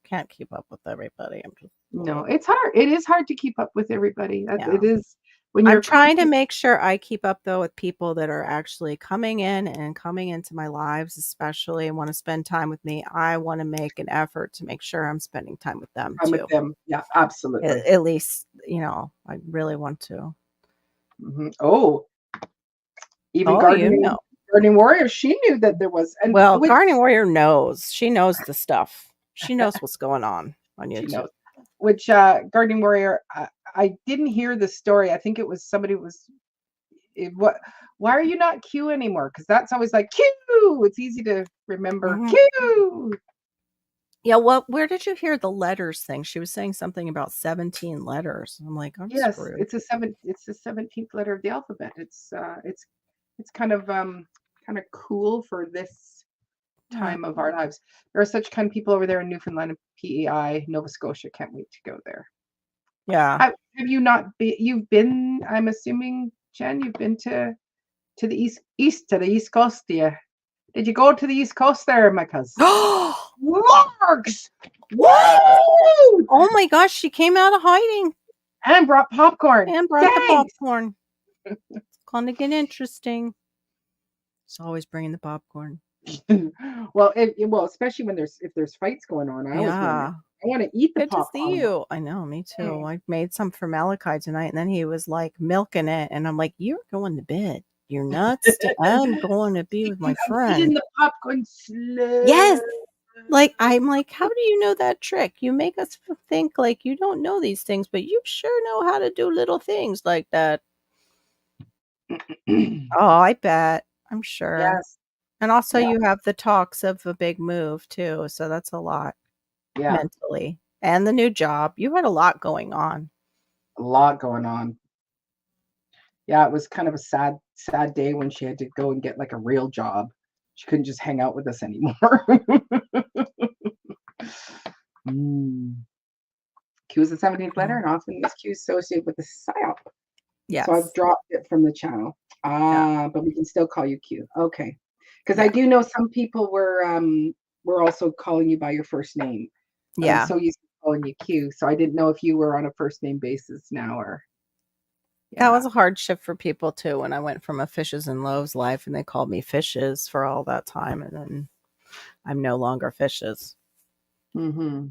can't keep up with everybody. I'm just No, it's hard. It is hard to keep up with everybody. Yeah. It is when you're I'm trying to make sure I keep up though with people that are actually coming in and coming into my lives, especially and want to spend time with me. I want to make an effort to make sure I'm spending time with them I'm too. with them. Yeah, absolutely. At least, I really want to. Oh, even Oh, Gardening Warrior, she knew that there was. And well, Gardening Warrior knows. She knows the stuff. She knows what's going on YouTube. She knows. Which Gardening Warrior, I didn't hear the story. I think it was somebody was. Why are you not Q anymore? Because that's always like Q. It's easy to remember Q. Yeah, well, where did you hear the letters thing? She was saying something about 17 letters. I'm like, yes, screwed. it's the 17th letter of the alphabet. It's kind of cool for this time of our lives. There are such kind people over there in Newfoundland and PEI, Nova Scotia. Can't wait to go there. Yeah. Have you not been? You've been, I'm assuming, Jen, you've been to the east to the East Coast, yeah. Did you go to the East Coast there, my cousin? Marks! Woo! Oh my gosh, she came out of hiding. And brought popcorn. And brought the popcorn. It's going to get interesting. It's always bringing the popcorn. Well, especially when if there's fights going on, I want to eat the popcorn. Good to see you. I know, me too. I made some for Malachi tonight, and then he was like milking it, and I'm like, "You're going to bed. You're nuts. I'm going to be with my friend." Eating the popcorn slow. Yes. I'm like, how do you know that trick? You make us think like you don't know these things, but you sure know how to do little things like that. Oh, I bet. I'm sure. Yes. And also you have the talks of a big move too, so that's a lot mentally. And the new job. You had a lot going on. A lot going on. Yeah, it was kind of a sad day when she had to go and get like a real job. She couldn't just hang out with us anymore. Q is the 17th letter, and often is Q associated with the PSYOP. Yes. So I've dropped it from the channel. But we can still call you Q. Okay. Because I do know some people were also calling you by your first name. Yeah. I'm so used to calling you Q. So I didn't know if you were on a first name basis now or. Yeah. That was a hard shift for people too when I went from a Fishes and Loaves life and they called me Fishes for all that time. And then I'm no longer Fishes. But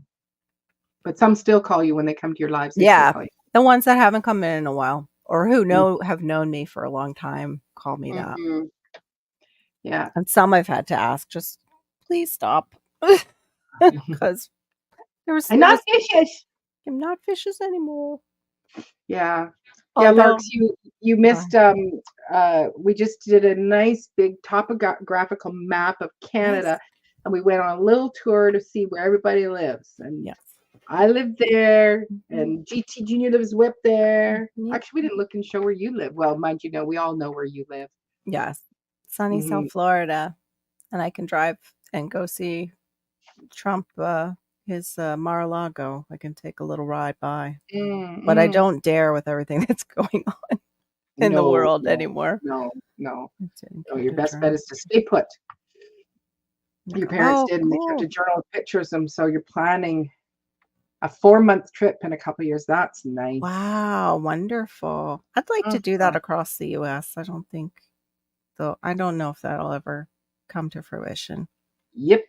some still call you when they come to your lives. Yeah. The ones that haven't come in a while or who have known me for a long time call me that. Yeah. And some I've had to ask, just please stop. Because I'm not Fishes. I'm not Fishes anymore. Yeah. Yeah, Larks, you missed we just did a nice big topographical map of Canada and we went on a little tour to see where everybody lives. And I lived there and GT Junior lives up there. Actually, we didn't look and show where you live. Well, mind you, we all know where you live. Yes. Sunny South Florida. And I can drive and go see Trump his Mar-a-Lago. I can take a little ride by. But I don't dare with everything that's going on in the world anymore. No. Your best bet is to stay put. Your parents did, and they kept a journal of pictures of them. So you're planning a 4-month trip in a couple of years. That's nice. Wow, wonderful. I'd like to do that across the U.S. I don't know if that'll ever come to fruition. Yep.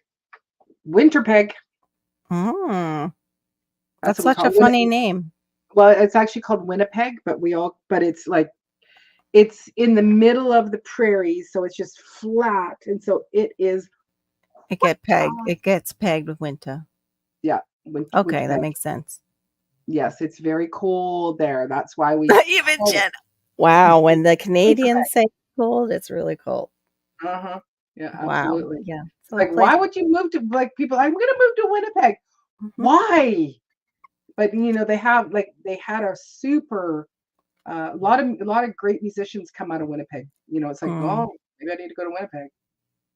Winterpeg. That's such a funny name. Well, it's actually called Winnipeg, but it's like it's in the middle of the prairies, so it's just flat, and so it is. It gets pegged with winter. Yeah. Okay, that makes sense. Yes, it's very cold there. That's why we even Jen. Wow, when the Canadians say cold, it's really cold. Yeah, absolutely. Wow. Yeah. So why would you move to people? I'm going to move to Winnipeg. Why? but they have they had a super a lot of great musicians come out of Winnipeg. It's like, Mm. well, maybe I need to go to Winnipeg.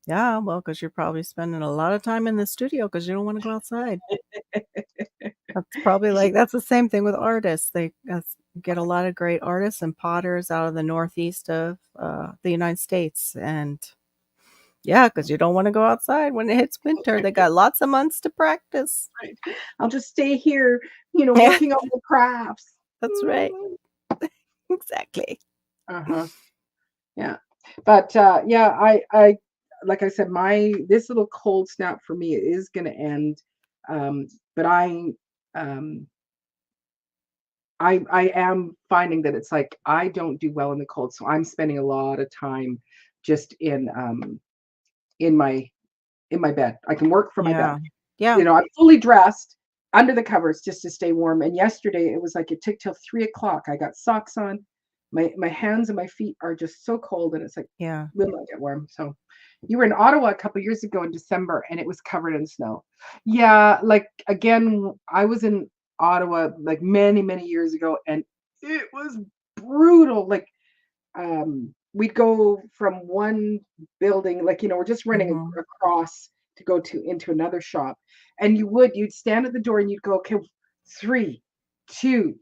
Yeah, well, because you're probably spending a lot of time in the studio because you don't want to go outside. That's probably that's the same thing with artists. They get a lot of great artists and potters out of the northeast of the United States. And yeah, because you don't want to go outside when it hits winter. They got lots of months to practice. Right. I'll just stay here, Yeah, working on the crafts. that's right. Exactly. Uh-huh. Yeah. But yeah, I like I said, this little cold snap for me is gonna end. But um I am finding that it's like I don't do well in the cold, so I'm spending a lot of time just in my bed. I can work from my bed. Yeah. Yeah. I'm fully dressed under the covers just to stay warm. And yesterday it was like it took till 3 o'clock. I got socks on. My hands and my feet are just so cold, and it's like, Yeah. will I get warm? So you were in Ottawa a couple years ago in December, and it was covered in snow. Yeah, like again, I was in Ottawa like many, many years ago, and it was brutal. Like we'd go from one building, like we're just running Mhm. across to go to into another shop, and you'd stand at the door and you'd go, okay, three, two,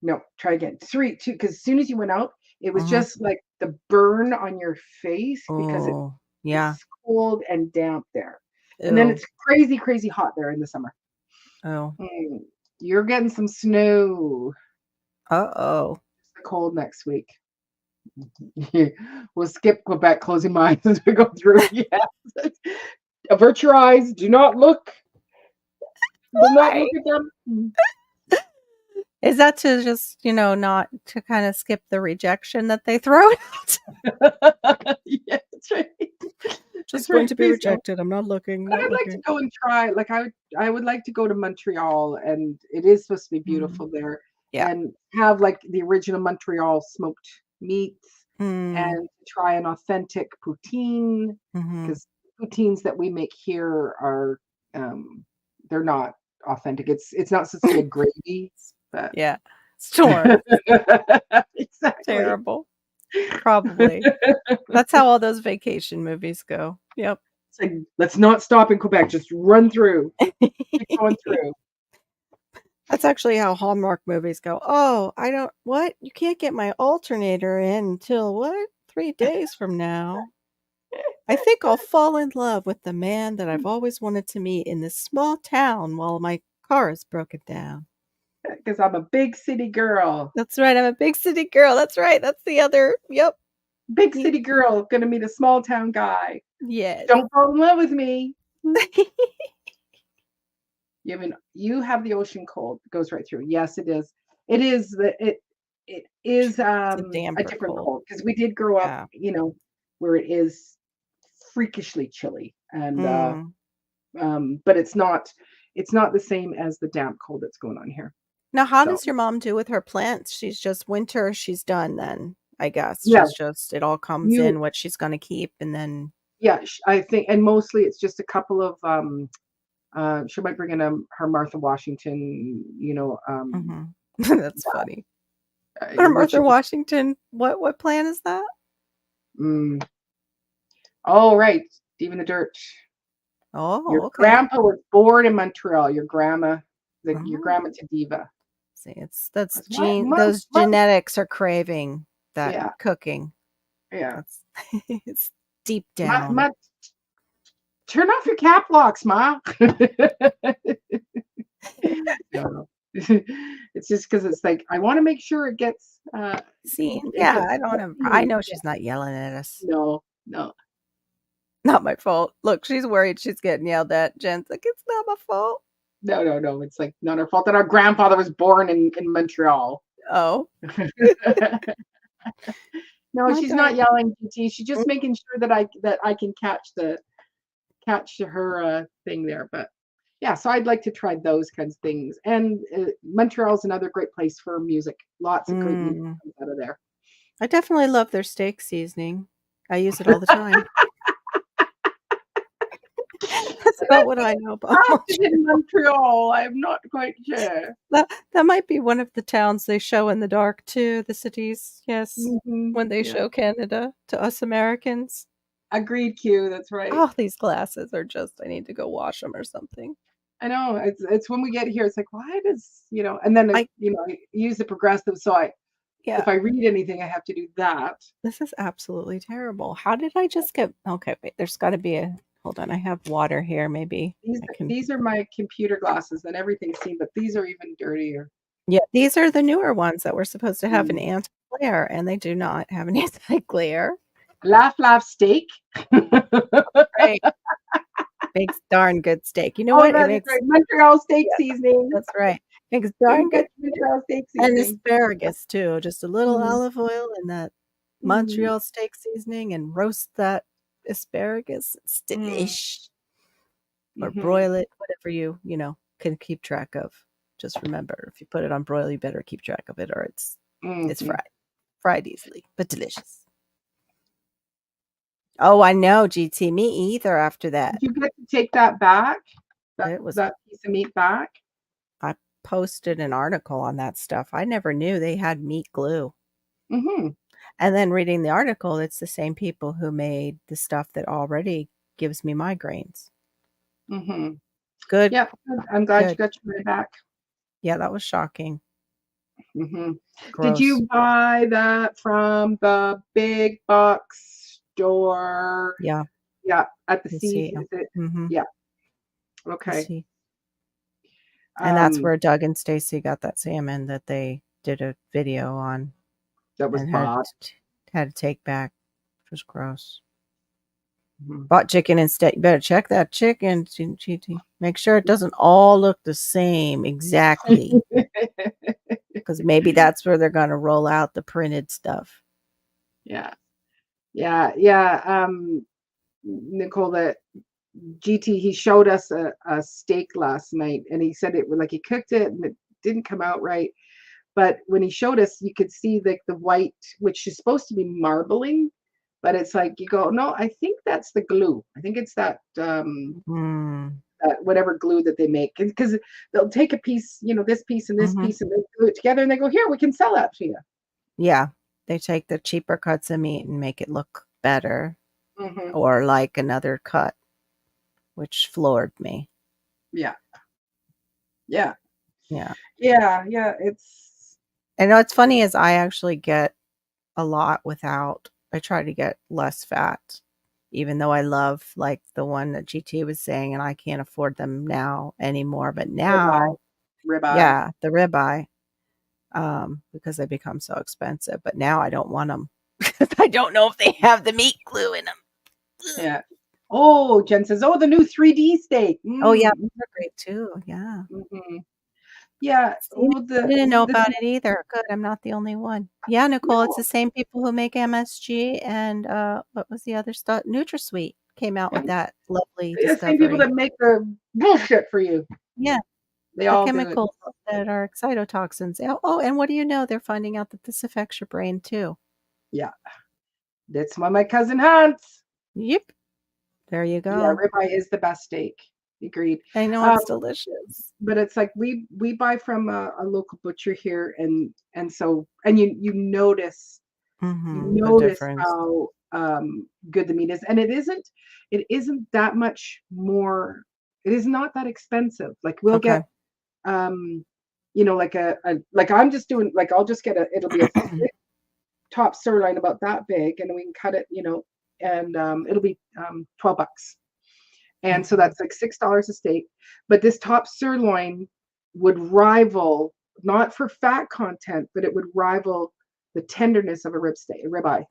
no, try again, three, two, because as soon as you went out, it was Mhm. just like the burn on your face because Oh, yeah. it's cold and damp there, and then Ew. it's crazy, crazy hot there in the summer. Oh. Mm, you're getting some snow. Uh-oh. It's cold next week. We'll skip Quebec closing my eyes as we go through. Yes. Avert your eyes. Do not look. Do not Why? look at them. Is that to just, not to kind of skip the rejection that they throw out? Yeah, that's right. Just That's going right. to be Please don't. rejected. I'm not looking, But not I'd like to looking. go and try. Like I would like to go to Montreal, and it is supposed to be Mm. beautiful there, Yeah. and have like the original Montreal smoked meats, Mm. and try an authentic poutine, Mhm. because poutines that we make here are they're not authentic. It's not supposed to be a gravy, but Yeah. Storm. exactly. Terrible. Probably. That's how all those vacation movies go. Yep. It's like, let's not stop in Quebec. Just run through. Keep going through. That's actually how Hallmark movies go. Oh, I don't what? You can't get my alternator in until what? 3 days from now. I think I'll fall in love with the man that I've always wanted to meet in this small town while my car is broken down. Because I'm a big city girl. That's right, I'm a big city girl. That's right. That's the other. Yep. Big Ye city girl gonna meet a small town guy. Yes. Don't fall in love with me. You have the ocean cold. It goes right through. Yes, it is. It is It's a a damper different cold. cold because we did grow up, Yeah. where it is freakishly chilly, and Mm. but it's not the same as the damp cold that's going on here. Now how So does your mom do with her plants? She's just winter, she's done then, I guess. yeah, She's just it all comes you in what she's gonna keep and then yeah, I think, and mostly it's just a couple of she might bring in her Martha Washington, Mhm. That's funny. Or which Martha is Washington. What plant is that? mm, oh right, Steve in the Dirt. Your Oh, okay. grandpa was born in Montreal. Your Oh, grandma Tadiva. see, that's That's my those my genetics are craving that yeah, cooking. yeah. That's it's deep My down. my turn off your cap locks, Ma. No. It's just because it's like I want to make sure it gets See, it yeah, gets I don't have I really, know yeah, she's not yelling at us. no, no. Not my fault. Look, she's worried she's getting yelled at. Jen's like, "It's not my fault." No, no, no. It's like not our fault that our grandfather was born in Montreal. Oh, No, my she's not dad. yelling, GT. She's just making sure that I can catch her thing there. But yeah, so I'd like to try those kinds of things. And Montreal's another great place for music. Lots of great music Mm. comes out of there. I definitely love their steak seasoning. I use it all the time. about what I know about Acted in Montreal. I'm not quite sure. that might be one of the towns they show in the dark too, the cities, yes, Mhm. when they Yeah. show Canada to us Americans. Agreed, Q. That's right. Oh, these glasses are just I need to go wash them or something. I know. It's when we get here, it's like, why does, and then, I I use the progressive, so yeah, if I read anything, I have to do that. this is absolutely terrible. How did I just get okay, wait, there's gotta be a hold on, I have water here, maybe These I can these are my computer glasses and everything's seen, but these are even dirtier. yeah, these are the newer ones that were supposed to have an Mm. anti-glare, and they do not have an anti-glare. Laugh, laugh, steak. Right. Makes darn good steak. You know Oh, what? It that is makes right. Montreal steak yeah, seasoning. that's right. Makes Go darn good get Montreal steak and seasoning. asparagus too. Just a little Mm, olive oil and that mm, Montreal steak seasoning and roast that asparagus. It's mm, delish. Or mhm, broil it, whatever can keep track of. Just remember, if you put it on broil, you better keep track of it or it's mhm. fried. Fried easily, but delicious. Oh, I know, GT. Me either after Did that. you get to take that back? That It was that piece of meat back? I posted an article on that stuff. I never knew they had meat glue. Mhm, And then reading the article, it's the same people who made the stuff that already gives me migraines. mhm. Good, Yeah, I'm glad you good. got your money back. Yeah, that was shocking. Mhm. Did Gross. you buy that from the big box store? Yeah, Yeah, at the you C see. is it? Mm-hmm. Yeah, You okay. see. And that's Um, where Doug and Stacy got that salmon that they did a video on that was and had bought. had to take back. It was gross. Mhm. Bought chicken instead. You better check that chicken, GT. Make sure it doesn't all look the same exactly. Because maybe that's where they're going to roll out the printed stuff. Yeah, yeah, yeah. Nicole, that GT, he showed us a steak last night, and he said it like he cooked it and it didn't come out right. But when he showed us, you could see the white, which is supposed to be marbling, but it's like you go, no, I think that's the glue. I think it's Mm. that whatever glue that they make, because they'll take a piece, this piece and this Hmm. piece, and they glue it together, and they go, here, we can sell that to you. Yeah. They take the cheaper cuts of meat and make it look better Hmm. or like another cut, which floored me. Yeah, yeah, Yeah. yeah, yeah. It's And what's funny is I actually get a lot without, I try to get less fat, even though I love like the one that GT was saying, and I can't afford them now anymore. But ribeye, now, ribeye. yeah, the ribeye, because they become so expensive. But now I don't want them. I don't know if they have the meat glue in them. Yeah. Oh, Jen says, oh, the new 3D steak. Oh yeah, Mm. they're great too. Yeah. Hmm. Yeah. See, Well, I didn't know about it either. Good, I'm not the only one. Yeah, Nicole, it's no, the same people who make MSG and what was the other stuff? NutraSweet came out with that lovely the same people discovery. that make the bullshit for you. Yeah, They the all do it. chemicals that are excitotoxins. Oh, and what do you know? They're finding out that this affects your brain too. Yeah. That's why my cousin hunts. Yep. There you Yeah, go. ribeye is the best steak. Agreed. I know Um, it's delicious. but it's like we buy from a local butcher here, and so and you Mm-hmm. The notice difference. how good the meat is, and it isn't that much more. It is not that expensive. Like we'll Okay. get like like I'm just doing like I'll just get it'll be a thick top sirloin about that big, and we can cut it, and it'll be $12. And so Mhm. that's like $6 a steak. But this top sirloin would rival, not for fat content, but it would rival the tenderness of a ribeye.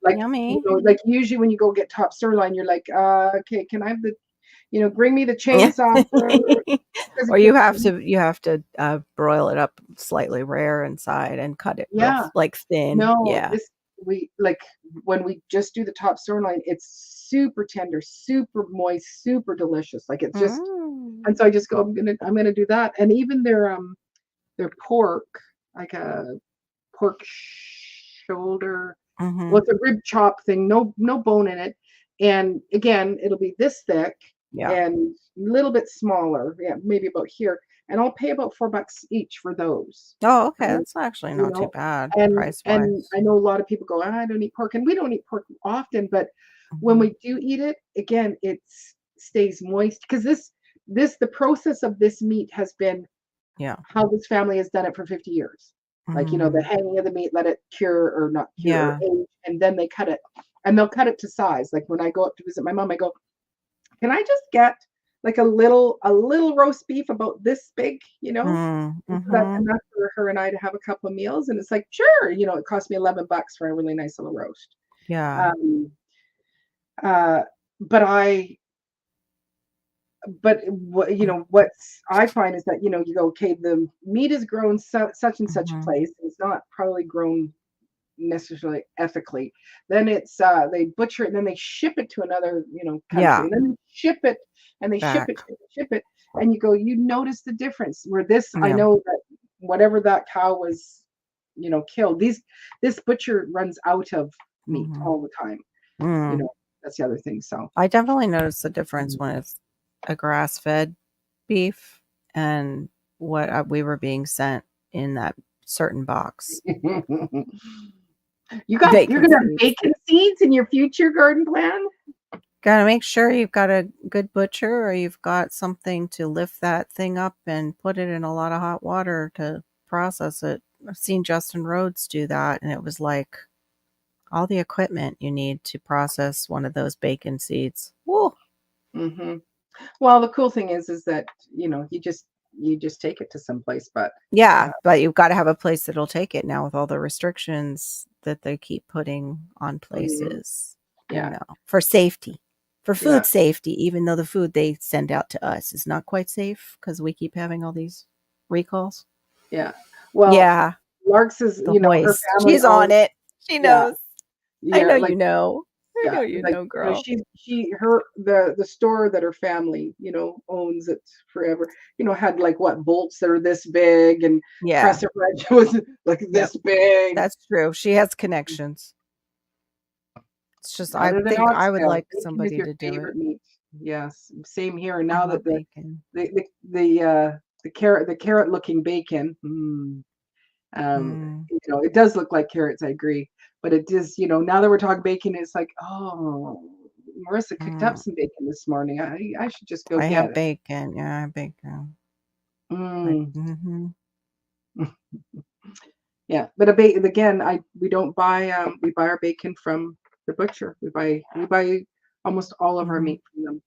Like, Yummy. like usually when you go get top sirloin, you're like, okay, can I have bring me the Yeah. chainsaw because Or you have to broil it up slightly rare inside and cut it real yeah, like thin. no, Yeah. this we like when we just do the top sirloin, it's super tender, super moist, super delicious. Like it's just, Mm. and so I just go, I'm gonna do that. And even their pork, like a pork shoulder. Well, Mhm. it's a rib chop thing, no bone in it. And again, it'll be this thick, Yeah. and a little bit smaller, yeah, maybe about here, and I'll pay about $4 each for those. Oh, okay. Right? That's actually You not too know, bad and price-wise. I know a lot of people go, I don't eat pork, and we don't eat pork often, but when Mhm. we do eat it, again, it stays moist because the process of this meat has been Yeah. how this family has done it for 50 years. Like, the Mm. hanging of the meat, let it cure or not cure or Yeah. age, and then they cut it. And they'll cut it to size. Like when I go up to visit my mom, I go, "Can I just get like a little roast beef about this big, you know?" Mm. And so that's Mhm. enough for her and I to have a couple of meals. And it's like, sure, it cost me $11 for a really nice little roast. Yeah. Um, uh, but I but what what's I find is that you go, okay, the meat is grown such and such a Mhm. place. It's not probably grown necessarily ethically. Then they butcher it and then they ship it to another country, Yeah. and then they ship it and they ship it, Back. ship it, ship it, and you go, you notice the difference. Where this, I Yeah. know that whatever that cow was, killed. This butcher runs out of meat Mhm. all the time. You Mm. know, that's the other thing. So. I definitely noticed the difference when it's a grass-fed beef and what, we were being sent in that certain box. You're Bacon gonna have seeds. bacon seeds in your future garden plan? Gotta make sure you've got a good butcher or you've got something to lift that thing up and put it in a lot of hot water to process it. I've seen Justin Rhodes do that, and it was like all the equipment you need to process one of those bacon seeds. Woo! Hmm. Well, the cool thing is that you just take it to someplace, but Yeah, uh, but you've gotta have a place that'll take it now with all the restrictions that they keep putting on mhm, places, yeah, for safety, for yeah, food safety, even though the food they send out to us is not quite safe because we keep having all these recalls. yeah. Well, Yeah, Larks is, the her hoist. family She's always, on it. She yeah, knows. I yeah, know like, you know. I yeah, know you like, know, girl. the store that her family, owns it forever, had like what bolts that are this big and Yeah. crescent wrench was like Yep. this big. That's true. She has connections. It's just I Better than think I would oxtail. like Bacon is somebody your to do it. favorite meat. Yes, same here. And I now that love the bacon. the the the, uh, the carrot looking bacon, Mm. it does look like carrots, I agree. But it is, now that we're talking bacon, it's like, oh, Marissa cooked up Mm. some bacon this morning. I should just go I get have it. bacon. Yeah, I have bacon. But Mm. mhm. Yeah, but again, I we don't buy we buy our bacon from the butcher. We buy almost all of our Mhm. meat from them.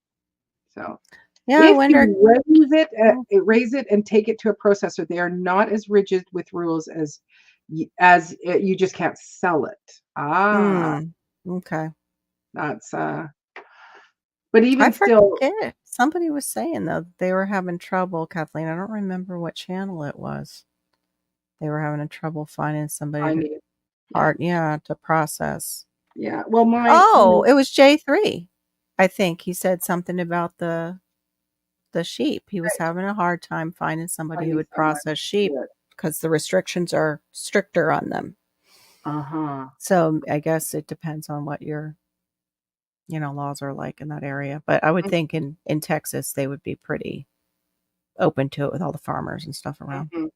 So. Yeah, I If wonder. you Oh, raise it and take it to a processor, they are not as rigid with rules as you just can't sell it. Ah, mm, okay. that's, but I even still. forget. Somebody was saying though that they were having trouble, Kathleen. I don't remember what channel it was. They were having a trouble finding somebody I to mean, yeah, to process. yeah. Well, Oh, it was J3. I think he said something about the sheep. He was having a hard time finding somebody who finding would someone process to do sheep it. because the restrictions are stricter on them. Uh-huh. So I guess it depends on what your, laws are like in that area. But I would think in Texas they would be pretty open to it with all the farmers and stuff around. Mhm.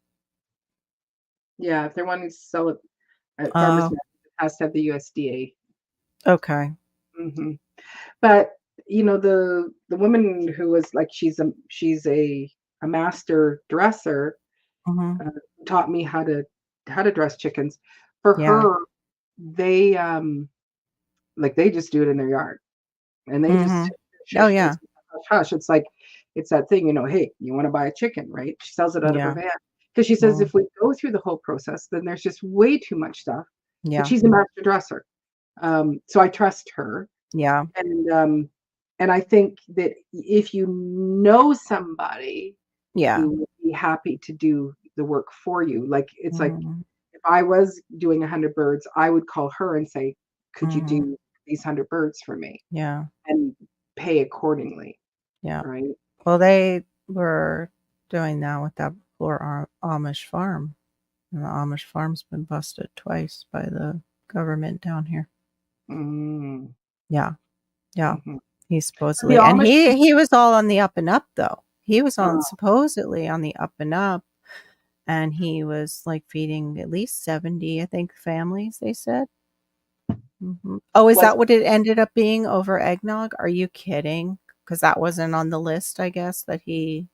Yeah, if they're wanting to sell it at farmers Oh, market, it has to have the USDA. okay. Mhm. But, the woman who was like she's a master dresser, Mhm. uh, taught me how to dress chickens. For Yeah. her, they, like, they just do it in their yard, and they just Mhm. Oh shush, yeah. it's hush, hush. It's like it's that thing, "Hey, you wanna buy a chicken," right? She sells it out of her Yeah. van because she says Mm. if we go through the whole process, then there's just way too much stuff, but Yeah. she's a master dresser, so I trust her, Yeah. and, um, and I think that if you know somebody Yeah. who would be happy to do the work for you, like, it's like Mhm. if I was doing 100 birds, I would call her and say, "Could you Mhm. do these 100 birds for me?" Yeah. And pay accordingly, Yeah. right? Well, they were doing that with that poor Amish farm. And the Amish farm's been busted twice by the government down here. Mm, Yeah. Yeah. mhm. He The supposedly, and Amish people, he was all on the up and up though. He was on uh, supposedly on the up and up, and he was like feeding at least 70, I think, families. They said. Oh, is was that what it ended up being over eggnog? Are you kidding? Because that wasn't on the list, I guess. That he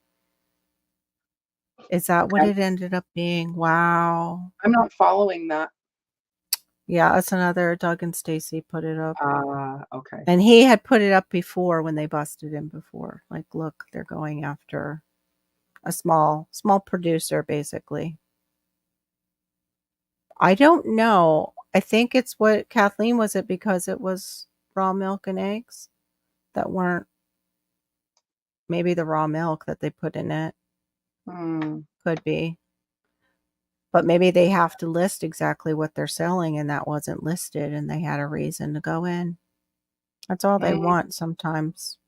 is that what I'm it ended up being? Wow. I'm not following that. Yeah, that's another Doug and Stacy put it up. Okay. And he had put it up before when they busted him before. Like, look, they're going after a small producer, basically. I don't know. I think it's what Kathleen, was it because it was raw milk and eggs that weren't, maybe the raw milk that they put in it Hmm. could be. But maybe they have to list exactly what they're selling and that wasn't listed and they had a reason to go in. That's all they Mm, want sometimes.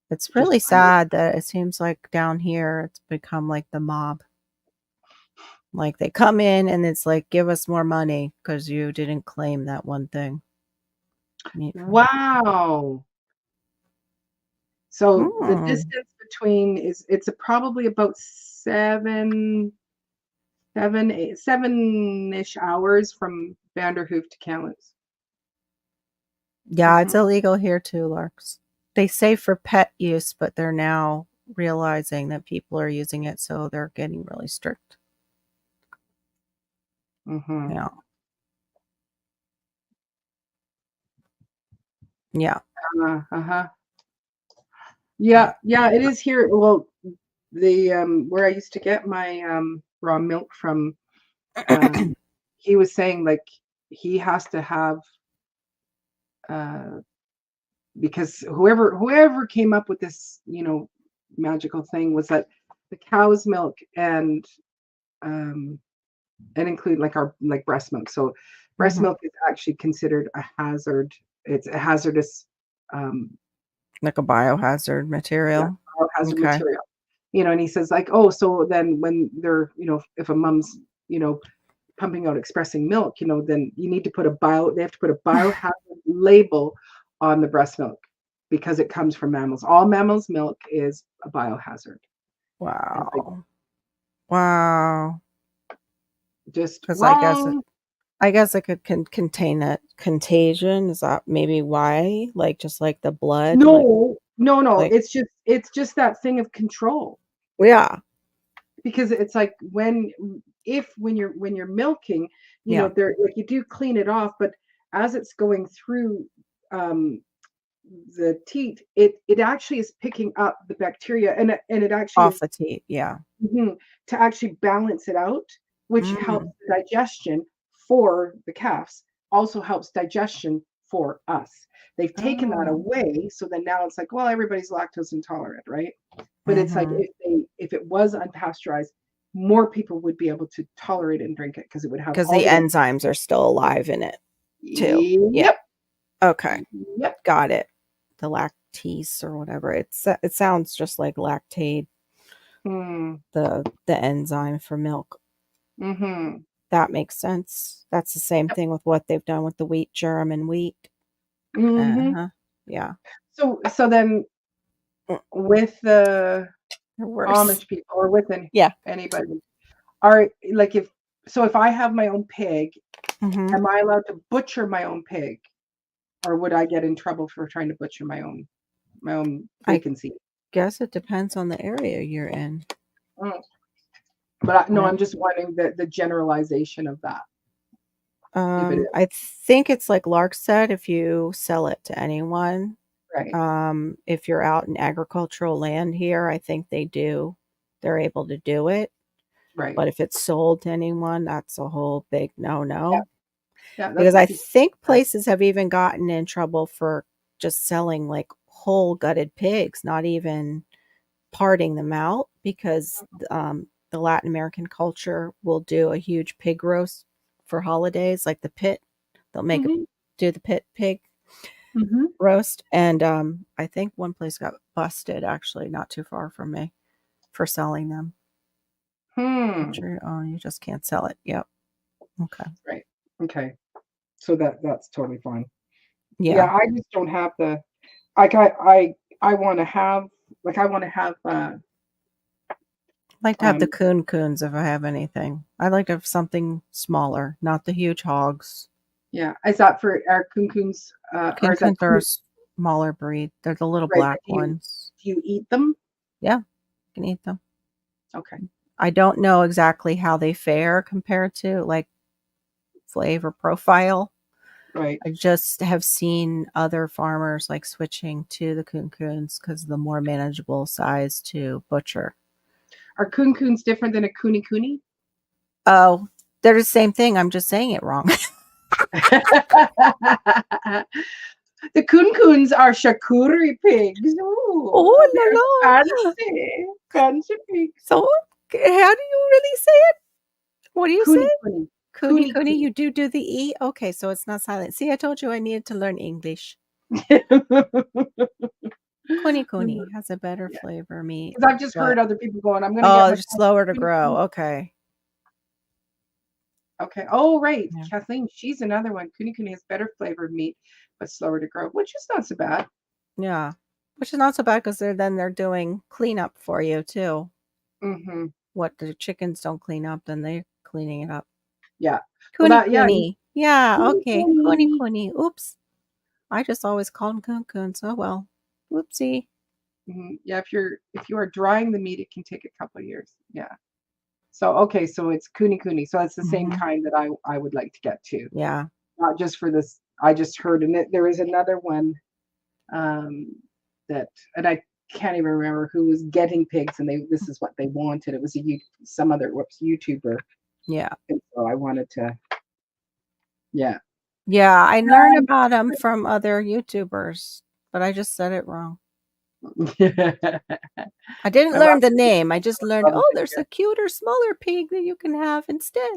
It's just really find it. sad that it seems like down here it's become like the mob. Like they come in and it's like, give us more money because you didn't claim that one thing. Wow. So the Mm. distance between is it's probably about 7-ish hours from Vanderhoof to Kamloops. Yeah, it's Mhm. illegal here too, Larks. They say for pet use, but they're now realizing that people are using it, so they're getting really strict. Mhm. Yeah. Yeah. Uh-huh. Yeah, yeah, it is here. Well, the where I used to get my raw milk from, um, he was saying like he has to have uh because whoever came up with this, magical thing was that the cow's milk um and include like our like breast milk. So breast Mhm. milk is actually considered a hazard. It's a hazardous um Like a biohazard yeah, material. hazard Okay. material. And he says like, oh, so then when they're, if a mom's, pumping out expressing milk, then you need to put they have to put a biohazard label on the breast milk because it comes from mammals. All mammals' milk is a biohazard. And it's like, Wow. Wow. just Because wrong. I guess it could contain a contagion. Is that maybe why? Like just like the blood, No, no, no. like It's just that thing of control. yeah, Because it's like when you're milking, yeah. there like you do clean it off, but as it's going through um the teat, it actually is picking up the bacteria, and it actually Off is the teat, yeah. to actually balance it out, which helps Mm. the digestion for the calves, also helps digestion for us. They've taken that Oh. away, so then now it's like, well, everybody's lactose intolerant, right? But it's like Mhm. if it was unpasteurized, more people would be able to tolerate it and drink it because it would have Because all the the enzymes are still alive in it too. Yeah. Yep, Okay. yep. Got it. The lactase or whatever. It sounds just like lactate, Mm, the enzyme for milk. mhm. That makes sense. That's the same Yep. thing with what they've done with the wheat germ and wheat. Mhm. Uh-huh. Yeah. So then with the They're worse. Amish people or with Yeah. anybody, are like if I have my own pig, Mhm. am I allowed to butcher my own pig, or would I get in trouble for trying to butcher my own I bacon seed? guess it depends on the area you're in. Mm. But no, Right. I'm just wondering the generalization of that, if it is I think it's like Lark said, if you sell it to anyone, right, if you're out in agricultural land here, I think they do. They're able to do it. right. But if it's sold to anyone, that's a whole big Yeah, no-no. yeah. That's Because what I people think said. places have even gotten in trouble for just selling like whole gutted pigs, not even parting them out because the Latin American culture will do a huge pig roast for holidays, like the pit. They'll make a Mhm, do the pit pig mhm. roast, and I think one place got busted actually, not too far from me, for selling them. Hmm. After you own, you just can't sell it. Yep. Okay. Right. Okay. So that's totally fine. Yeah, Yeah. I just don't have the. Like I want to have I like to have the um coons if I have anything. I like to have something smaller, not the huge hogs. yeah. Is that for our kunkuns? Or is that Coons are a smaller breed. They're the little right? But black ones. do you eat them? Yeah, you can eat them. Okay. I don't know exactly how they fare compared to like flavor profile. Right. I just have seen other farmers like switching to the coons because of the more manageable size to butcher. Are kunkuns different than a kuni kuni? Oh, they're the same thing. I'm just saying it wrong. The kunkuns are charcuterie pigs. Ooh, Oh they're la la! fancy, fancy pigs. So, how do you really say it? What do you say? Kuni kuni. Cooney, Kuni Cooney, kuni. you do the E? Okay, so it's not silent. See, I told you I needed to learn English. Cooney, Cooney has a better Yeah, flavor meat, because I've just but heard other people going, "I'm gonna get oh, my they're slower to kuni grow. kuni." Okay. Okay. Oh, right. Yeah. Kathleen, she's another one. Kuni kuni has better flavored meat, but slower to grow, which is not so bad. Yeah. Which is not so bad because they're doing cleanup for you too. Hmm. What the chickens don't clean up, then they're cleaning it up. Yeah. Well, Cooney, yeah. Cooney. Yeah, Kuni okay. Cooney, kuni. Cooney. Oops. I just always called them coons. Oh well. Whoopsie. Yeah, if you are drying the meat, it can take a couple of years. Yeah. So okay, so it's kuni kuni. So it's the same Hmm. kind that I would like to get to. Yeah. Not just for this. I just heard, and there is another one um, that, and I can't even remember who was getting pigs, and this is what they wanted. It was some other YouTuber, Yeah. and so I wanted to. Yeah. Yeah, I learned about them from other YouTubers, but I just said it wrong. I didn't I learn love the name. I just learned, love oh, the there's a cuter, smaller pig that you can have instead.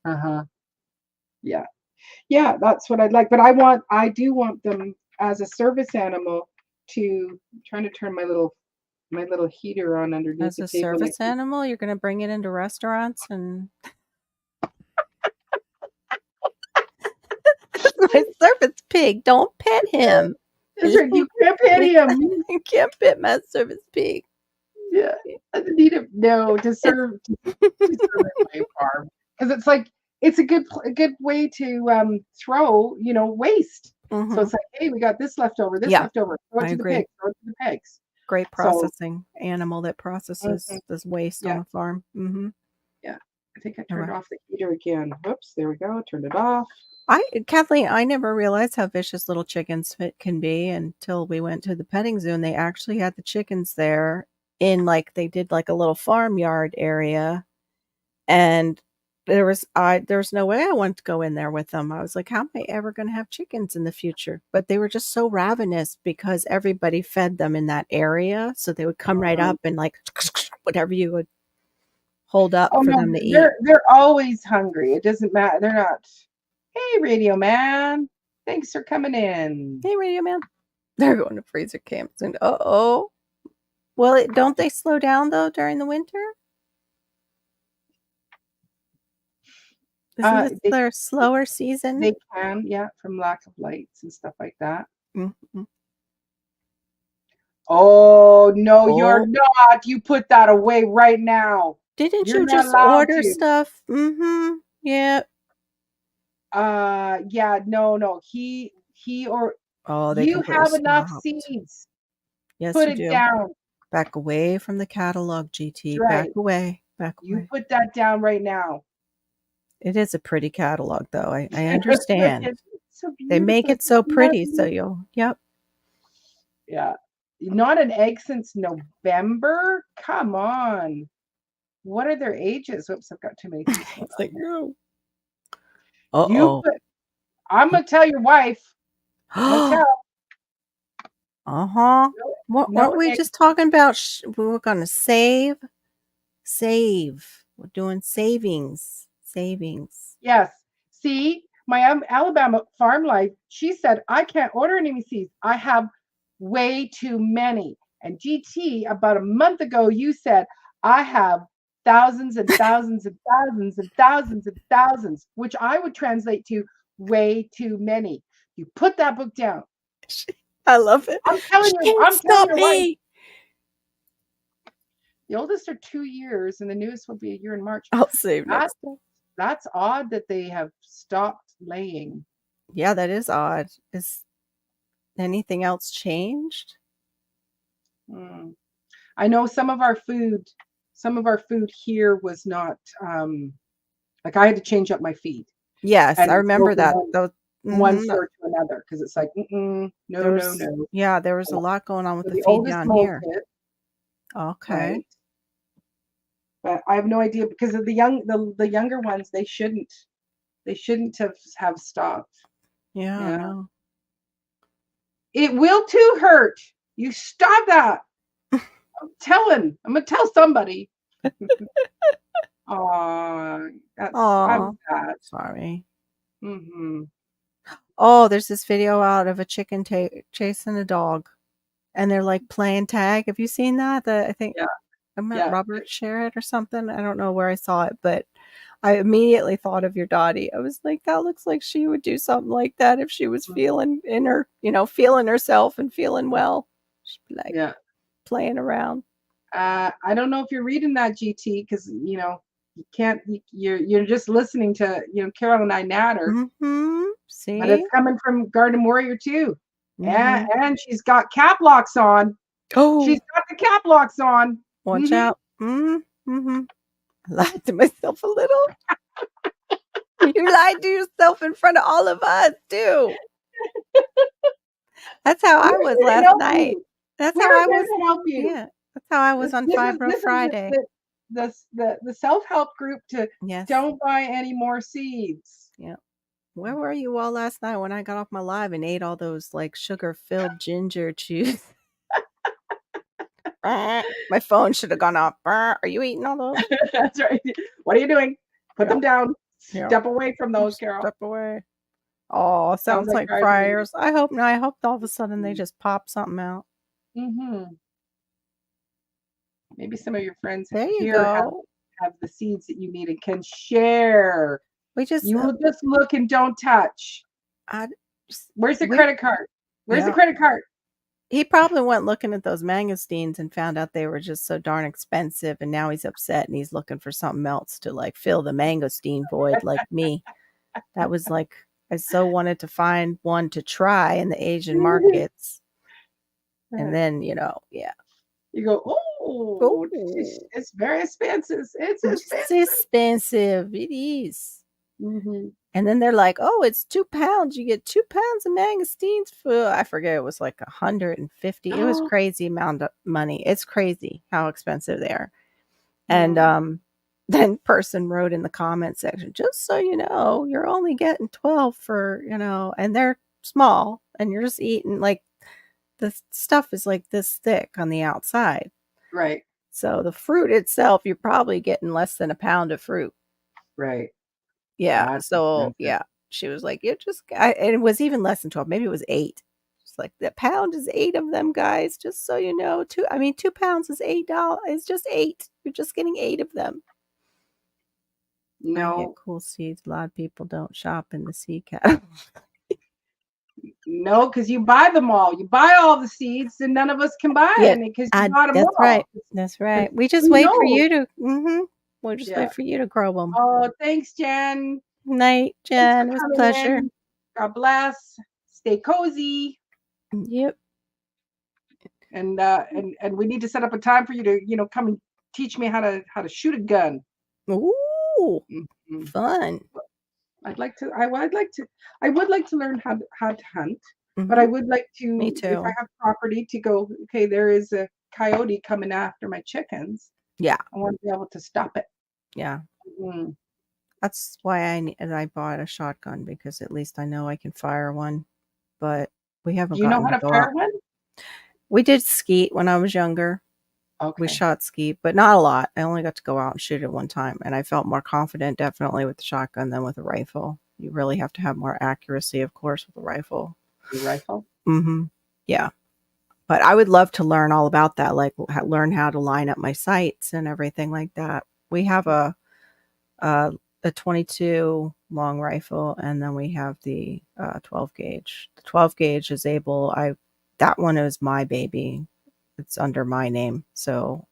uh-huh. Yeah. Yeah, that's what I'd like. But I do want them as a service animal to trying to turn my little heater on underneath As the a table. service animal, you're gonna bring it into restaurants and my service pig. Don't pet him. That's right. You can't pet him. You can't pet my service pig. Yeah. I need him. No, to It's serve to serve at my farm. Because it's like it's a good way to throw, waste. So Mhm. it's like, hey, we got this Yeah, left over. Throw it I to the agree. pigs, throw it to the pigs. Great So processing animal that mhm, processes this waste on yeah. a farm. Mhm. Yeah. I think I turned Okay. off the heater again. Whoops, there we go. Turned it off. Kathleen, I never realized how vicious little chickens can be until we went to the petting zoo and they actually had the chickens there in like they did like a little farmyard area and there's no way I wanted to go in there with them. I was like, how am I ever going to have chickens in the future? But they were just so ravenous because everybody fed them in that area, so they would come right Um, up and like whatever you would hold up oh for no, them to eat. they're always hungry. It doesn't matter. They're not. Hey, Radio Man, thanks for coming in. Hey, Radio Man. They're going to freezer camp soon. Uh-oh. Well, don't they slow down though during the winter? Isn't this They their slower season? they can, yeah, from lack of lights and stuff like that. Mhm. Oh no, you're Oh, not. You put that away right now. didn't You're you not just allowed order to. stuff? Mm-hmm. Yeah. Yeah, no. He or Oh, they you think we're have enough stopped. seeds. Yes, Put you it do. down. Back away from the catalog, GT. That's Back right. away. Back You away. put that down right now. It is a pretty catalog, though. I understand. It's so They make beautiful. it It's so pretty, so lovely. you'll, yep. Yeah. Not an egg since November? Come on. What are their ages? Oops, I've got too many things going It's on like, here. no. You Uh-oh. put I'm gonna tell your wife. I'm gonna tell. Uh-huh. No, What no weren't we egg. just talking about? We were gonna save. Save. We're doing savings. Savings. Yes. See, my Alabama farm life, she said, I can't order any seeds. I have way too many. And GT, about a month ago, you said, I have thousands and thousands and thousands and thousands and thousands, which I would translate to way too many. You put that book down. I love it. I'm telling She you, can't I'm telling stop your wife. me. The oldest are 2 years, and the newest will be a year in March. I'll save That next time. that's odd that they have stopped laying. Yeah, that is odd. Is anything else changed? Mm. I know some of our food here was not like I had to change up my feed Yes, I and go remember from that. That was, one mhm, store to another because it's like, no, there no, was, no. yeah, there was a lot going on with So the the feed oldest down mold here. kit, Okay. right? But I have no idea because of the younger ones, they shouldn't have stopped. Yeah, Yeah. no. It will too hurt. You stop that. I'm gonna tell somebody. Aw, I'm Oh, sad. sorry. Mm-hmm. Oh, there's this video out of a chicken chasing a dog, and they're like playing tag. Have you seen that? I think Yeah, I met yeah. Robert share it or something. I don't know where I saw it, but I immediately thought of your Dottie. I was like, that looks like she would do something like that if she was feeling in her, feeling herself and feeling well. She'd be like Yeah. playing around. I don't know if you're reading that, GT, because you can't. You're just listening to Carol and I natter, Mm-hmm. but it's See? coming from Garden Warrior too, Mm-hmm. and she's got cap locks on. She's Oh, got the cap locks on. watch Mm-hmm. out. Mm-hmm. I lied to myself a little. You lied to yourself in front of all of us, too. That's how I We're was here to last help night. you. That's how We're I here was. to help you. Yeah, that's how I was This on this is Fibro this is Friday. the self-help group to Yes. don't buy any more seeds. Yeah. Where were you all last night when I got off my live and ate all those like sugar-filled ginger chews? My phone should have gone off. Are you eating all those? That's right. What are you doing? Put them down. Yeah. Step away from those, Carol. Step away. Oh, Sounds sounds like garden fryers. I hope not. I hope all of a sudden they Mm. just pop something out. Mm-hmm. Maybe some of your friends There you here go. have the seeds that you need and can share. We just, You will just look and don't touch. I just, Where's the we, credit card? Where's the yeah. credit card? He probably went looking at those mangosteens and found out they were just so darn expensive, and now he's upset and he's looking for something else to like fill the mangosteen void, like me. That was like I so wanted to find one to try in the Asian markets, and then yeah. You go, oh, Oh, it's very expensive. It's it's expensive. expensive. It is. Mm-hmm. And then they're like, "Oh, it's 2 pounds. You get 2 pounds of mangosteens for I forget. It was like 150. It was crazy amount of money. It's crazy how expensive they are." And then person wrote in the comment section, "Just so you know, you're only getting 12 for and they're small, and you're just eating like the stuff is like this thick on the outside. Right. So the fruit itself, you're probably getting less than a pound of fruit." Right. Yeah. That's So expensive. yeah, she was like, and it was even less than 12. Maybe it was 8. It's like the pound is 8 of them, guys. Just so you know, 2 pounds is $8. It's just 8. You're just getting 8 of them. I get cool seeds. A lot of people don't shop in the seed catalog. No, because you buy them all. You buy all the seeds, and none of us can buy any because you bought them That's all. right. That's right. We just wait for you to. We'll just wait for you to grow them. Oh, thanks, Jen. Night, Jen. It was a pleasure. In. God bless. Stay cozy. Yep. And we need to set up a time for you to come and teach me how to shoot a gun. Ooh, fun. I would like to learn how to hunt, Mm-hmm. but I would like to, Me too. if I have property, to go, okay, there is a coyote coming after my chickens. Yeah. I want to be able to stop it. Yeah. Mm-hmm. That's why I bought a shotgun, because at least I know I can fire one, but we haven't Do you know gotten how to fire one? We did skeet when I was younger. Okay. We shot skeet, but not a lot. I only got to go out and shoot it one time, and I felt more confident definitely with the shotgun than with a rifle. You really have to have more accuracy, of course, with a rifle. Your rifle? Mm-hmm. Yeah. But I would love to learn all about that, like learn how to line up my sights and everything like that. We have a 22 long rifle, and then we have the 12 gauge. The 12 gauge is able, That one is my baby. It's under my name. So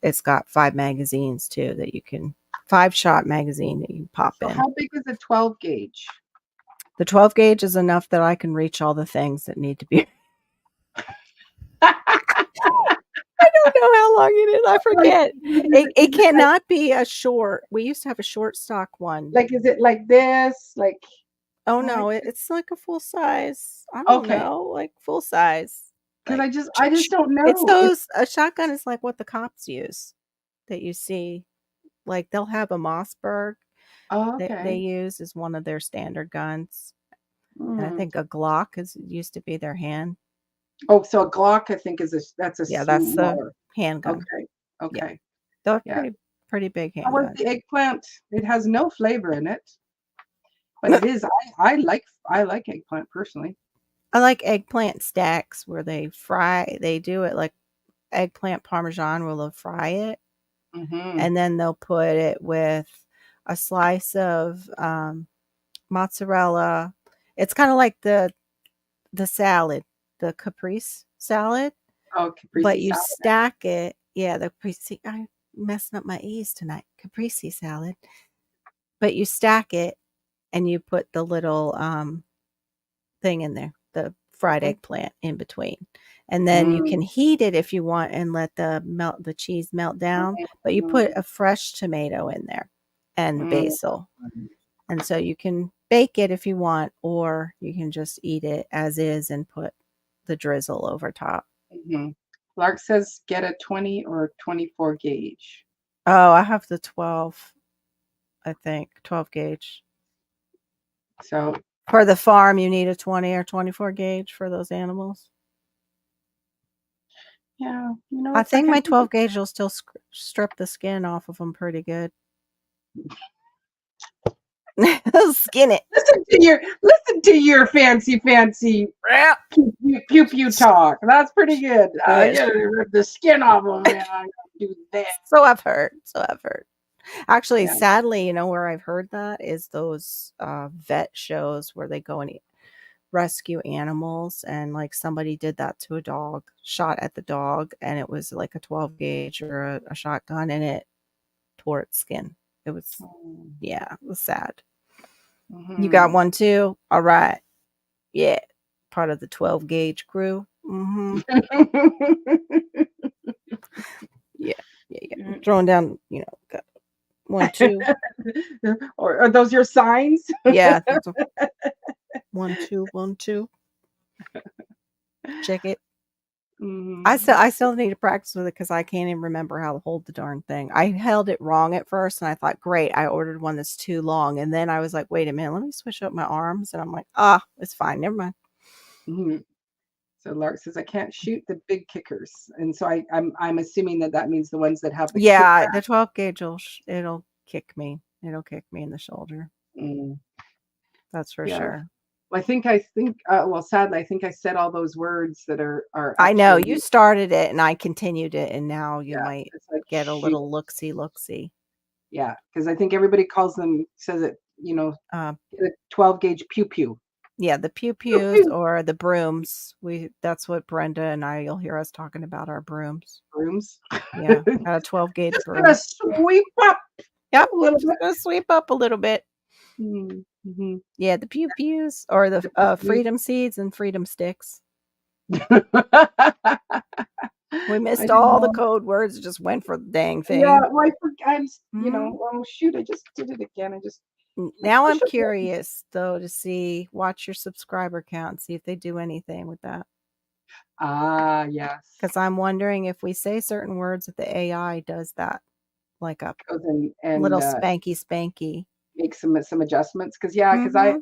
it's got 5 magazines too that you can 5-shot magazine that you can pop So in. how big is a 12 gauge? The 12 gauge is enough that I can reach all the things that need to be. I don't know how long it is. I forget. It cannot be a short. We used to have a short stock one. Like, is it like this? Like, Oh no, it's like a full size. I don't okay. know, like full size. Because Like, I just don't know. it's those a shotgun is like what the cops use that you see. Like they'll have a Mossberg Oh, that they okay. use as one of their standard guns. And I Mm. think a Glock used to be their hand. Oh, so a Glock, I think, that's a Yeah, that's the smaller. handgun. Okay. Yeah. Okay. They're Yeah. pretty big How was handguns. the eggplant? It has no flavor in it, but it is. I like eggplant personally. I like eggplant stacks where they do it like eggplant parmesan where they'll fry it Mm-hmm. and then they'll put it with a slice of mozzarella. It's kind of like the salad, the caprese salad, Oh, but caprese you salad. stack it. Yeah, the caprese. I'm messing up my E's tonight. Caprese salad, but you stack it and you put the little thing in there, the fried eggplant in between. And then you can heat it if you want and let the cheese melt down, but you put a fresh tomato in there and basil. And so you can bake it if you want, or you can just eat it as is and put the drizzle over top. Mm-hmm. Lark says get a 20 or 24 gauge. Oh, I have the 12, I think, 12 gauge. So For the farm, you need a 20 or 24 gauge for those animals. yeah, you know, I think my 12 gauge will still strip the skin off of them pretty good. Skin it. Listen to your fancy pew pew talk. That's pretty good. Yeah, rip the skin off them. Yeah, do that. So I've heard. Actually, sadly, you know where I've heard that is those vet shows where they go and rescue animals, and like somebody did that to a dog, shot at the dog, and it was like a 12 gauge or a shotgun, and it tore its skin. It was, yeah, it was sad. You got one too? All right. Yeah. Part of the 12 gauge crew. Mm-hmm. Yeah. Throwing down, got 1, 2. Or are those your signs? Yeah. 1, 2, 1, 2. Check it. I still need to practice with it because I can't even remember how to hold the darn thing. I held it wrong at first, and I thought, great, I ordered one that's too long. And then I was like, wait a minute, let me switch up my arms. And I'm like, it's fine. Never mind. Mm-hmm. So Lark says I can't shoot the big kickers, and so I'm assuming that means the ones that have the the 12 gauge it'll kick me. It'll kick me in the shoulder. That's for sure. Well, I think well, sadly, I think I said all those words that are I know you started it and I continued it, and now you might like, get a little look-see. Yeah, because I think everybody says it, get a 12 gauge pew pew. Yeah, the pew pews or the brooms. That's what Brenda and you'll hear us talking about our brooms. Brooms? Yeah, got a 12 gauge broom. Gonna sweep up. Yep, gonna sweep up a little bit. Mm-hmm. Yeah, the pew pews or the freedom seeds and freedom sticks. We missed all the code words. Just went for the dang thing. Yeah, well, oh shoot, I just did it again. Now I'm curious though to watch your subscriber count, see if they do anything with that. Yes. Because I'm wondering if we say certain words that the AI does that, like a little spanky. Make some adjustments. Because I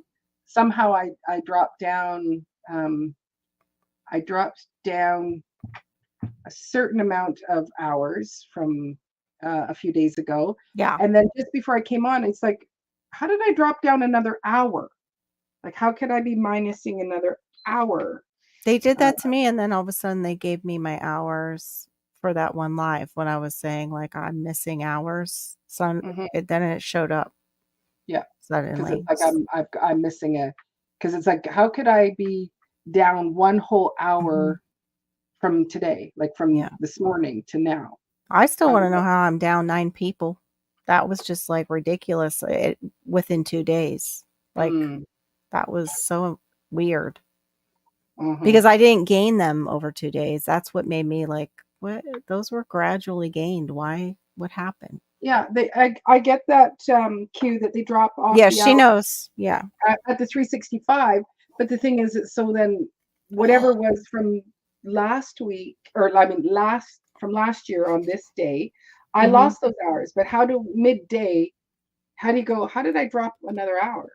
somehow I dropped down. I dropped down a certain amount of hours from a few days ago. Yeah. And then just before I came on, it's like, how did I drop down another hour? Like, how could I be minusing another hour? They did that to me, and then all of a sudden they gave me my hours for that one live when I was saying like I'm missing hours. So then it showed up. Yeah. Suddenly. Because it's like I'm missing because it's like, how could I be down one whole hour from today, like from Yeah. this morning to now. I still want to know how I'm down 9 people. That was just like ridiculous within 2 days. Like that was so weird. Because I didn't gain them over 2 days. That's what made me like, what? Those were gradually gained. Why? What happened? Yeah, I get that cue that they drop off. Yeah, she knows. Yeah. At the 365. But the thing is, so then whatever was from last week, or I mean from last year on this day, I lost those hours. But how do midday? How do you go? How did I drop another hour?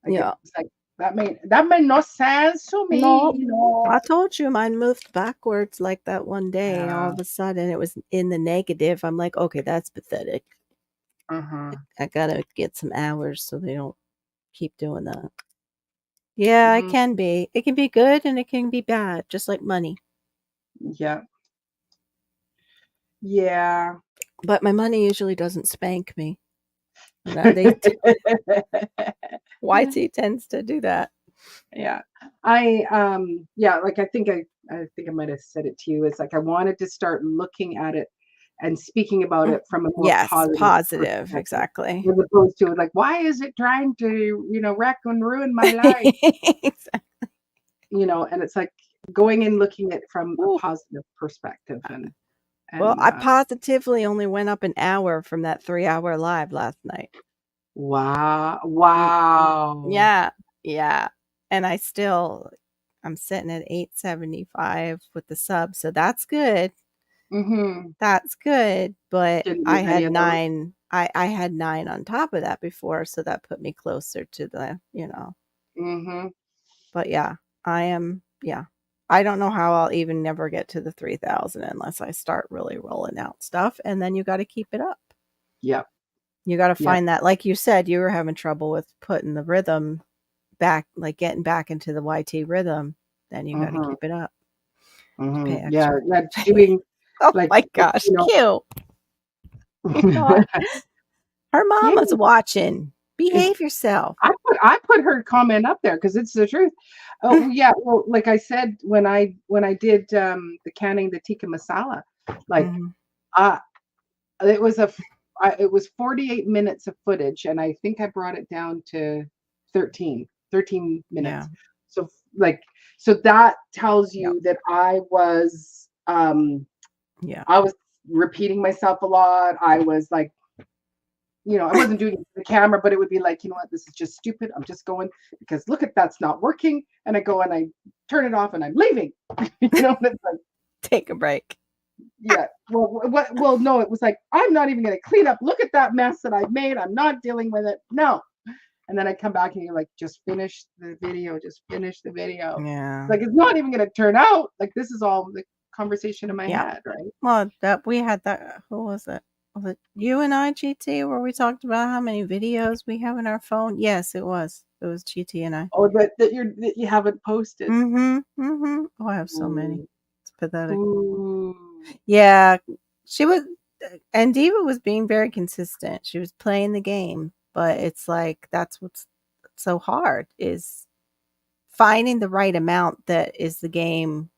Yeah. It's like that made no sense to me. No, you know. I told you mine moved backwards like that one day. All of a sudden, it was in the negative. I'm like, okay, that's pathetic. I gotta get some hours so they don't keep doing that. Yeah, it can be. It can be good and it can be bad, just like money. Yeah. Yeah. But my money usually doesn't spank me. YT tends to do that. Yeah. I like I think I might have said it to you. It's like I wanted to start looking at it and speaking about it from a more positive, exactly. As opposed to like, why is it trying to, wreck and ruin my life? Exactly. And it's like going and looking at it from a positive perspective. And well, I positively only went up an hour from that 3-hour live last night. Wow. Yeah. And I'm sitting at 875 with the sub, so that's good. That's good, but I had 9. I had 9 on top of that before, so that put me closer to the, But yeah, I am. Yeah, I don't know how I'll even never get to the 3,000 unless I start really rolling out stuff, and then you got to keep it up. Yep. You got to find that, like you said, you were having trouble with putting the rhythm back, like getting back into the YT rhythm. Then you got to keep it up. Yeah, doing. Oh my gosh, cute. Her mama's watching. Behave yourself. I put her comment up there because it's the truth. Oh yeah, well, like I said, when I did the canning the tikka masala, like it was 48 minutes of footage, and I think I brought it down to 13 minutes. Yeah. So that tells you that I was I was repeating myself a lot. I was like, I wasn't doing it for the camera, but it would be like, you know what, this is just stupid. I'm just going because look at that's not working. And I go and I turn it off and I'm leaving. It's like, take a break. Yeah. Well, no, it was like, I'm not even going to clean up. Look at that mess that I've made. I'm not dealing with it. No. And then I come back and you're like, just finish the video. Just finish the video. Yeah. Like, it's not even going to turn out. Like, this is all the conversation in my head, right? Well, we had that. Who was it? Was it you and I, GT, where we talked about how many videos we have in our phone? Yes, it was. It was GT and I. Oh, that you haven't posted. Oh, I have so many. It's pathetic. Yeah, she was, and Diva was being very consistent. She was playing the game, but it's like that's what's so hard is finding the right amount that is the game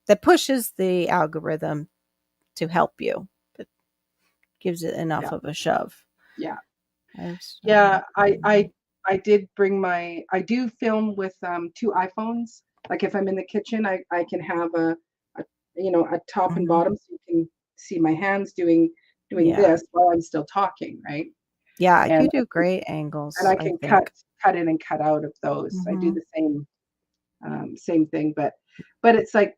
that pushes the algorithm to help you. Gives it enough of a shove. Yeah. Yeah. I did bring I do film with 2 iPhones. Like if I'm in the kitchen, I can have a top and bottom so you can see my hands doing this while I'm still talking, right? Yeah, and you do great angles. And I can cut in and cut out of those. I do the same thing, but it's like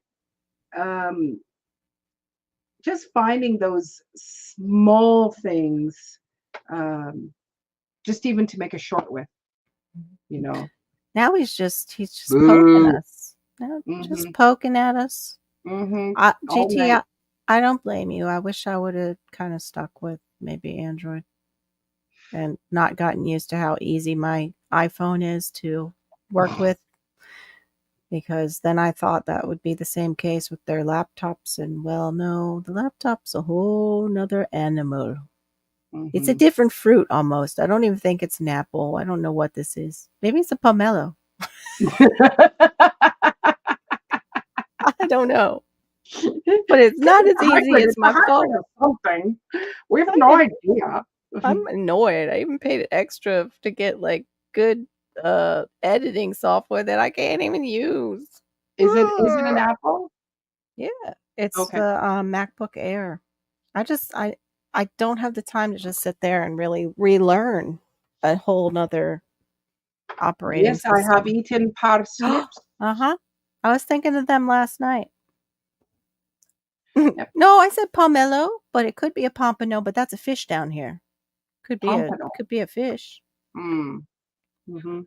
just finding those small things, just even to make a short with, Now he's just poking us. Just poking at us. GT, I don't blame you. I wish I would have kind of stuck with maybe Android and not gotten used to how easy my iPhone is to work with. Because then I thought that would be the same case with their laptops. And well, no, the laptop's a whole nother animal. It's a different fruit almost. I don't even think it's an apple. I don't know what this is. Maybe it's a pomelo. I don't know. But it's not as easy as my phone. Something. We have no idea. I'm annoyed. I even paid extra to get like good editing software that I can't even use. Is it an Apple? Yeah, it's Okay. the MacBook Air. I don't have the time to just sit there and really relearn a whole nother operating Yes, system. I have eaten parsnips. I was thinking of them last night. Yep. No, I said pomelo, but it could be a pompano, but that's a fish down here. Could be Pompano. a fish. Mm-hmm.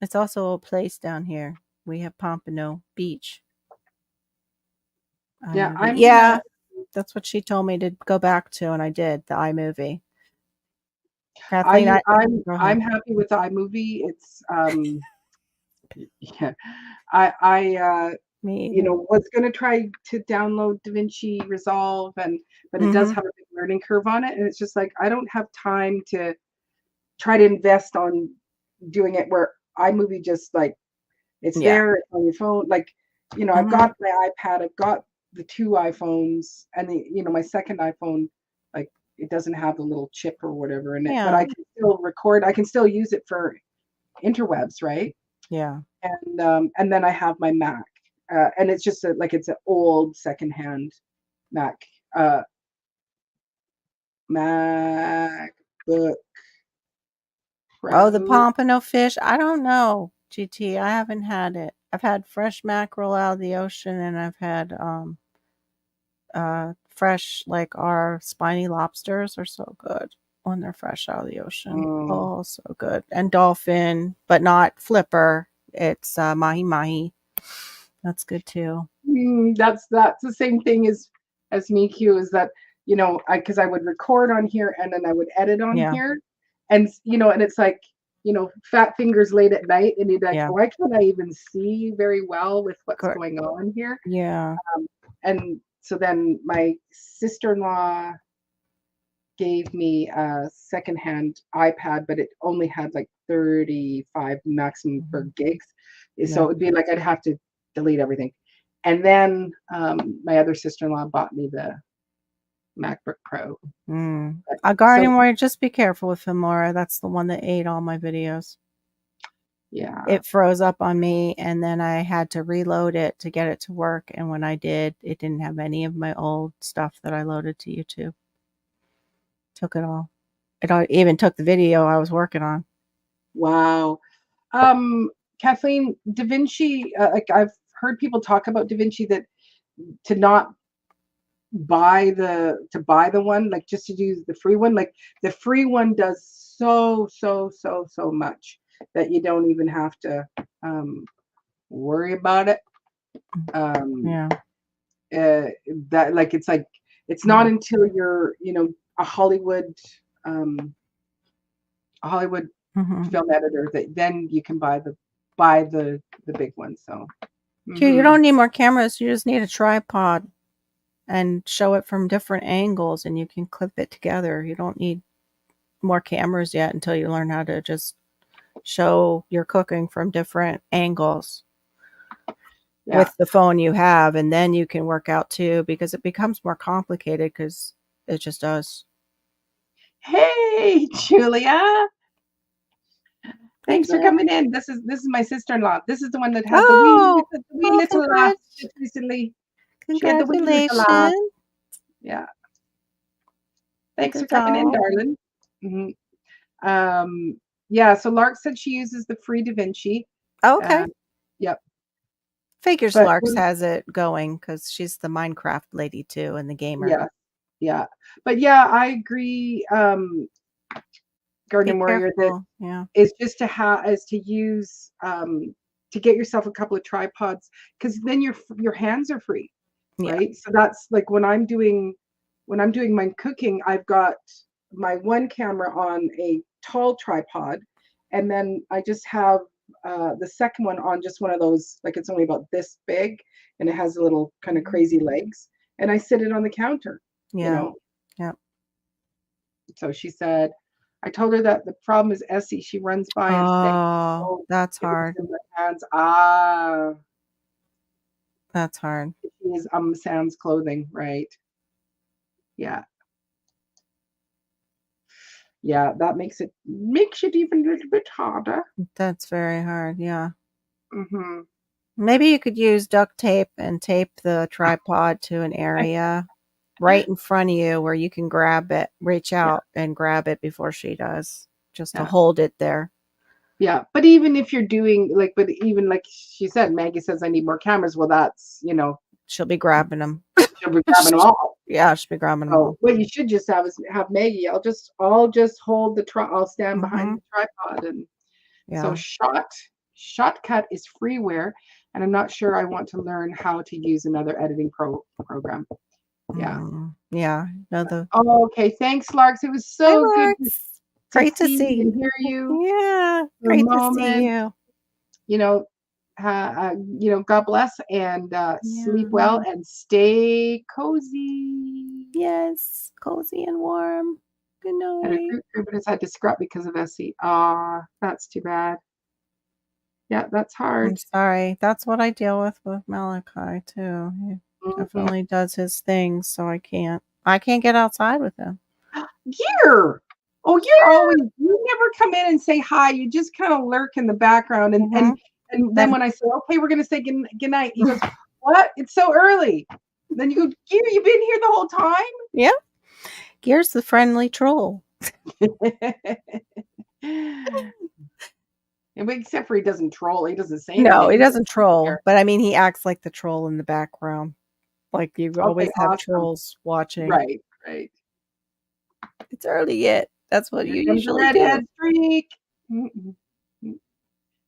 It's also a place down here. We have Pompano Beach. Yeah, that's what she told me to go back to, and I did the iMovie. Kathleen, I'm happy with the iMovie. It's yeah, I was gonna try to download DaVinci Resolve, but it does have a big learning curve on it, and it's just like I don't have time to try to invest on doing it where iMovie just like it's there, it's on your phone. Like, I've got my iPad, I've got the 2 iPhones, and my second iPhone, like it doesn't have the little chip or whatever in it, but I can still record. I can still use it for interwebs, right? Yeah. And then I have my Mac, and it's just it's an old secondhand Mac, MacBook Pro. Oh, the pompano fish. I don't know, GT. I haven't had it. I've had fresh mackerel out of the ocean, and I've had fresh, like our spiny lobsters are so good when they're fresh out of the ocean. Oh, so good. And dolphin, but not flipper. It's mahi mahi. That's good too. That's the same thing as me, Q, is that because I would record on here and then I would edit on here, and and it's like fat fingers late at night, and you'd be like, why can't I even see very well with what's going on here? Yeah. And so then my sister-in-law gave me a secondhand iPad, but it only had like 35 maximum per gigs. So it would be like I'd have to delete everything. And then my other sister-in-law bought me the MacBook Pro. A Guardian Warrior, just be careful with Filmora. That's the one that ate all my videos. Yeah. It froze up on me, and then I had to reload it to get it to work. And when I did, it didn't have any of my old stuff that I loaded to YouTube. Took it all. It even took the video I was working on. Wow. Kathleen, DaVinci, like I've heard people talk about DaVinci that to not buy the one, like just to use the free one. Like the free one does so much that you don't even have to worry about it. That like it's not until you're a Hollywood film editor that then you can buy the big one. So you don't need more cameras. You just need a tripod and show it from different angles, and you can clip it together. You don't need more cameras yet until you learn how to just show your cooking from different angles with the phone you have, and then you can work out too, because it becomes more complicated because it just does. Hey, Julia. Thanks for coming in. This is my sister-in-law. This is the one that had the wee little laugh just recently. Congratulations. Yeah. Thanks for coming in, darling. Yeah, so Lark said she uses the free DaVinci. Okay. Yep. Figures Larks has it going because she's the Minecraft lady too, and the gamer. Yeah. But yeah, I agree. Guardian Warrior, that is just to use to get yourself a couple of tripods, because then your hands are free, right? So that's like when I'm doing my cooking, I've got my one camera on a tall tripod, and then I just have the second one on just one of those, like it's only about this big, and it has a little kind of crazy legs, and I sit it on the counter. Yeah. So she said, I told her that the problem is Essie. She runs by and oh, that's hard. In my hands. That's hard. Is sans clothing, right? Yeah. Yeah, that makes it even a little bit harder. That's very hard. Yeah. Mm-hmm. Maybe you could use duct tape and tape the tripod to an area right in front of you where you can grab it, reach out and grab it before she does, just to hold it there. Yeah, but even if you're doing but even like she said, Maggie says I need more cameras. Well, that's she'll be grabbing them. She'll be grabbing them all. Yeah, she'll be grabbing them all. What you should just have is have Maggie. I'll just hold I'll stand behind the tripod, and so Shotcut is freeware, and I'm not sure I want to learn how to use another editing program. Yeah. Yeah. Okay. Thanks, Larks. It was so good. Great to see you and hear you. Yeah. Great to see you. God bless and sleep well and stay cozy. Yes, cozy and warm. Good night. And a group has had to scrap because of Essie. Ah, that's too bad. Yeah, that's hard. I'm sorry. That's what I deal with Malachi too. He definitely does his things, so I can't get outside with him. Gear. Oh, you never come in and say hi. You just kind of lurk in the background, and then when I say, okay, we're gonna say good night, he goes, what? It's so early. Then you go, Gear, you've been here the whole time? Yeah. Gear's the friendly troll. Except for he doesn't troll. He doesn't say anything. No, he doesn't troll. But I mean, he acts like the troll in the background. Like you always have trolls watching. Right. It's early yet. That's what you usually do. Redhead streak.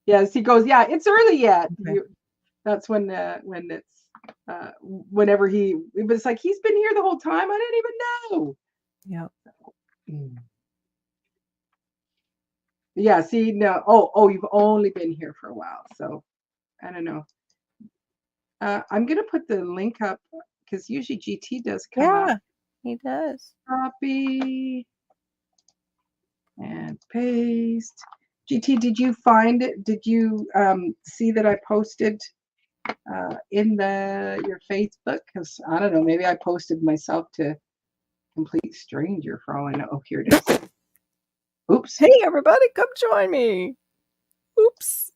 Yes, he goes, yeah, it's early yet. Okay. That's when it's whenever it's like he's been here the whole time. I didn't even know. Yep. Yeah, see, no. Oh, you've only been here for a while, so I don't know. I'm gonna put the link up because usually GT does come up. Yeah, he does. Copy and paste. GT, did you find it? Did you see that I posted in your Facebook? Because I don't know, maybe I posted myself to complete stranger for all I know. Oh, here it is. Oops. Hey, everybody, come join me. Oops.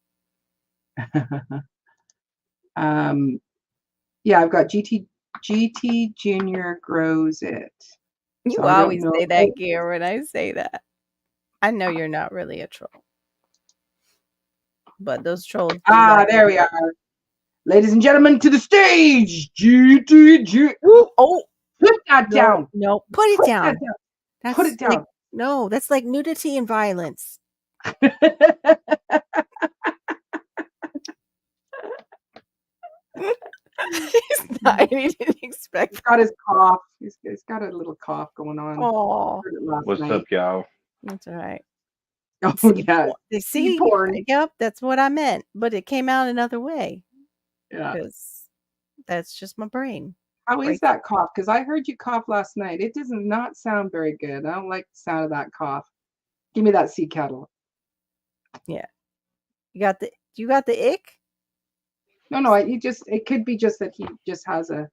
Yeah, I've got GT Junior grows it. You so always say that, Gear, when I say that. I know you're not really a troll. But those trolls. There we are. Ladies and gentlemen, to the stage. GT. Oh, put that down. No, put it down. Put it down. No, that's like nudity and violence. He didn't expect. He's got his cough. He's got a little cough going on. Oh, what's up, y'all? That's all right. Oh, yeah. See, porn. Yep, that's what I meant. But it came out another way. Yeah. Because that's just my brain. How is that cough? Because I heard you cough last night. It does not sound very good. I don't like the sound of that cough. Give me that sea kettle. Yeah. You got the ick? No, it could be just that he just has a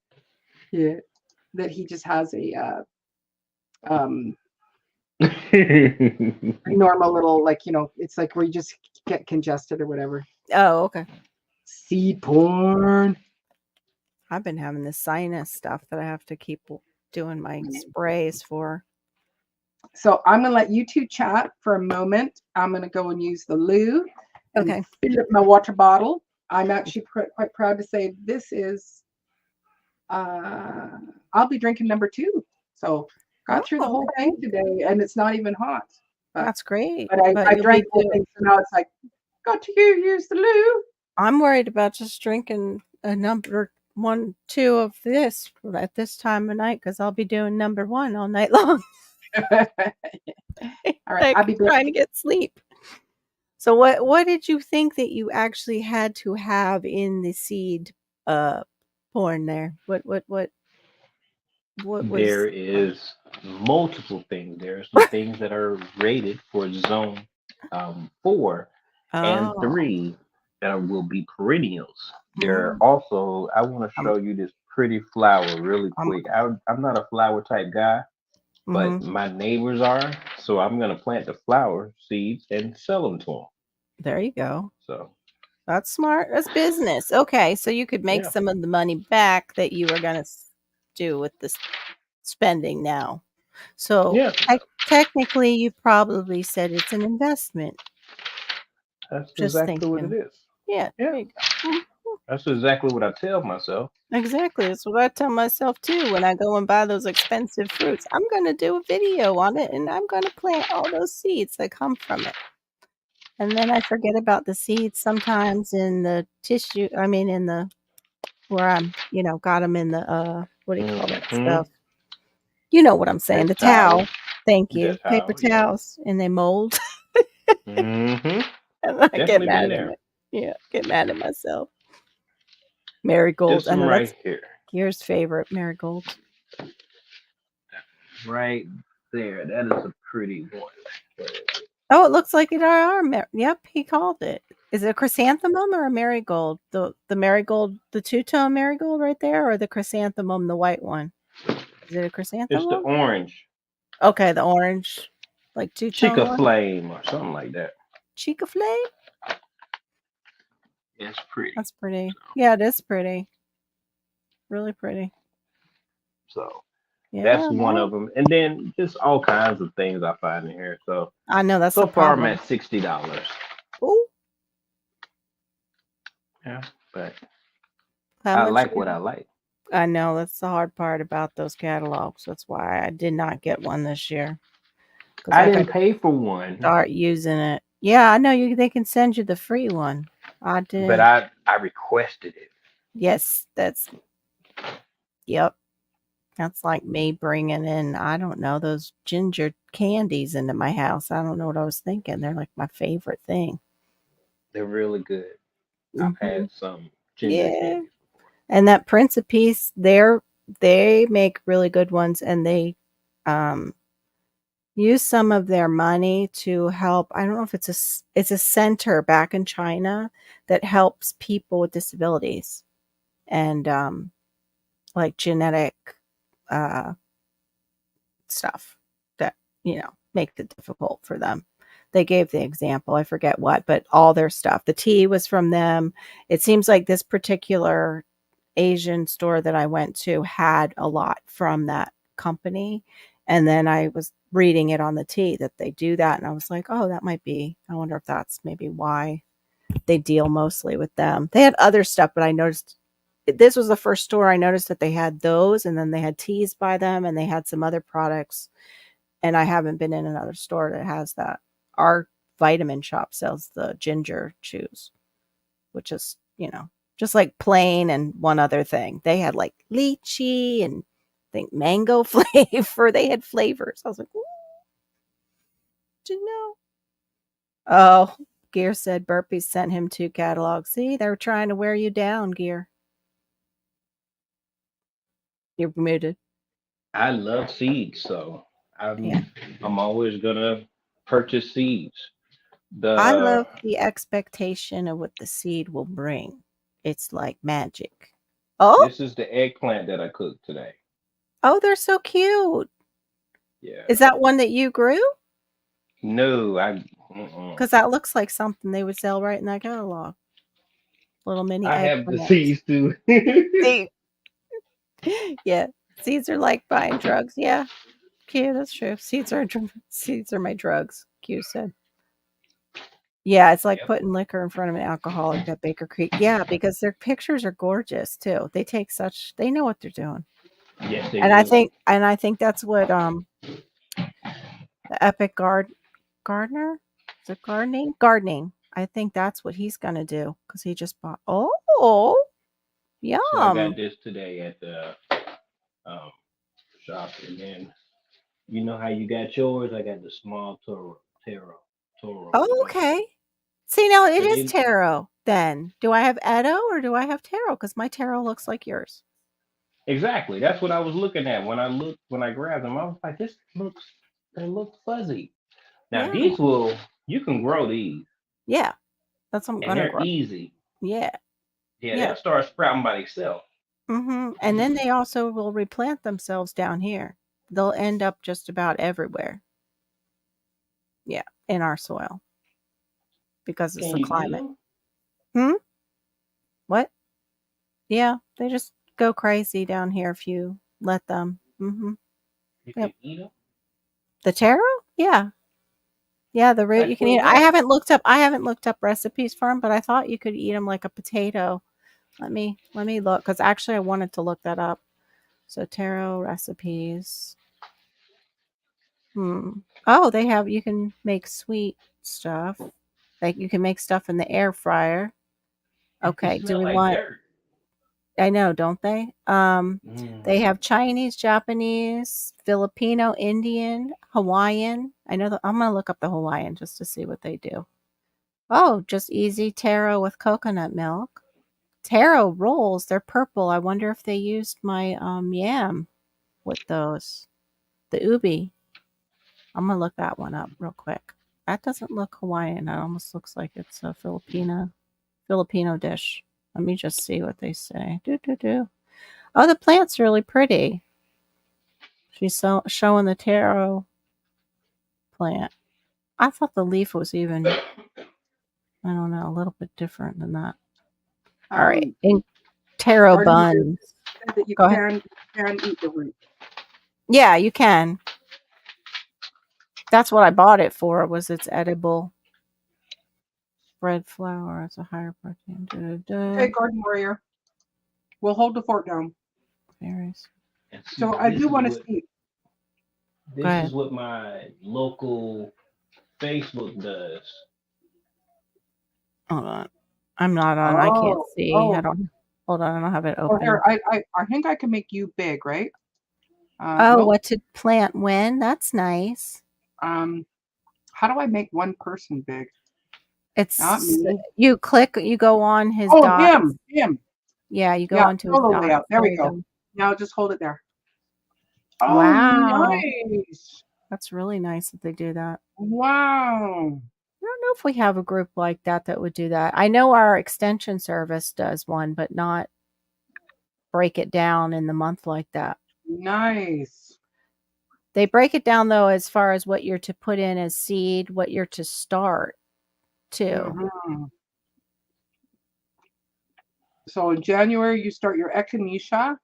normal little, it's like where you just get congested or whatever. Oh, okay. Seed porn. I've been having this sinus stuff that I have to keep doing my sprays for. So I'm going to let you two chat for a moment. I'm going to go and use the loo. Okay. Fill up my water bottle. I'm actually quite proud to say this is, I'll be drinking number 2. So got through the whole thing today, and it's not even hot. That's great. But I drank the whole thing, so now it's like, got to use the loo. I'm worried about just drinking a number 1, 2 of this at this time of night because I'll be doing number 1 all night long. All right, I'll be trying to get sleep. So what did you think that you actually had to have in the seed porn there? What was there is multiple things. There are some things that are rated for zone 4 and 3 that will be perennials. There are also, I want to Um, show you this pretty flower really um, quick. I'm not a flower type guy, but mhm. my neighbors are, so I'm gonna plant the flower seeds and sell them to them. There you go. So That's smart. That's business. Okay, so you could make yeah, some of the money back that you were gonna do with this spending now. So yeah, technically, you probably said it's an investment. that's Just exactly what it thinking. is. Yeah, Yeah, there you go. Mhm. that's exactly what I tell myself. Exactly. That's what I tell myself too when I go and buy those expensive fruits. I'm gonna do a video on it and I'm gonna plant all those seeds that come from it. And then I forget about the seeds sometimes in the tissue. I mean, in the where I'm, got them in the what do you call that Hmm. stuff? You know what I'm saying? Paper The towels, towel. Thank you. just Paper how, yeah. towels, and they mold. Hmm. And I get Definitely mad been at there. me. Yeah, get mad at myself. Marigold. This I one know right that's here, Gear's favorite marigolds. right there. That is a pretty one. Oh, it looks like it are. Yep, he called it. Is it a chrysanthemum or a marigold? The marigold, the two-tone marigold right there, or the chrysanthemum, the white one? Is it a It's the chrysanthemum? orange Okay, the orange, like two-tone Chica one. Flame or something like that. Chica flame. It's pretty. That's pretty. Yeah, it is pretty. Really pretty. So that's Yeah, one no, of them. And then just all kinds of things I find in here. So I know that's the so far I'm problem. at $60. Ooh, Yeah, but how I much? like what I like. I know that's the hard part about those catalogs. That's why I did not get one this year because I I got didn't to pay for one, start using it. Yeah, I know you. They can send you the free one. I but didn't. I requested it. Yes, yep. That's like me bringing in, I don't know, those ginger candies into my house. I don't know what I was thinking. They're like my favorite thing. They're really good. I've Hmm. had some ginger Yeah. candy. And that Prince of Peace, they make really good ones, and they um use some of their money to help. I don't know if it's a center back in China that helps people with disabilities and like genetic uh stuff that makes it difficult for them. They gave the example, I forget what, but all their stuff, the tea was from them. It seems like this particular Asian store that I went to had a lot from that company. And then I was reading it on the tea that they do that. And I was like, oh, that might be, I wonder if that's maybe why they deal mostly with them. They had other stuff, but I noticed this was the first store I noticed that they had those. And then they had teas by them and they had some other products. And I haven't been in another store that has that. Our vitamin shop sells the ginger chews, which is, just like plain and one other thing. They had like lychee and I think mango flavor. They had flavors. I was like, "Ooh, did you know?" Oh, Gear said Burpees sent him 2 catalogs. See, they were trying to wear you down, Gear. You're muted. I love seeds, so Yeah. I'm always gonna purchase seeds. I The love the expectation of what the seed will bring. It's like magic. Oh, This is the eggplant that I cooked today. oh, they're so cute. Yeah. Is that one that you grew? No, Because that looks like something they would sell right in that catalog. Little mini I have the eggplants. seeds too. See, yeah, seeds are like buying drugs. Yeah, Q, that's true. Seeds are my drugs. Q said. Yeah, it's like Yep. putting liquor in front of an alcoholic at Baker Creek. Yeah, because their pictures are gorgeous too. They know what they're doing. Yes, they And I do. think that's what the Epic Gardener, is it gardening. I think that's what he's gonna do because he just bought. Oh, So I got yum. this today at the um, shop, and then you know how you got yours. I got the small Toro, Oh, whatever. okay. See, now it But is it taro then. Do I have Edo or do I have taro? Because my taro looks like yours. exactly that's what I was looking at when I grabbed them. I was like, they look fuzzy. Now Yeah. you can grow these, Yeah. That's what I'm and gonna they're grow. easy. Yeah. Yeah, Yeah. they'll start sprouting by themselves. And then they also will replant themselves down here. They'll end up just about everywhere. Yeah, in our soil because it's Can the you eat climate. them? What? Yeah, they just go crazy down here if you let them. You Yep. can eat them? The taro? Yeah. Yeah, the root Like you can for eat. what? I haven't looked up recipes for them, but I thought you could eat them like a potato. Let me look because actually I wanted to look that up. So taro recipes. Oh, they have you can make sweet stuff. Like you can make stuff in the air fryer. They Okay, do smell we like want dirt. I know, don't they? They have Chinese, Japanese, Filipino, Indian, Hawaiian. I know that I'm gonna look up the Hawaiian just to see what they do. Oh, just easy taro with coconut milk. Taro rolls, they're purple. I wonder if they used my yam with those. The ubi. I'm gonna look that one up real quick. That doesn't look Hawaiian. That almost looks like it's a Filipino dish. Let me just see what they say. Oh, the plant's really pretty. She's showing the taro plant. I thought the leaf was even, I don't know, a little bit different than that. All right. In taro Pardon me, you buns. said that you Go ahead. can eat the root. Yeah, you can. That's what I bought it for, was it's edible. Bread flour, it's a higher protein. Okay, garden warrior. We'll hold the fort down. Berries. And see, So I this do is want to what speak. Go this ahead. is what my local Facebook does. Hold on. I'm not on. I can't see. I don't. Hold on. I don't have it Oh, open. here, I think I can make you big, right? Oh, Nope. what to plant when? That's nice. How do I make one person big? It's Not me. you click. You go on his Oh, dots. him. Yeah, you go Yeah, onto his solo dots. layout. There we you go. Now just hold it there. Oh, Wow, nice. that's really nice that they do that. Wow. I don't know if we have a group like that that would do that. I know our extension service does one, but not break it down in the month like that. Nice. They break it down though as far as what you're to put in as seed, what you're to start too. Mhm. So in January, you start your echinacea,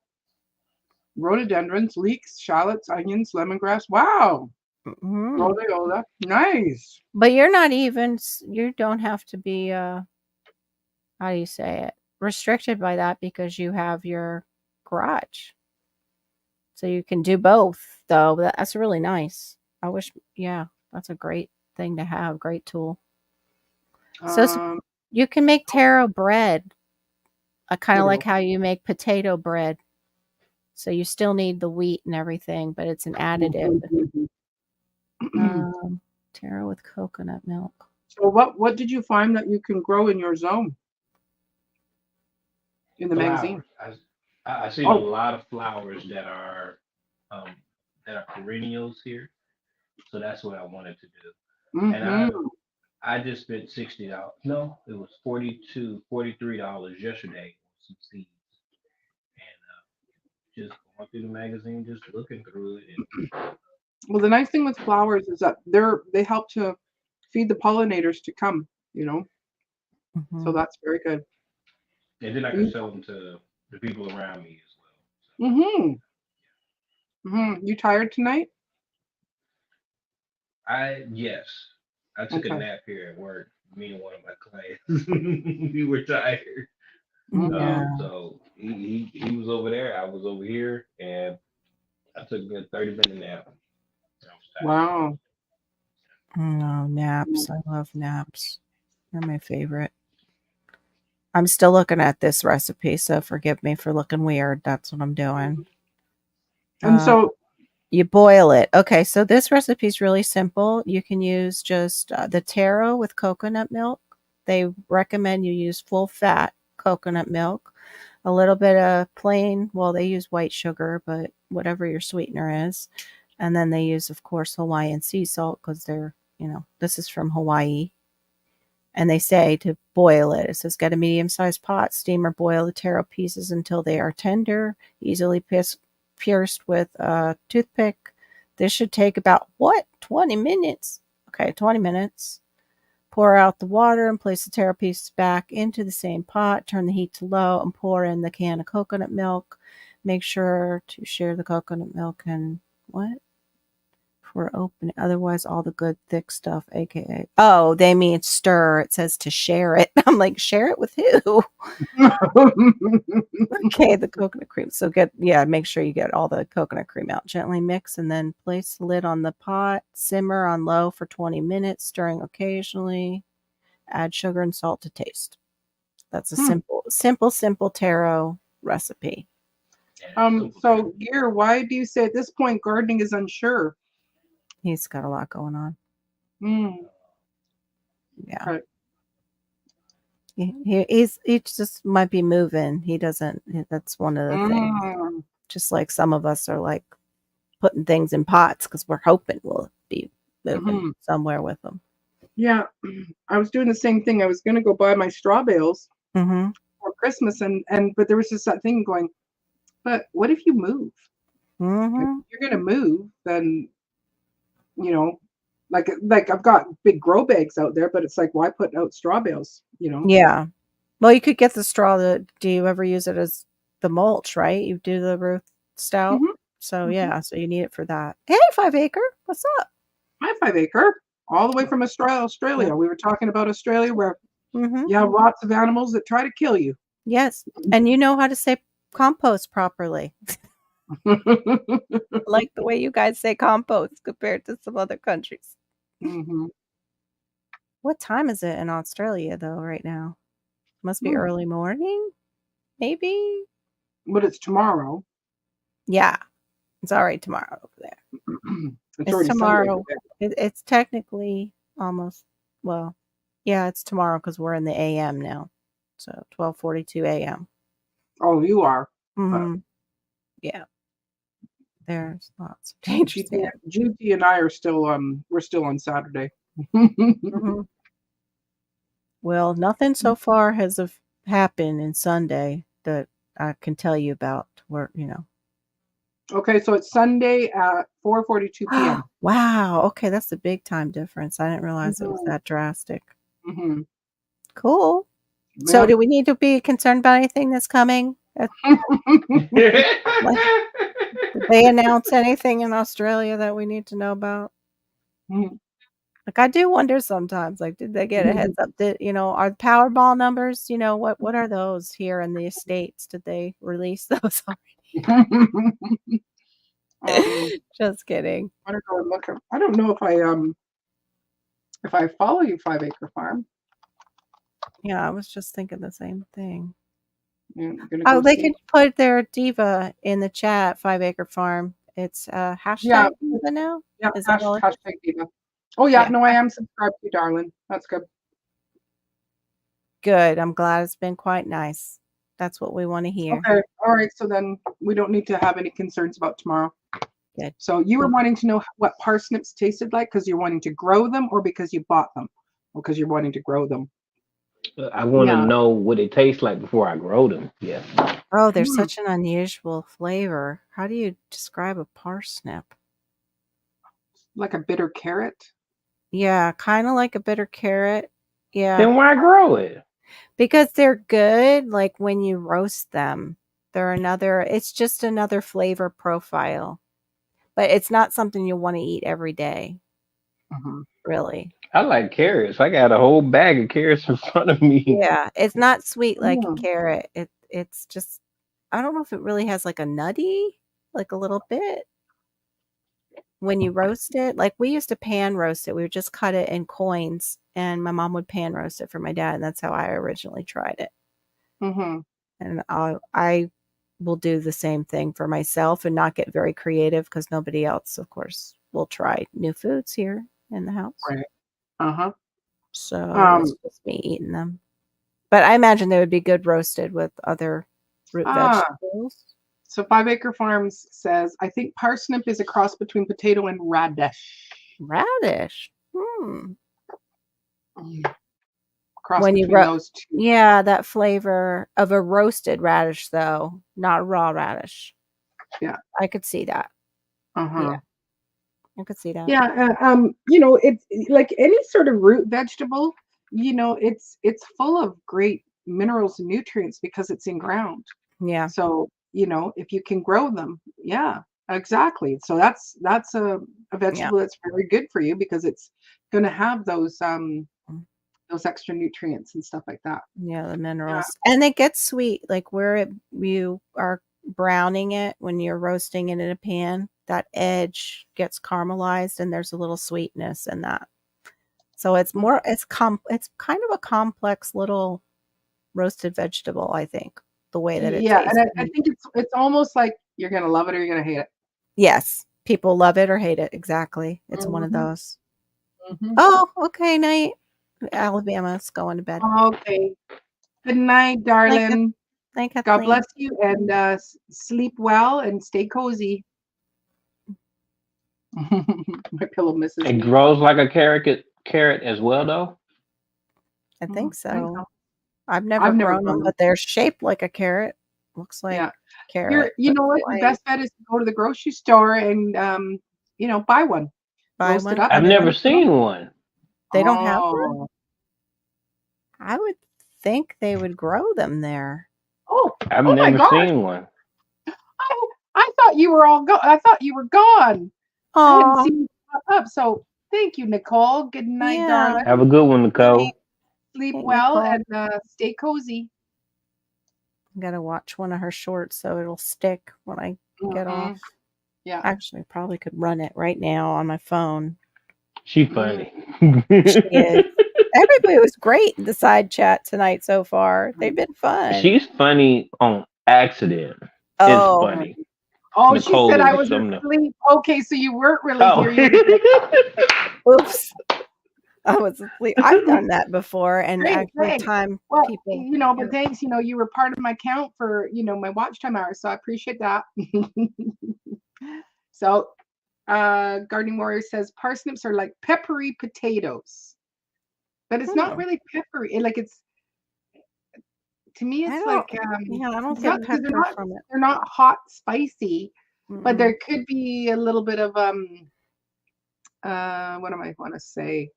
rhododendrons, leeks, shallots, onions, lemongrass. Wow. Mhm. Rhodiola. Nice. But you're not even you don't have to be how do you say it? Restricted by that because you have your garage. So you can do both though. That's really nice. I wish yeah, that's a great thing to have, great tool. So Um, you can make taro bread, kind there of we like go. how you make potato bread. So you still need the wheat and everything, but it's an additive. Taro with coconut milk. So what did you find that you can grow in your zone? In the magazine? Flowers. I seen a lot of flowers um, that are perennials here. So that's what I wanted to do. And Mm-hmm. I just spent $60. No, it was $43 yesterday on some seeds. And just going through the magazine, just looking through it. And Well, the nice thing with flowers is that they help to feed the pollinators to come, you know. So that's very good. then I can sell them to the people around me as well. Mm-hmm. Mm-hmm. You tired tonight? Yes, I took a Okay. nap here at work. Me and one of my clients, we were tired. Yeah. So he was over there, I was over here, and I took a good 30-minute nap. Wow. No, naps. I love naps. They're my favorite. I'm still looking at this recipe, so forgive me for looking weird. That's what I'm doing. And so You boil it. Okay, so this recipe is really simple. You can use just the taro with coconut milk. They recommend you use full fat coconut milk, a little bit of plain, well, they use white sugar, but whatever your sweetener is. And then they use, of course, Hawaiian sea salt because they're, this is from Hawaii. And they say to boil it. It says, get a medium-sized pot, steam or boil the taro pieces until they are tender, easily pierced with a toothpick. This should take about, 20 minutes? Okay, 20 minutes. Pour out the water and place the taro pieces back into the same pot. Turn the heat to low and pour in the can of coconut milk. Make sure to share the coconut milk and what? For opening, otherwise all the good thick stuff, aka they mean stir. It says to share it. I'm like, share it with who? Okay, the coconut cream. So make sure you get all the coconut cream out. Gently mix and then place the lid on the pot. Simmer on low for 20 minutes, stirring occasionally. Add sugar and salt to taste. That's a simple taro recipe. So Gear, why do you say at this point gardening is unsure? He's got a lot going on. Yeah. Right. He just might be moving. He doesn't. That's one of the things. Just like some of us are like putting things in pots because we're hoping we'll be moving somewhere with them. Yeah, I was doing the same thing. I was going to go buy my straw bales Mm-hmm. for Christmas, but there was just that thing going. But what if you move? Mm-hmm. If you're going to move, then like I've got big grow bags out there, but it's like, why put out straw bales? Yeah. Well, you could get the straw. Do you ever use it as the mulch? Right? You do the Ruth Stout. Mhm. So yeah, so you need it for that. Hey, 5 Acre, what's up? Hi, 5 Acre, all the way from Australia. Yeah. We were talking about Australia, where Mm-hmm. you have lots of animals that try to kill you. Yes, and you know how to say compost properly. Like the way you guys say compost compared to some other countries. Mm-hmm. What time is it in Australia though right now? Must be early morning, maybe. But it's tomorrow. Yeah, it's already tomorrow over there. It's It's already tomorrow. Sunday. It's technically almost, well, yeah, it's tomorrow because we're in the AM now. So 12:42 AM. Oh, you are. Mm-hmm. Yeah. There's lots of dangerous animals. Judy and I are still we're still on Saturday. Mm-hmm. Well, nothing so far has happened in Sunday that I can tell you about. Where Okay, so it's Sunday at 4:42 p.m. Wow. Okay, that's a big time difference. I didn't realize it was that drastic. Mm-hmm. Cool. So, Yeah. do we need to be concerned about anything that's coming? Did they announce anything in Australia that we need to know about? Mhm. Like, I do wonder sometimes. Like, did they get a heads up? Are the Powerball numbers? What are those here in the States? Did they release those already? Just kidding. I don't know. Look, I don't know if I follow you, 5 Acre Farm. Yeah, I was just thinking the same thing. Yeah, Oh, they can put their diva in the chat. 5 Acre Farm. It's hashtag diva now. Yeah, Is that all? hashtag diva. Oh yeah, Yeah. no, I am subscribed to you, darling. That's good. Good. I'm glad it's been quite nice. That's what we want to hear. Okay. All right. So then we don't need to have any concerns about tomorrow. Good. So you were wanting to know what parsnips tasted like because you're wanting to grow them or because you bought them? Or because you're wanting to grow them? I want to know what it tastes like before I grow them. Yeah. Oh, they're such an unusual flavor. How do you describe a parsnip? Like a bitter carrot? Yeah, kind of like a bitter carrot. Yeah. Then why grow it? Because they're good. Like when you roast them, it's just another flavor profile. But it's not something you'll want to eat every day. Mm-hmm. Really. I like carrots. I got a whole bag of carrots in front of me. Yeah, it's not sweet like a carrot. It's just, I don't know if it really has like a nutty, like a little bit. When you roast it, like we used to pan roast it. We would just cut it in coins, and my mom would pan roast it for my dad, and that's how I originally tried it. Mm-hmm. And I will do the same thing for myself and not get very creative because nobody else, of course, will try new foods here in the house. Right. Uh-huh. So it's just me eating them. But I imagine they would be good roasted with other root vegetables. So 5 Acre Farms says, I think parsnip is a cross between potato and radish. Radish. cross When you between ro those two. yeah, that flavor of a roasted radish, though, not a raw radish. Yeah. I could see that. Uh-huh. I could see that. Yeah, you know, it's like any sort of root vegetable, you know, it's full of great minerals and nutrients because it's in ground. Yeah. So, you know, if you can grow them, yeah, exactly. So that's a vegetable that's very good for you because it's going to have those extra nutrients and stuff like that. Yeah, the Yeah. minerals. And it gets sweet, like where you are browning it when you're roasting it in a pan, that edge gets caramelized and there's a little sweetness in that. So it's kind of a complex little roasted vegetable, I think, the way that it Yeah, tastes. and I think it's almost like you're gonna love it or you're gonna hate it. Yes, people love it or hate it. Exactly. It's one of Mhm, those. mhm. Oh, okay, night. Alabama's going to bed. Okay. Good night, Night, darling. night, God Kathleen. bless you and sleep well and stay cozy. My pillow misses It me. grows like a carrot as well, though. I think I think so. so. I've never I've never grown them, grown them. but they're shaped like a carrot. Looks like Yeah. carrot, You but know what? Your white. best bet is to go to the grocery store and you know, buy one. Buy Roast it one. up I've and then let never it grow. seen one. They don't have one? Oh. I would think they would grow them there. Oh, I've oh my never gosh. seen one. I thought you were I thought you were gone. I hadn't Oh, seen you pop up. So thank you, Nicole. Good night, yeah. darling. Have a good one, Nicole. Sleep Hey, well Nicole. and stay cozy. I gotta watch one of her shorts so it'll stick when I get Mhm. off. Yeah. Actually, I probably could run it right now on my phone. She funny. She is. Everybody was great in the side chat tonight so far. They've been fun. She's funny on accident. It's Oh, funny. Oh, she Nicole said I is was something. asleep. Okay, so you weren't really Oh. here. You were like, oops. I was asleep. I've done that before and Great, actually great. time well, people. you know, but thanks. You know, you were part of my count for, you know, my watch time hours. So I appreciate that. So Gardening Warrior says parsnips are like peppery potatoes, but it's not Hmm. really peppery. Like it's to me, I it's don't, like yeah, I don't it's get not because pepper from it. they're not hot spicy, but Mm-mm. there could be a little bit of what am I want to say?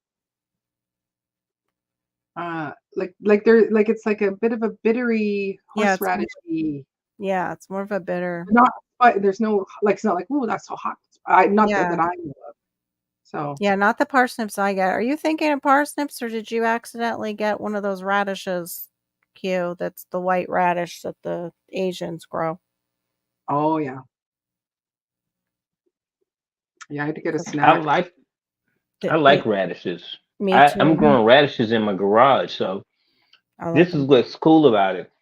Like they're like it's like a bit of a bittery Yeah, it's horseradishy. yeah, it's more of a bitter. Not but there's no like it's not like oh that's so hot. Not Yeah. that I know of. So Yeah, not the parsnips I get. Are you thinking of parsnips or did you accidentally get one of those radishes, Q? That's the white radish that the Asians grow. oh yeah. Yeah, I had to get a 'Cause I snack. like me, radishes. me I'm too. growing radishes in my garage, so I love this is them. what's cool about it.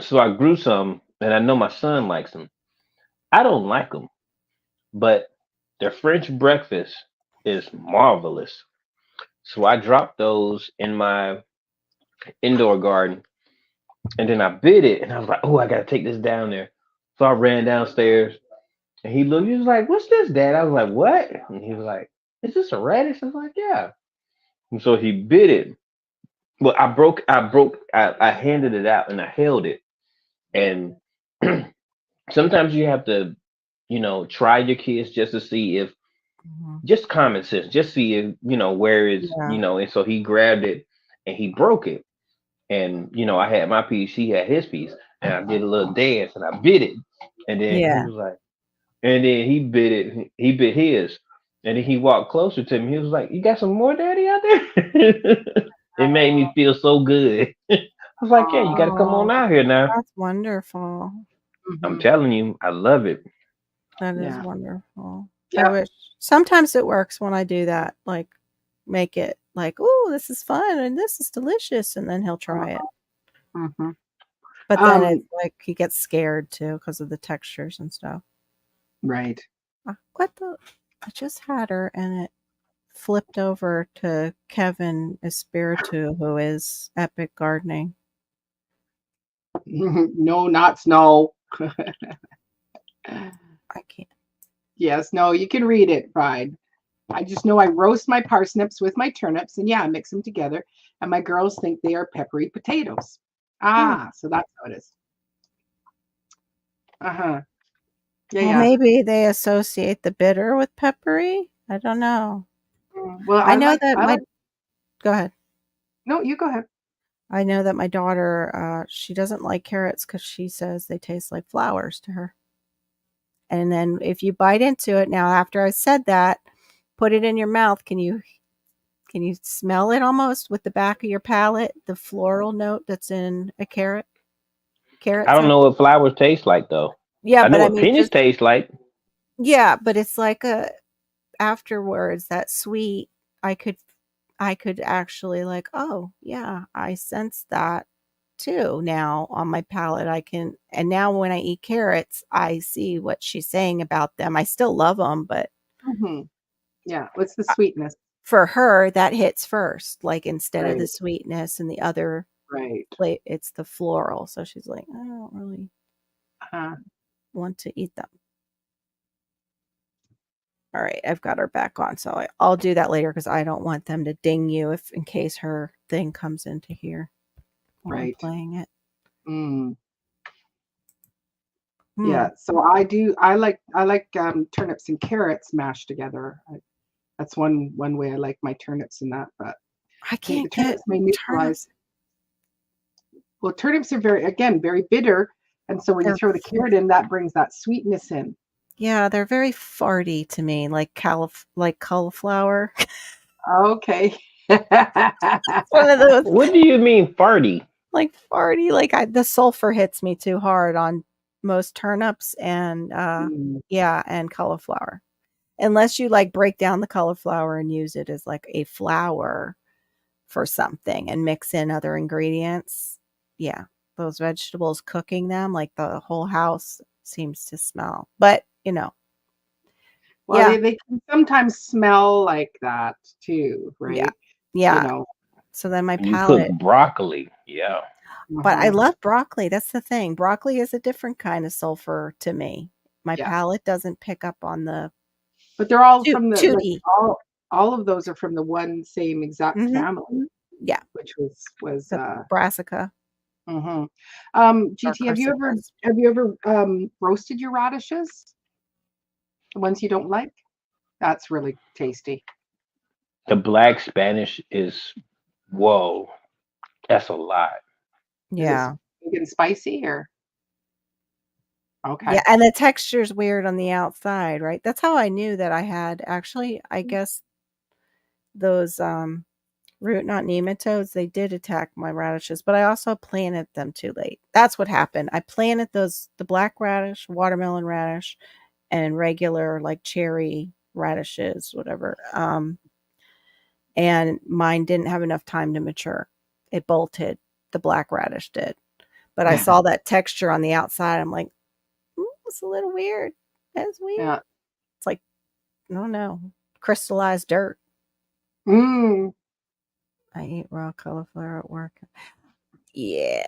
So I grew some, and I know my son likes them. I don't like them, but their French breakfast is marvelous. So I dropped those in my indoor garden, and then I bit it, and I was like, "Oh, I gotta take this down there." So I ran downstairs, and he looked. He was like, "What's this, Dad?" I was like, "What?" And he was like, "Is this a radish?" I was like, "Yeah." And so he bit it. Well, I handed it out and I held it. And sometimes you have to, try your kids just to see if, Mhm. just common sense, just see if, where is, Yeah. and so he grabbed it and he broke it. And, I had my piece, he had his piece. And I did a little dance and I bit it. And then he Yeah. was like, and then he bit it, he bit his. And then he walked closer to me. He was like, "You got some more, Daddy, out there?" It made me feel so good. I was like, "Yeah, you got to come on Oh, out here now." that's wonderful. I'm Mhm. telling you, I love it. That is Yeah. wonderful. I Yeah. wish sometimes it works when I do that. Like make it like, oh, this is fun and this is delicious, and then he'll try it. Mhm. But then it's like he gets scared too because of the textures and stuff. Right. What the? I just had her and it flipped over to Kevin Espiritu, who is Epic Gardening. No, not snow. I can't. Yes, no, you can read it, Pride. I just know I roast my parsnips with my turnips and yeah, I mix them together. and my girls think they are peppery potatoes. So that's how it is. Yeah, Well, yeah. maybe they associate the bitter with peppery. I don't know. Well, I know that I like. go ahead. No, you go ahead. I know that my daughter, she doesn't like carrots because she says they taste like flowers to her. And then if you bite into it now, after I said that, put it in your mouth. Can you smell it almost with the back of your palate? The floral note that's in a carrot. Carrot I don't sound. know what flowers taste like though. Yeah, I know but I what mean, pennies taste like. yeah, but it's like afterwards that sweet. I could actually like, oh yeah, I sense that too now on my palate. And now when I eat carrots, I see what she's saying about them. I still love them, but Yeah, what's the sweetness? for her, that hits first. Like instead of the Right, sweetness and the other right. plate, it's the floral. So she's like, I don't really Uh, want to eat them. All right, I've got her back on, so I'll do that later because I don't want them to ding you in case her thing comes into here while I'm right. playing it. Yeah, so I like turnips and carrots mashed together. That's one way I like my turnips in that, but I the can't get turnips may neutralize. turnips. Well, turnips are very bitter, and so when you They're throw the carrot in, that brings that sweetness in. Yeah, they're very farty to me, like cauliflower. Okay. One of those What do you mean farty? like farty, like the sulfur hits me too hard on most turnips and Mm, yeah, and cauliflower. Unless you like break down the cauliflower and use it as like a flour for something and mix in other ingredients. Yeah, those vegetables, cooking them, like the whole house seems to smell. But, Well, yeah, they can sometimes smell like that too, yeah, right? You yeah. know. So then my When you cook palate, broccoli, yeah. but I Uh-huh. love broccoli. That's the thing. Broccoli is a different kind of sulfur to me. My Yeah. palate doesn't pick up on the But they're all from the like tooty. all of those are from the one same exact Hmm. family, Yeah, which was the brassica mhm. or GT, cruciferous. have you ever roasted your radishes? The ones you don't like? That's really tasty. The black Spanish is whoa. That's a lot. Is it Yeah. sweet and spicy or Yeah, okay? and the texture's weird on the outside, right? That's how I knew that I had actually, I guess those root knot nematodes, they did attack my radishes, but I also planted them too late. That's what happened. I planted the black radish, watermelon radish, and regular like cherry radishes, whatever. And mine didn't have enough time to mature. It bolted. The black radish did. But I saw that texture on the outside. I'm like, it's a little weird. That's weird. Yeah. It's like, I don't know, crystallized dirt. Mm. I eat raw cauliflower at work. Yeah.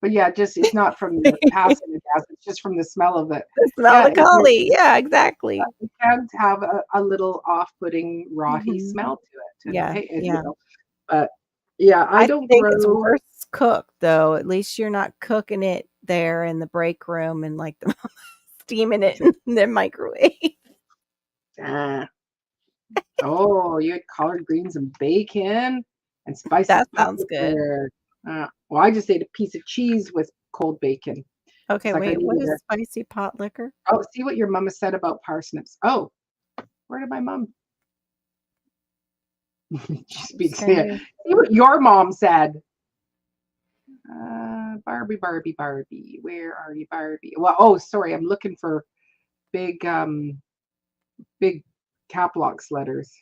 But yeah, just it's not from the passing the gas, it's just from the smell of it. The smell Yeah, of cauli. Yeah, exactly. it can have a little off-putting, rotty Mhm. smell to it, and Yeah, hey, yeah. but yeah, I I don't think it's grow. worse cooked though. At least you're not cooking it there in the break room and like the steaming it in the microwave. Ah. Oh, you had collard greens and bacon and spicy That pot sounds good. liquor. Well, I just ate a piece of cheese with cold bacon. It's Okay, like I wait, what needed is a. spicy pot liquor? Oh, see what your mama said about parsnips. Oh, where did my mom? She speaks there. Stranger. See what your mom said. Barbie, Barbie, Barbie. Where are you, Barbie? Well, oh, sorry, I'm looking for big, big cap locks letters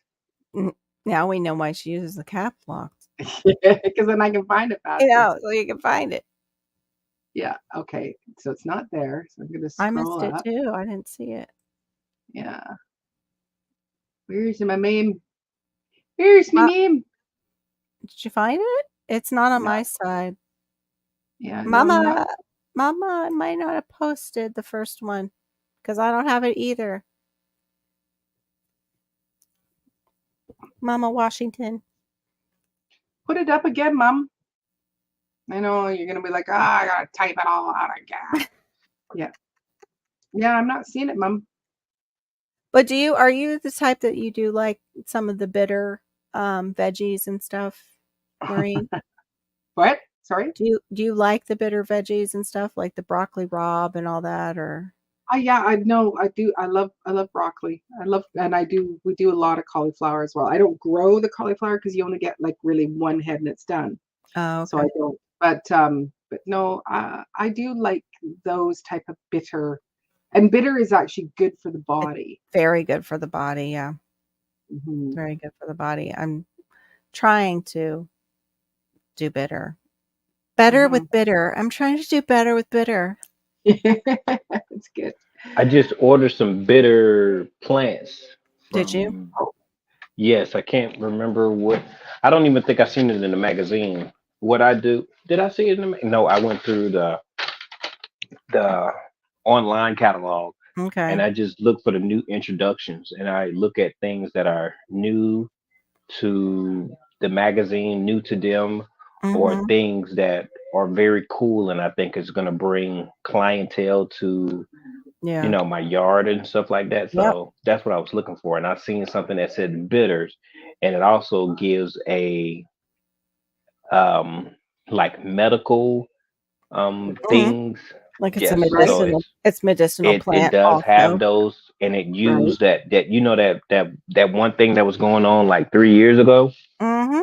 Now we know why she uses the cap locks. because then I can find it faster. So you can find it. Yeah. Okay. So it's not there. So I'm gonna I scroll missed it up. too. I didn't see it. Yeah. Where's my name? Where's my Uh, name? did you find it? It's not on No. my side. Yeah. No, I'm not. Mama, Mama might not have posted the first one because I don't have it either. Mama Washington. Put it up again, Mom. I know you're gonna be like, ah, I gotta type it all out again. Yeah. Yeah, I'm not seeing it, Mom. But are you the type that you do like some of the bitter veggies and stuff, Maureen? What? Sorry? Do you like the bitter veggies and stuff like the broccoli rabe and all that, or? Yeah, I know. I do. I love broccoli. We do a lot of cauliflower as well. I don't grow the cauliflower because you only get like really one head and it's done. Oh, So I okay. don't. But no, I do like those type of bitter, and bitter is actually good for the body. Very good for the body, yeah. Mhm. Very good for the body. I'm trying to do better. Better with bitter. I'm trying to do better with bitter. It's good. I just ordered some bitter plants. Did you? Yes, I can't remember what. I don't even think I seen it in the magazine. What I do? Did I see it in the? No, I went through the online catalog Okay. and I just look for the new introductions and I look at things that are new to the magazine, new to them, or Mhm. things that are very cool and I think is going to bring clientele to Yeah. my yard and stuff like that. Yep. So that's what I was looking for. And I seen something that said bitters, and it also gives a like medical things. Like it's a Yes. So medicinal it plant does have also. those, and it Right. used that that one thing that was going on like 3 years ago. Mhm.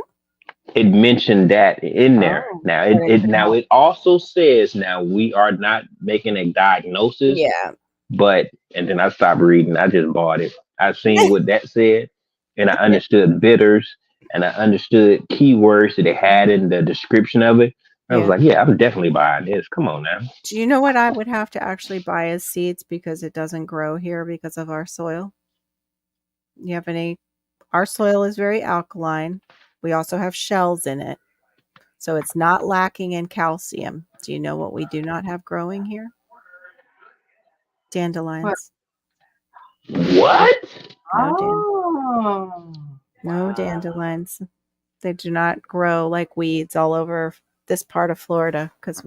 It mentioned that in there. Oh, Now That it could help. it also says now we are not making a diagnosis, Yeah. but and then I stopped reading. I just bought it. I seen what that said, and I understood bitters, and I understood keywords that it had in the description of it. I was Yeah. like, yeah, I'm definitely buying this. Come on now. Do you know what I would have to actually buy as seeds because it doesn't grow here because of our soil? You have any? Our soil is very alkaline. We also have shells in it. So it's not lacking in calcium. Do you know what we do not have growing here? what? Dandelions. What? Oh, No wow. dandelions. They do not grow like weeds all over this part of Florida because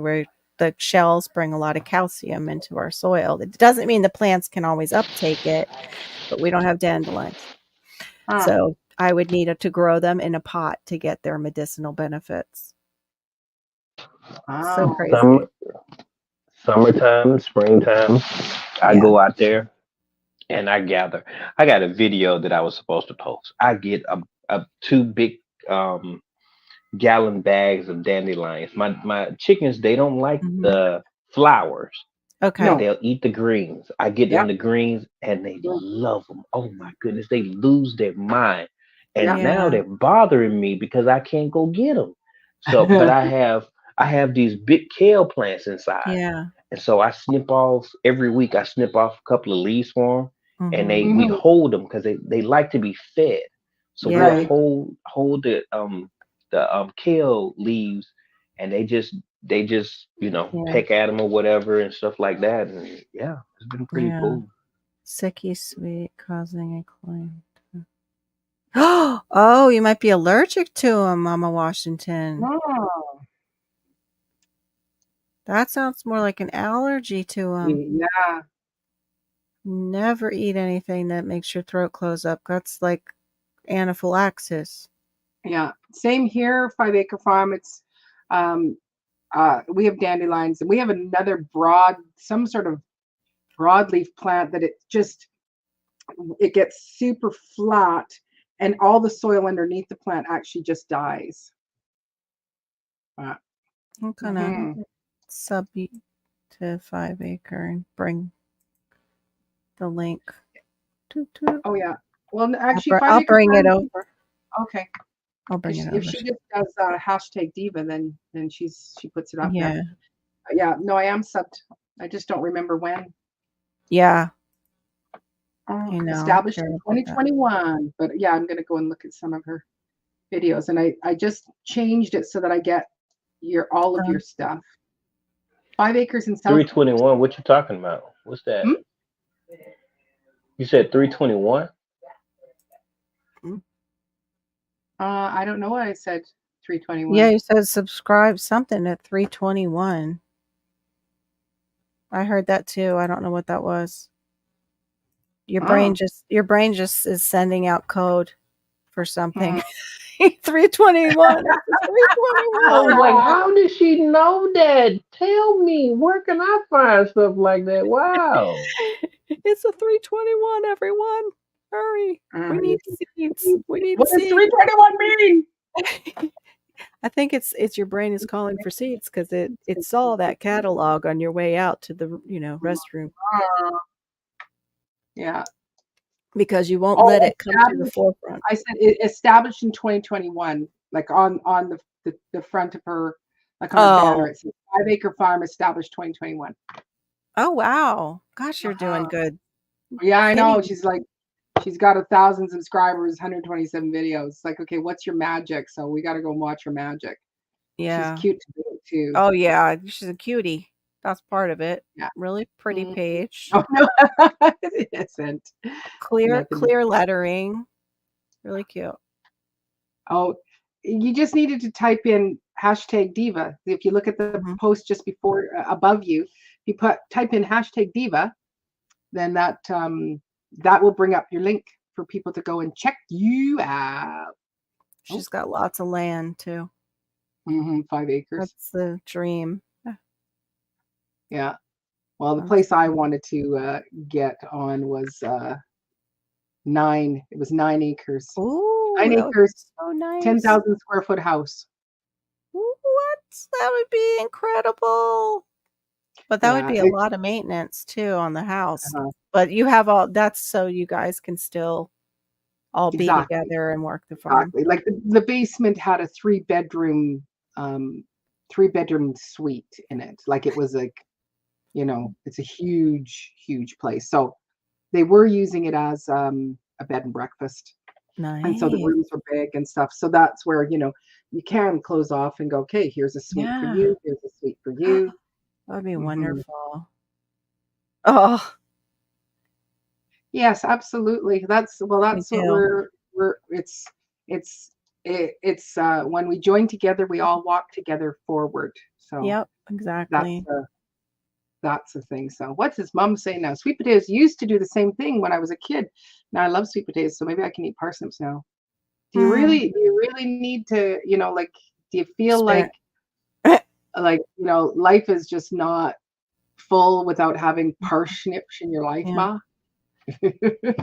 the shells bring a lot of calcium into our soil. It doesn't mean the plants can always uptake it, but we don't have dandelions. Huh. So I would need to grow them in a pot to get their medicinal benefits. So Wow. crazy. Summertime, springtime, I Yeah. go out there and I gather. I got a video that I was supposed to post. I get a two big gallon bags of dandelions. My chickens, they don't like Mhm. the flowers. Okay. No. They'll eat the greens. I get them Yep. the greens and they Yeah. love them. Oh my goodness, they lose their mind. And Yeah. now Yeah. they're bothering me because I can't go get them. So, but I have these big kale plants inside. Yeah. And so I snip off every week. I snip off a couple of leaves for them, and Mhm. we Mhm. hold them because they like to be fed. So we'll Yeah. Right. hold the kale leaves, and they just Yeah. peck at them or whatever and stuff like that. And yeah, it's been pretty Yeah. cool. Sicky sweet causing a claim. Oh, you might be allergic to them, Mama Washington. Oh, That sounds more like an allergy to them. yeah. Never eat anything that makes your throat close up. That's like anaphylaxis. Yeah. Same here, 5 Acre Farm. It's we have dandelions and we have another some sort of broadleaf plant that it gets super flat and all the soil underneath the plant actually just dies. Uh, I'm gonna mhm. sub you to 5 Acre and bring the link. Toot, toot. Oh yeah. Well, actually, I'll 5 Acre bring it Farm. over. Okay. I'll bring it If over. she just does hashtag diva, then she puts it up Yeah. there. Yeah. No, I am subbed. I just don't remember when. Yeah. Oh, You know, established in care about that. 2021. But yeah, I'm gonna go and look at some of her videos, and I just changed it so that I get all of your stuff. 5 acres in South. 321. What you talking about? What's that? Hmm? You said 321. I don't know what I said. 321. Yeah, you said subscribe something at 321. I heard that too. I don't know what that was. Your brain just is sending out code for something. 321. I was like, how did she know that? Tell me, where can I find stuff like that? Wow. It's a 321, everyone. Hurry. We need seeds. We need What does seeds. 321 mean? I think it's your brain is calling for seeds because it saw that catalog on your way out to the restroom Yeah. because you won't let it come to the forefront. I said it established in 2021, like on the front of her, like on her banner. It says 5 Acre Farm established 2021. Oh wow. Gosh, you're doing good. Yeah, I know. She's got 1,000 subscribers, 127 videos. It's like, okay, what's your magic? So we got to go and watch her magic. Yeah. She's cute to do it too. Oh yeah, she's a cutie. That's part of it. Yeah. Really pretty page. Oh no, it isn't. Clear lettering. Really cute. Oh, you just needed to type in #Diva. If you look at the post just before, above you, if you type in #Diva, then that will bring up your link for people to go and check you out. She's got lots of land too. 5 acres. That's the dream. Yeah. Well, the place I wanted to get on was 9. It was 9 acres. Ooh, 9 acres. So nice. 10,000 square foot house. What? That would be incredible. But that would be a lot of maintenance too on the house. But you have that's so you guys can still all be together and work the farm. Exactly. Like the basement had a 3-bedroom suite in it. Like it was like, it's a huge place. So they were using it as a bed and breakfast. Nice. And so the rooms were big and stuff. So that's where, you can close off and go, okay, here's a suite for you. Here's a suite for you. That would be wonderful. Oh. Yes, absolutely. That's what it's when we join together, we all walk together forward. So yep, exactly. That's the thing. So what's his mom saying now? Sweet potatoes used to do the same thing when I was a kid. Now I love sweet potatoes, so maybe I can eat parsnips now. Do you really need to, do you feel like life is just not full without having parsnips in your life, Ma?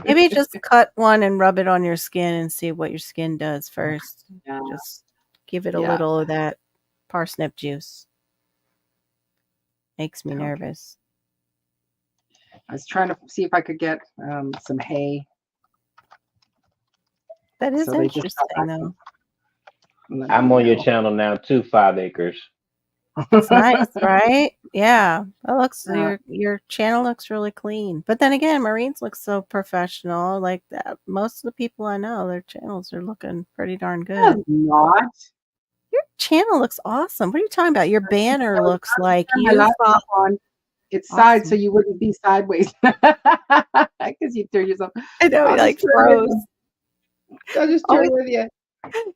Maybe just cut one and rub it on your skin and see what your skin does first. Yeah. Just give it a little of that parsnip juice. Makes me nervous. I was trying to see if I could get some hay. That is interesting, though. I'm on your channel now too, 5 acres. It's nice, right? Yeah. That looks your channel looks really clean. But then again, Maureen's looks so professional. Like that. Most of the people I know, their channels are looking pretty darn good. Not. Your channel looks awesome. What are you talking about? Your banner looks like its side, so you wouldn't be sideways because you turn yourself. I know, he like froze. I'll just turn with you.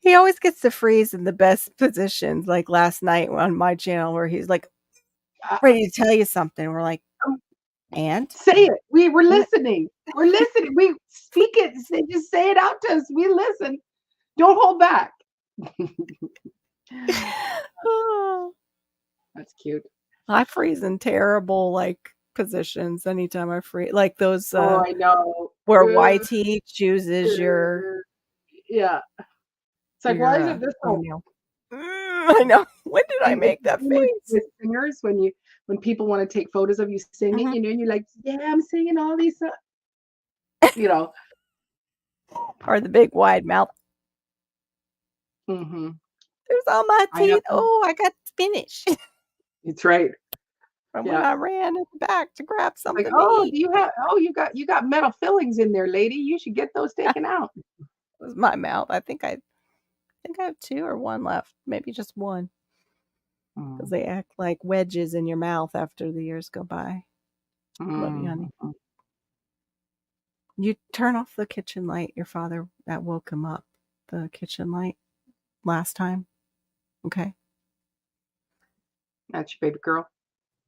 He always gets to freeze in the best positions. Like last night on my channel, where he's like ready to tell you something. We're like, and say it. We're listening. We're listening. We speak it. Just say it out to us. We listen. Don't hold back. Oh, that's cute. I freeze in terrible positions anytime I freeze, like those I know where YT chooses your it's like, why is it this way? I know. When did I make that face? With singers, when people want to take photos of you singing, and you're like, yeah, I'm singing all these songs, or the big wide mouth. There's all my teeth. I got spinach. It's right. From when I ran in the back to grab something. Like, you got metal fillings in there, lady. You should get those taken out. It was my mouth. I think I have 2 or 1 left. Maybe just 1. Because they act like wedges in your mouth after the years go by. Love you, honey. You turn off the kitchen light. Your father, that woke him up. The kitchen light last time. Okay. That's your baby girl.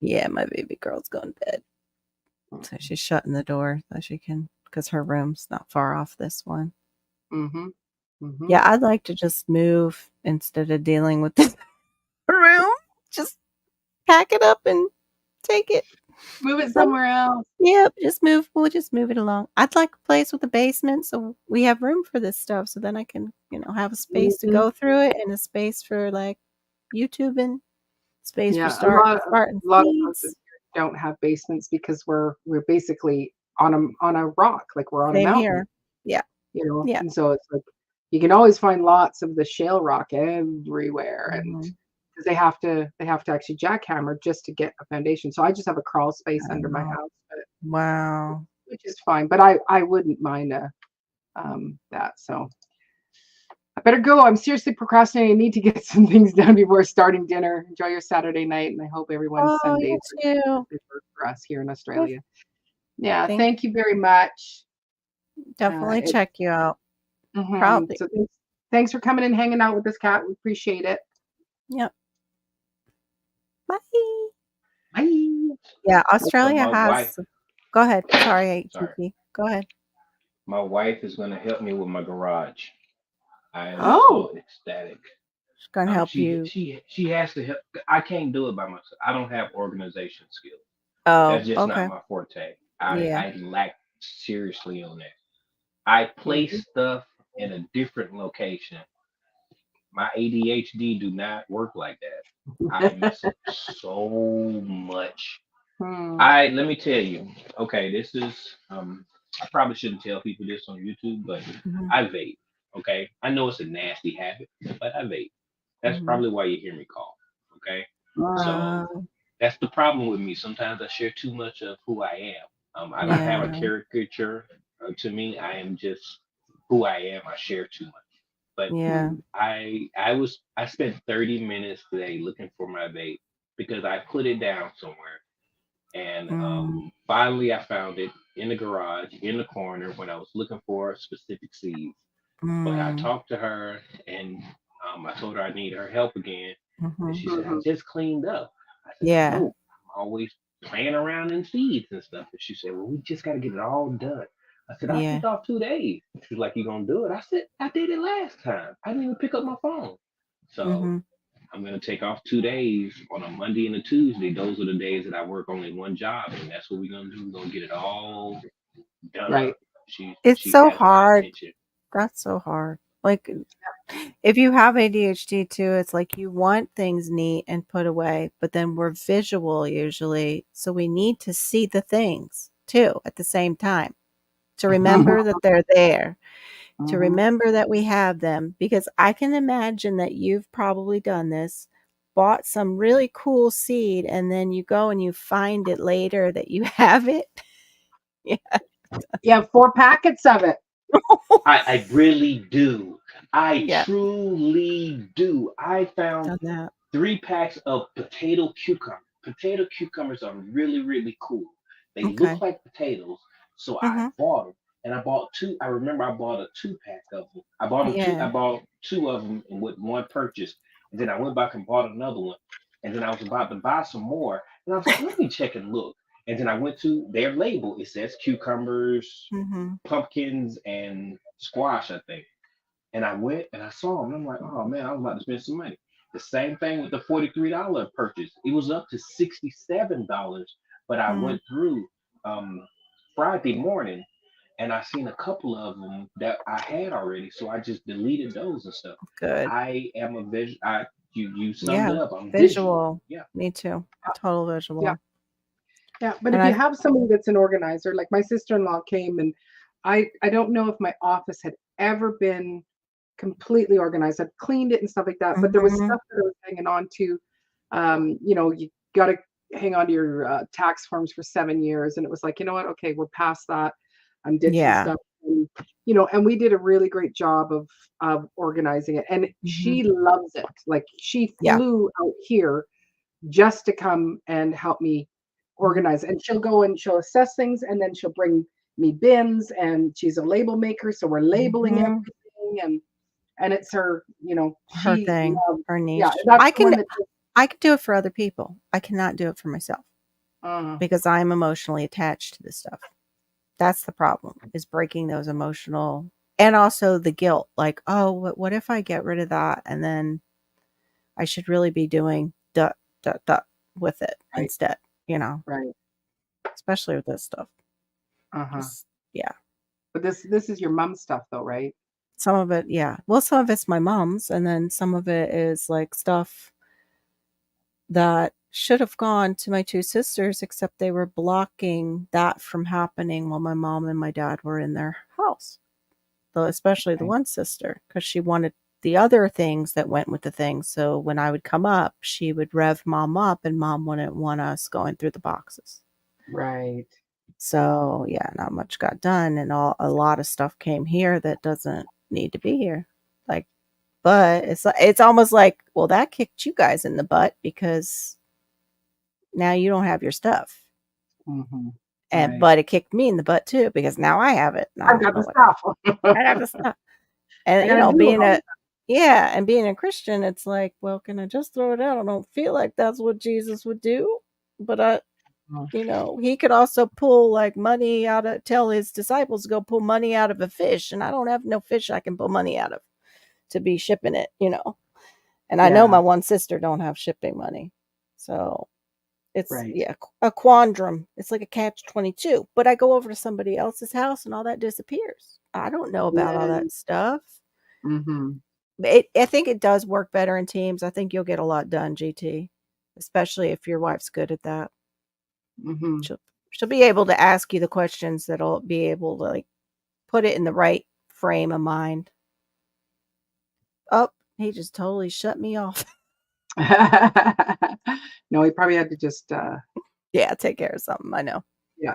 Yeah, my baby girl's going to bed. So she's shutting the door so she can, because her room's not far off this one. Mm-hmm. Mm-hmm. Yeah, I'd like to just move instead of dealing with this room. Just pack it up and take it. Move it somewhere else. Yep, just move. We'll just move it along. I'd like a place with a basement so we have room for this stuff. So then I can, have a space to Mhm. go through it and a space for like YouTube and space for Yeah, starting a lot of houses feeds. don't have basements because we're basically on a rock, like we're on a Same mountain, here. Yeah. Yeah. and so it's like you can always find lots of the shale rock everywhere, and Mhm. because they have to actually jackhammer just to get a foundation. So I just have a crawl space under my Oh, house, wow. which is fine. But I wouldn't mind that. So I better go. I'm seriously procrastinating. I need to get some things done before starting dinner. Enjoy your Saturday night, and I hope everyone's Oh, you Sundays too. good for us here in Good. Australia. Yeah, Thank thank you very much. Definitely It, check you out. mhm. Probably. So thanks for coming and hanging out with us, Kat. We appreciate it. Yep. Bye. Bye. Yeah, So Australia my wife, has. Go ahead. Sorry, sorry, TP. Go ahead. my wife is gonna help me with my garage. I am Oh, so ecstatic. She's gonna help She you. she she has to help. I can't do it by myself. I don't have organization skills. Oh, That's just not okay. my forte. Yeah. I lack seriously on that. I place mhm. stuff in a different location. My ADHD do not work like that. I mess up so much. Hmm. Let me tell you. Okay, this is I probably shouldn't tell people this on YouTube, but Mhm. I vape. Okay, I know it's a nasty habit, but I vape. That's Mhm. probably why you hear me cough. Okay, so Uh, that's the problem with me. Sometimes I share too much of who I am. I don't have a yeah. caricature to me. I am just who I am. I share too much. But Yeah. Hmm. I spent 30 minutes today looking for my vape because I put it down somewhere, and Mm. finally I found it in the garage in the corner when I was looking for specific seeds. But I Mm. talked to her, and I told her I need her help again, and Mhm. she said I Hmm. just cleaned up. I said I Yeah. know. I'm always playing around in seeds and stuff, and she said, well, we just got to get it all done. I said I'll Yeah. take off 2 days. She was like, you gonna do it? I said I did it last time. I didn't even pick up my phone. So Mhm. I'm gonna take off 2 days on a Monday and a Tuesday. Those are the days that I work only one job, and that's what we're gonna do. We're gonna get it all done Right. up. It's She so has my hard. attention. That's so hard. Like, if you have ADHD too, it's like you want things neat and put away, but then we're visual usually, so we need to see the things too at the same time to remember that they're there, to Mhm. remember that we have them. Because I can imagine that you've probably done this, bought some really cool seed, and then you go and you find it later that you have it. Yeah. You have 4 packets of it. I really do. I Yeah. truly do. I found Done that. 3 packs of potato cucumber. Potato cucumbers are really, really cool. They look Okay. like potatoes, so I Mhm. bought them. And I bought two. I remember I bought a 2 pack of them. I bought them two. I Yeah. bought two of them with one purchase. And then I went back and bought another one. And then I was about to buy some more. And I was like, let me check and look. And then I went to their label. It says cucumbers, Mhm. pumpkins, and squash, I think. And I went and I saw them. And I'm like, oh man, I was about to spend some money. The same thing with the $43 purchase. It was up to $67, but I Mm. went through um, Friday morning and I seen a couple of them that I had already, so I just deleted those and stuff. Good. I am a visual. You summed Yeah. it up. I'm visual. Visual. Yeah. Me too. Total Yeah. visual. Yeah. But And if you I have somebody that's an organizer, like my sister-in-law came, and I don't know if my office had ever been completely organized. I've cleaned it and stuff like that, but there was Mhm. stuff that I was hanging on to. You got to hang on to your tax forms for 7 years, and it was like, you know what? Okay, we're past that. I'm ditching Yeah. stuff, and we did a really great job of organizing it. And Mhm. she loves it. Like she Yeah. flew out here just to come and help me Mhm. organize. And she'll go and she'll assess things, and then she'll bring me bins. And she's a label maker, so we're labeling Mhm. everything. and it's her, Her she thing, loved, her niche. yeah, that's I the one can that just, I can do it for other people. I cannot do it for myself because I'm emotionally attached to this stuff. That's the problem, is breaking those emotional, and also the guilt. Like, oh, what if I get rid of that, and then I should really be doing with it right, instead, right. especially with this stuff. Uh-huh. Yeah. But this is your mom's stuff though, right? Some of it, yeah. Well, some of it's my mom's, and then some of it is like stuff that should have gone to my two sisters, except they were blocking that from happening while my mom and my dad were in their house. So especially the Okay. one sister, because she wanted the other things that went with the things. So when I would come up, she would rev mom up, and mom wouldn't want us going through the boxes. Right. So yeah, not much got done, and a lot of stuff came here that doesn't need to be here. Like, but it's almost like, well, that kicked you guys in the butt because now you don't have your stuff, Mm-hmm. and Right. but it kicked me in the butt too because now I have it. I've got the stuff. I got the stuff, I and gotta do being it. and being a Christian, it's like, well, can I just throw it out? I don't feel like that's what Jesus would do, but he could also pull like money tell his disciples to go pull money out of a fish, and I don't have no fish I can pull money out of to be shipping it, and I know Yeah. my one sister don't have shipping money, so it's Right. a quandrum. It's like a catch-22, but I go over to somebody else's house and all that disappears. I don't know about all Yeah. that stuff. Mm-hmm. I think it does work better in teams. I think you'll get a lot done, GT, especially if your wife's good at that. Mm-hmm. She'll be able to ask you the questions that'll be able to like put it in the right frame of mind. Oh, he just totally shut me off. No, he probably had to just Yeah, take care of something. I know. yeah,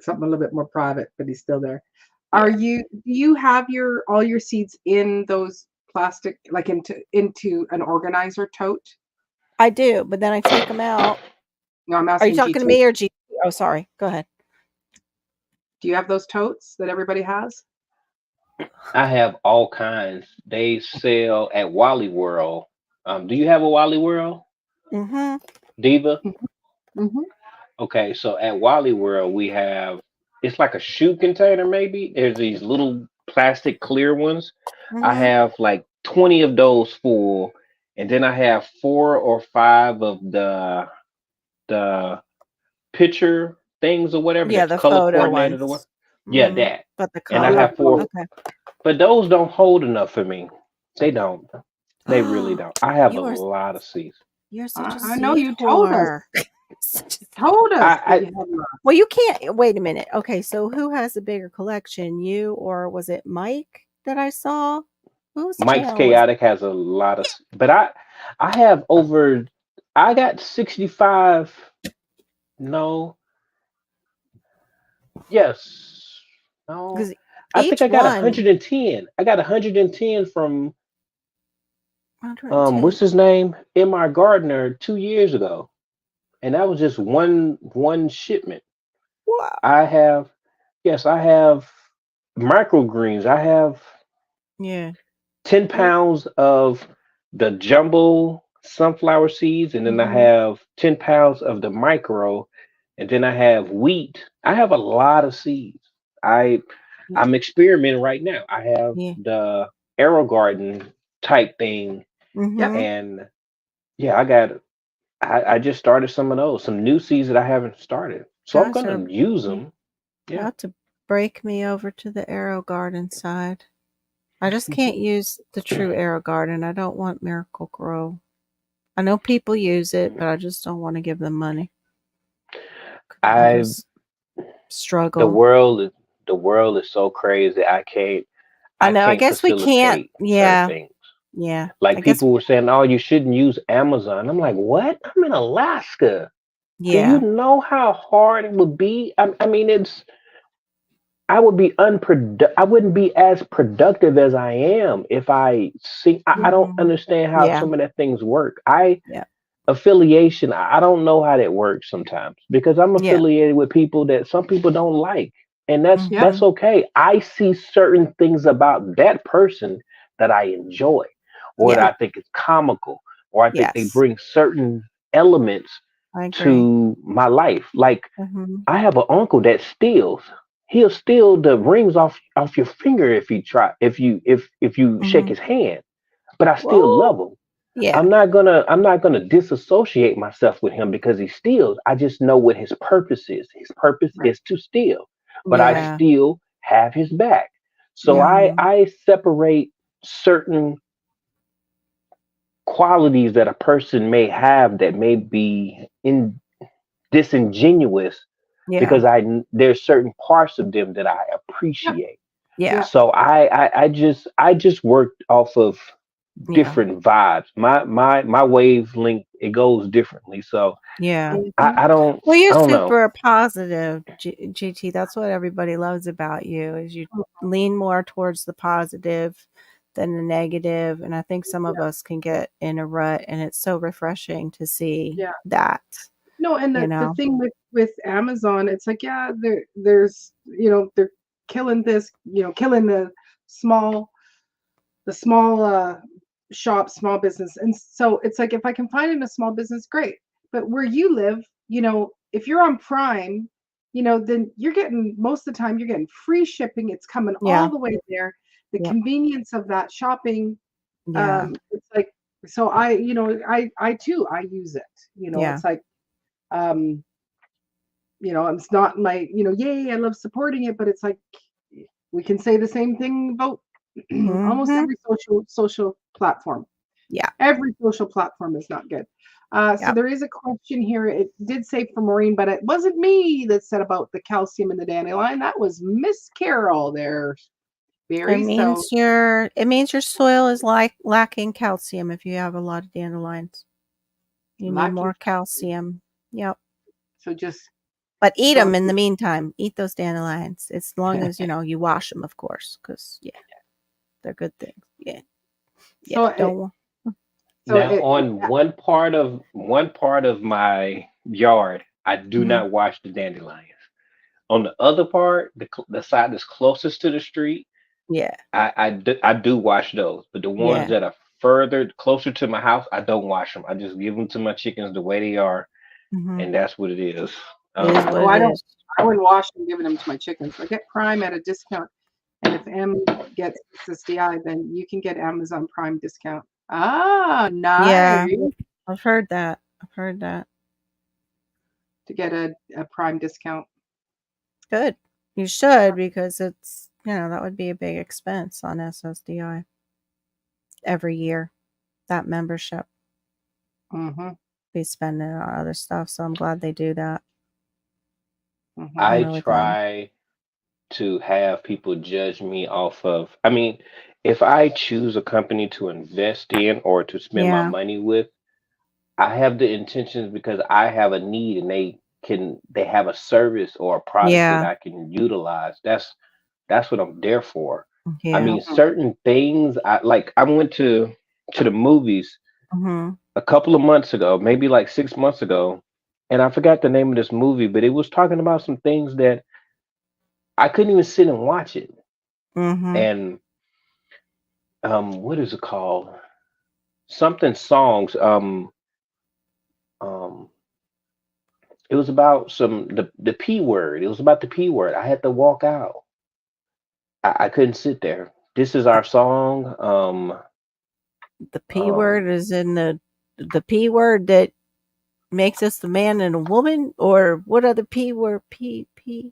something a little bit more private, but he's still there. Yeah. Do you have all your seeds in those plastic, like into an organizer tote? I do, but then I take them out. No, I'm Are you asking talking to GT. me or GT? Oh, sorry. Go ahead. Do you have those totes that everybody has? I have all kinds. They sell at Wally World. Do you have a Wally World, Mm-hmm. Diva? Mm-hmm. Okay, so at Wally World we have, it's like a shoe container maybe. There's these little plastic clear ones. I Mm-hmm. have like 20 of those full, and then I have 4 or 5 of the picture things or whatever Yeah, that's the color photo coordinated or what. ones. Yeah, Mm-hmm. that. But the And I color. have 4, Okay. but those don't hold enough for me. They don't. They really don't. I have a You are lot of seeds. You're such a I know seed you told us. whore. Told us that I you had a lot. Well, you can't. Wait a minute. Okay, so who has a bigger collection, you or was it Mike that I saw? Whose Mike's channel was? Chaotic has a lot of, but I have over. I got 65. No. Yes. No. Because I think each I got one. 110. I got 110 from 110. what's his name? M.R. Gardner 2 years ago. And that was just one shipment. Wow. I have microgreens. I have Yeah. 10 pounds of the jumbo sunflower seeds, and then I Mhm. have 10 pounds of the micro, and then I have wheat. I have a lot of seeds. I'm experimenting right now. I have Yeah. the Arrow Garden type thing, Mhm. and yeah, I just started some of those, some new seeds that I haven't started. So I'm Guys are gonna use them. Yeah. about to break me over to the Arrow Garden side. I just can't use the true Arrow Garden. I don't want Miracle Grow. I know people use it, but I just don't want to give them money. I just the struggle. world is so crazy. I know. I guess we can't. facilitate Yeah. certain things. Yeah. Like I guess. people were saying, "Oh, you shouldn't use Amazon." I'm like, "What? I'm in Alaska. Do Yeah. you know how hard it would be? I mean, I would be I wouldn't be as productive as I am if I see. I don't Mhm. understand how Yeah. some of that things work. Yeah. Affiliation, I don't know how that works sometimes because I'm Yeah. affiliated with people that some people don't like, and Mhm. Yeah. that's okay. I see certain things about that person that I enjoy, or that Yeah. I think is comical, or I think they Yes. bring certain elements I agree. to my life. Like Hmm. I have an uncle that steals. He'll steal the rings off your finger if he try if you shake Hmm. his hand. But I still Well, love him. yeah. I'm not gonna disassociate myself with him because he steals. I just know what his purpose is. His purpose Right. is to steal, but I Right. Yeah. still have his back. So Yeah. Hmm. I separate certain qualities that a person may have that may be in disingenuous Yeah. because there's certain parts of them that I Yeah. appreciate. Yeah. Yeah. So I just worked off of Yeah. different vibes. My wavelength it goes differently. So Yeah. Mhm. Well, you're I don't know. super positive, GT. That's what everybody loves about you is you lean more towards the positive than the negative. And I think some of Yeah. us can get in a rut, and it's so refreshing to see Yeah. that, No, and you the know. thing with Amazon, it's like, yeah, there's, they're killing this, killing small the small shop, small business. And so it's like if I can find in a small business, great. But where you live, if you're on Prime, then you're getting most of the time you're getting free shipping. It's coming all Yeah. the way there. The Yep. convenience of that shopping, Yeah. it's like so I too I use it. Yeah. It's like um, it's not my, yay, I love supporting it, but it's like we can say the same thing about almost Hmm. every social platform. Yeah. Every social platform is not good. So Yep. there is a question here. It did say for Maureen, but it wasn't me that said about the calcium in the dandelion. That was Miss Carol there, It Barry. So means your soil is lacking calcium if you have a lot of dandelions. You need lacking more calcium. calcium. Yep. So just But eat so them in the meantime. Eat those dandelions as long as, you wash them, of course, because, yeah, they're good things. Yeah. Yeah. so it Don't. so Now it on one part of my yard, I do Mhm. not wash the dandelions. On the other part, the side that's closest to the street, Yeah. I do wash those. But the ones Yeah. that are further closer to my house, I don't wash them. I just give them to my chickens the way they are, Mhm. and that's what it is. It is what oh Um, it I don't is. I wouldn't wash them giving them to my chickens. I get Prime at a discount. And if M gets SSDI, then you can get Amazon Prime discount. Ah, Yeah. nice. I've heard that. I've heard that. To get a Prime discount. Good. You should because that would be a big expense on SSDI every year. That membership Mm-hmm. be spending on other stuff. So I'm glad they do that. Mm-hmm. I'm I really glad. try to have people judge me off of. I mean, if I choose a company to invest in or to spend my Yeah. money with, I have the intentions because I have a need and they have a service or a product that Yeah. I can utilize. That's what I'm there for. I Yeah. mean, certain things I went to the movies Mhm. a couple of months ago, maybe like 6 months ago, and I forgot the name of this movie, but it was talking about some things that I couldn't even sit and watch it. Mhm. And what is it called? Something songs. Um it was about the P word. It was about the P word. I had to walk out. I couldn't sit there. This is Uh, our song. The P Um word is in the P word that makes us the man and a woman, or what other P word? Pri-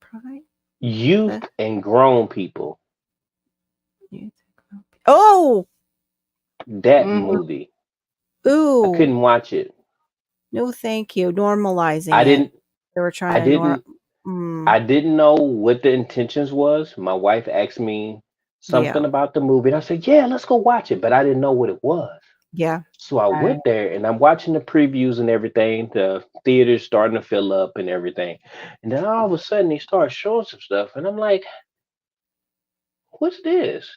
Pride. Youth and grown people. Oh, That Mm-hmm. movie. I ooh, couldn't watch it. no, thank you. Normalizing I it. didn't They were I trying to didn't Mm, I didn't know what the intentions was. My wife asked me yeah, something about the movie, and I said, "Yeah, let's go watch it," but I didn't know what it was. yeah, So I Right. went there, and I'm watching the previews and everything. The theater's starting to fill up and everything, and then all of a sudden they start showing some stuff, and I'm like, "What's this?"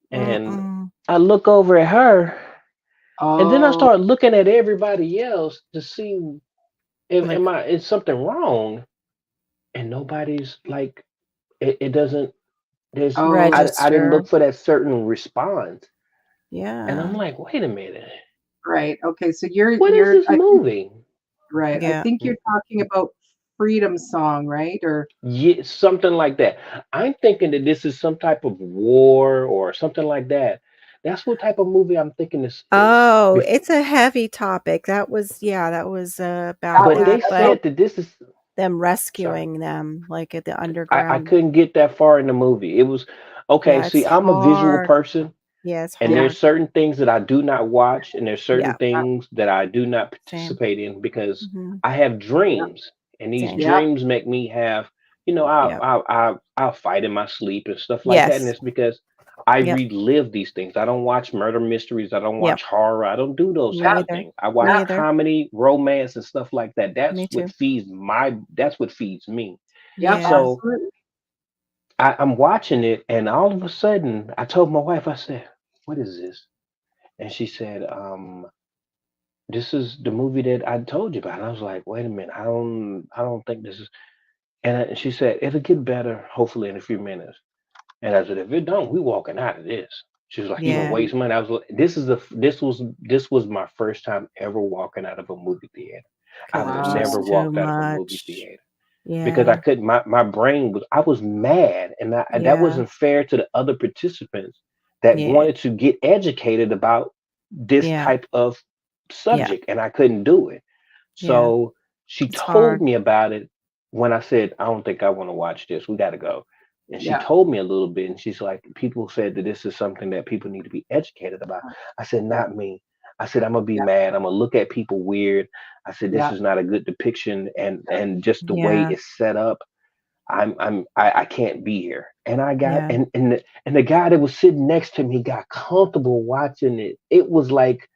And mm-mm. I look over at her, and then I Oh, start looking at everybody else to see if Like, is something wrong, and nobody's like it doesn't There's Oh, I didn't Register. look for that certain response, and I'm Yeah. like, wait a minute, right. Okay, so what is this I think movie? right. I Yeah. think you're talking about Freedom Song, right? Or Yeah, something like that. I'm thinking that this is some type of war or something like that. That's what type of movie I'm thinking this is. Oh, Bef- it's a heavy topic. That was about that But was they that, but said that this is them sorry. rescuing them like at the I underground. couldn't get that far in the movie. It was okay. Yeah, See, it's I'm a visual hard. person, Yeah, it's and yeah, there's hard. certain things that I do not watch, and there's certain Yeah, things that I do not same. participate in because Hmm. I have yeah, dreams, and these Same. yeah, dreams make me have, Yep. I'll fight in my sleep and stuff like that, and Yes. it's because I Yep. relive these things. I don't watch murder mysteries. I don't Yep. watch horror. I don't do those yeah, type Me of either. things. I watch yeah, Me either. comedy, romance, and stuff like that. Me That's what too. feeds my. That's what feeds me. yep, Yeah. So absolutely. I'm watching it, and all of a sudden, I told my wife, I said, "What is this?" And she said, "This is the movie that I told you about." And I was like, "Wait a minute, I don't think this is." And she said, "It'll get better, hopefully, in a few minutes." And I said, "If it don't, we walking out of this." She was like, "You gonna Yeah. waste money?" I was like, this was my first time ever walking out of a movie theater. Because I've it's never Wow. just too walked out of a movie much. theater because I Yeah. couldn't. My brain was. I was mad, and that Yeah. wasn't fair to the other participants that Yeah. wanted to get educated about this Yeah. type of Yeah. subject, and I couldn't do it. Yeah. So she It's told hard. me about it when I said, "I don't think I want to watch this. We got to go." And she Yeah, told me a little bit, and she's like, "People said that this is something that people need to be educated about." I said, yeah, "Not me." I said, "I'm gonna be yeah, mad. I'm gonna look at people weird." I said, "This yeah, is not a good depiction, and just the way Yeah. it's set up, I can't be here." And I got Yeah. and the guy that was sitting next to me got comfortable watching it. It was like,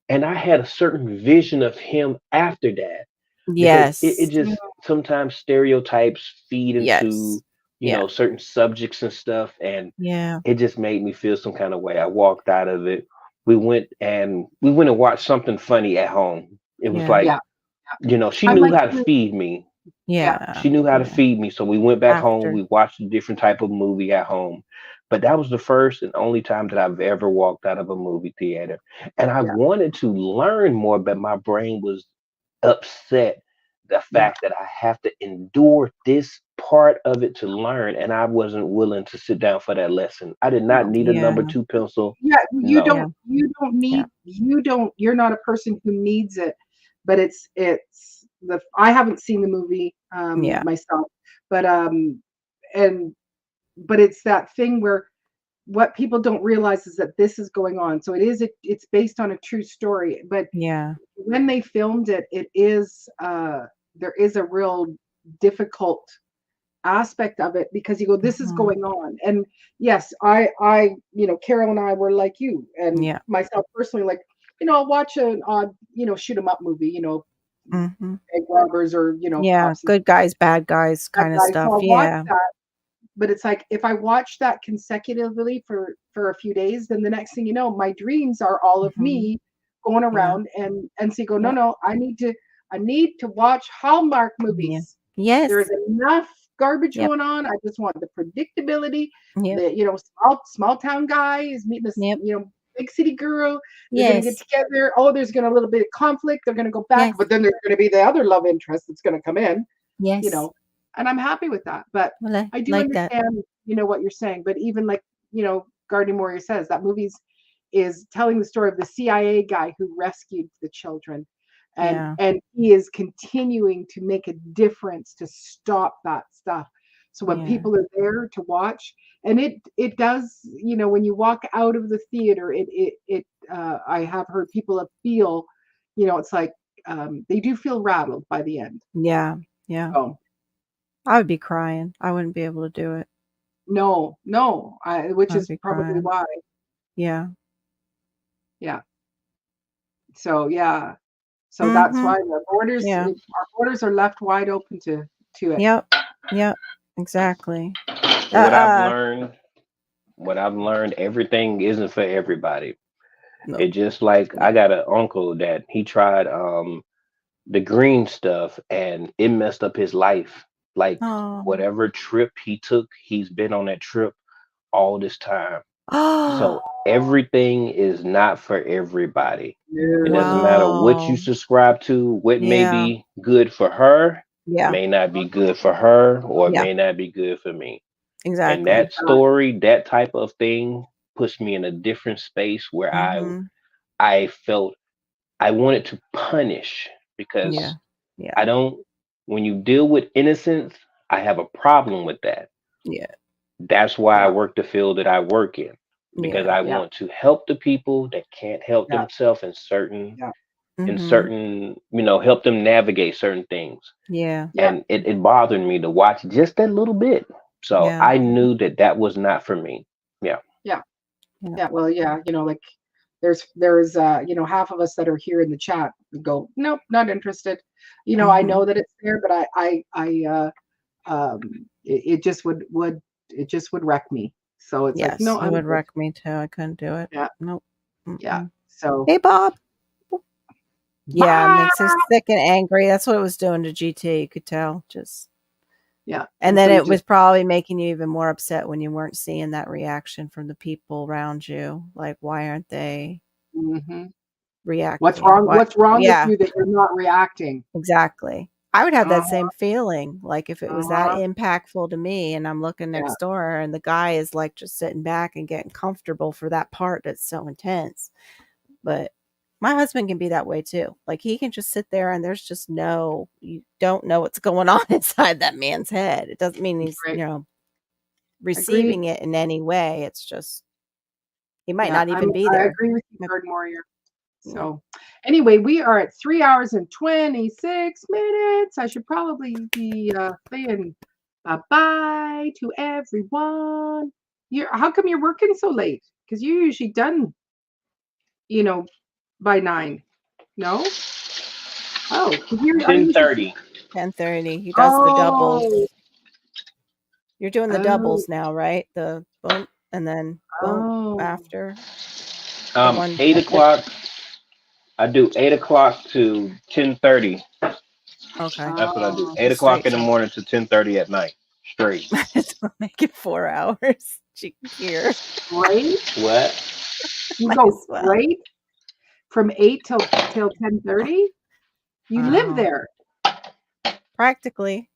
and I had a certain vision of him after that because it Yes. mm, just sometimes stereotypes feed Yes. into Yeah. certain subjects and stuff, and Yeah. it just made me feel some kind of way. I walked out of it. We went and watched something funny at home. It was Yeah. like, yeah. she I'm knew like how to you. feed me. Yeah, Yeah. She knew how to Yeah. feed me. So we went back home. After. We watched a different type of movie at home. But that was the first and only time that I've ever walked out of a movie theater. And I yeah, wanted to learn more, but my brain was upset the yeah, fact that I have to endure this part of it to learn. And I wasn't willing to sit down for that lesson. I did not no. need a number Yeah. two pencil. Yeah, No. Yeah. you don't Yeah. need, you're not a person who needs it, but it's I haven't seen the movie Yeah. myself, but and but it's that thing where what people don't realize is that this is going on. So it's based on a true story, but Yeah. when they filmed it, it is there is a real difficult aspect of it because you go, this is Mhm. going on. And yes, Carol and I were like you and Yeah. myself personally, like, I'll watch an odd, shoot 'em up movie, Mhm. egg robbers or, Yeah. cops and Good guys, bad guys bad kind of guys. So stuff. I'll watch Yeah. that. But it's like if I watch that consecutively for a few days, then the next thing you know, my dreams are all of Mhm. me going Yeah. around and so you go, no, Yep. no, I need to watch Hallmark Yeah. movies. There is Yes. enough garbage Yep. going on. I just want the predictability. Yep. The small town guy is meeting this Yep. big city girl. They're gonna get Yes. together. Oh, there's gonna a little bit of conflict. They're gonna go back, Yes. but then there's gonna be the other love interest that's gonna come in. You Yes. know, and I'm happy with that. But Well, I I do like that. understand, what you're saying. But even like Guardian Warrior says, that movie's is telling the story of the CIA guy who rescued the children Yeah. and he is continuing to make a difference to stop that stuff. So when Yeah. people are there to watch, and it does, when you walk out of the theater, I have heard people feel, it's like they do feel rattled by the end. Yeah. Yeah. So I would be crying. I wouldn't be able to do it. no, no, which I'd is be probably crying. why. Yeah. Yeah. So yeah. So that's Mhm. why Yeah. our borders are left wide open to it. Yep. Yep. Exactly. Uh, What I've uh, learned, what I've learned, everything isn't for everybody. no. It just like Yeah. I got an uncle that he tried the green stuff and it messed up his life. Like Oh. whatever trip he took, he's been on that trip all this time. Oh, So everything is not for everybody. It No. doesn't matter what you wow. subscribe to, what may Yeah. be good for her, Yeah. may not be good for her, or Yeah. may not be good for me. And Exactly. that story, that type of thing, puts me in a different space where Mhm. I felt I wanted to punish because Yeah. Yeah. I don't. When you deal with innocence, I have a problem with that. Yeah. That's why I Yeah. work the field that I work in because Yeah. I Yeah. want to help the people that can't help Yeah. themselves in certain Yeah. Mhm. help them navigate certain things. Yeah. Yeah. And it bothered me to watch just that little bit. So Yeah. I knew that that was not for me. Yeah. Yeah. Yeah. Yeah. Well, yeah, like there's half of us that are here in the chat go, nope, not interested. I know Mhm. that it's there, but it just would wreck me. So it's like, Yes, no, it I'm would good. wreck me too. I couldn't do it. Yeah. Nope. Yeah. Mm-mm. So Hey, Bob. Yeah, it bye. makes us sick and angry. That's what it was doing to GT. You could tell. Just Yeah. and And then so you it was just probably making you even more upset when you weren't seeing that reaction from the people around you. Like, why aren't they mhm. What's reacting? wrong? What? What's wrong with Yeah, you that you're not reacting? exactly. I would have that Uh-huh. same feeling. Like if it was that Uh-huh. impactful to me and I'm looking Yeah. next door and the guy is like just sitting back and getting comfortable for that part that's so intense. But my husband can be that way too. Like he can just sit there and there's just you don't know what's going on inside that man's head. It doesn't mean he's, Right. Agreed. receiving it in any way. It's just he might Yeah. not even be I there. agree with you, Yep. Bird Warrior. Yeah. So anyway, we are at 3 hours and 26 minutes. I should probably be saying bye-bye to everyone. How come you're working so late? Because you're usually done, you know, by 9. No? Oh, 'cause are you usually 10:30. 10:30. He does the doubles. Oh, You're doing the oh, doubles now, right? The boom and then boom oh. after the one 8 o'clock. I do 8 o'clock to 10:30. okay. That's what I do. Oh, 8 o'clock Straight in the shot. morning to 10:30 at night. Straight. So make it 4 hours. Here. straight? What? You Might go as well. straight from 8 till 10:30? You live Wow. there. Practically.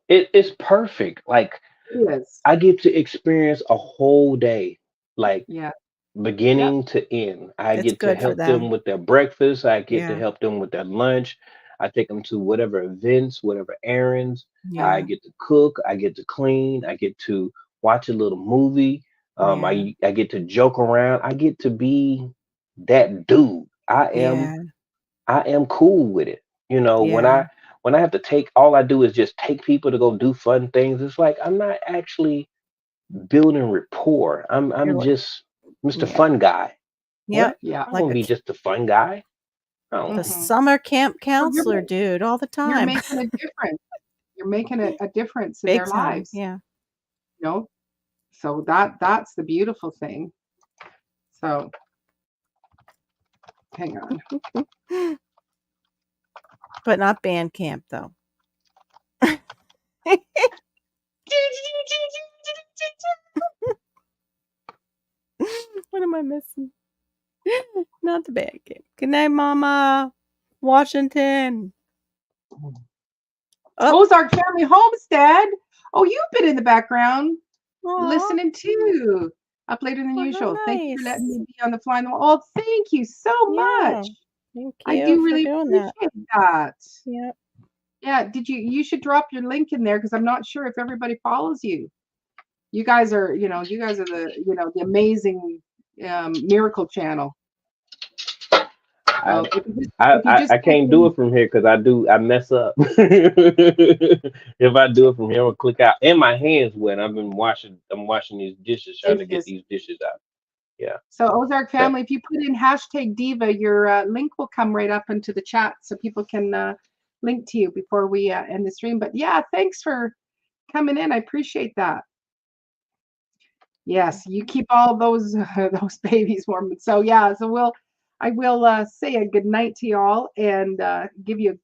It's perfect. Like It is. I get to experience a whole day, like Yeah. Yep. beginning to end. I It's get to good for help them them. with their breakfast. I get to Yeah. help them with their lunch. I take them to whatever events, whatever errands. I Yeah. get to cook. I get to clean. I get to watch a little movie. Yeah. I get to joke around. I get to be that dude. Yeah. I am cool with it. Yeah. When I have to take all I do is just take people to go do fun things. It's like I'm not actually building rapport. You're I'm like, just Mr. yeah. Fun Guy. Yep. What? Yeah. I Like won't be just a fun guy. Oh, the Mhm. summer camp Well, counselor dude all the you're time. making a difference. You're making a difference in Big their time. lives, Yeah. you know? So that's the beautiful thing. So hang on. But not band camp though. What am I missing? Not the band camp. Good night, Mama. Washington. Oh, Ozark Family Homestead. Oh, you've been in the background aw. listening too. Up later than Oh, how usual. Thank you for letting nice. me be on the fly in the wall. Oh, thank you so Yeah. much. Thank I you do for really doing that. appreciate that. Yep. Yeah, you should drop your link in there because I'm not sure if everybody follows you. You guys are the amazing Miracle Channel. So I can't do it from here because I mess up. If I do it from here, I'll click out. And my hands wet. I'm washing these dishes, trying to get these dishes out. Yeah. So Ozark Family, if you put in #Diva, your link will come right up into the chat so people can link to you before we end the stream. But yeah, thanks for coming in. I appreciate that. Yes, you keep all those those babies warm. So yeah, I will say a good night to y'all and give you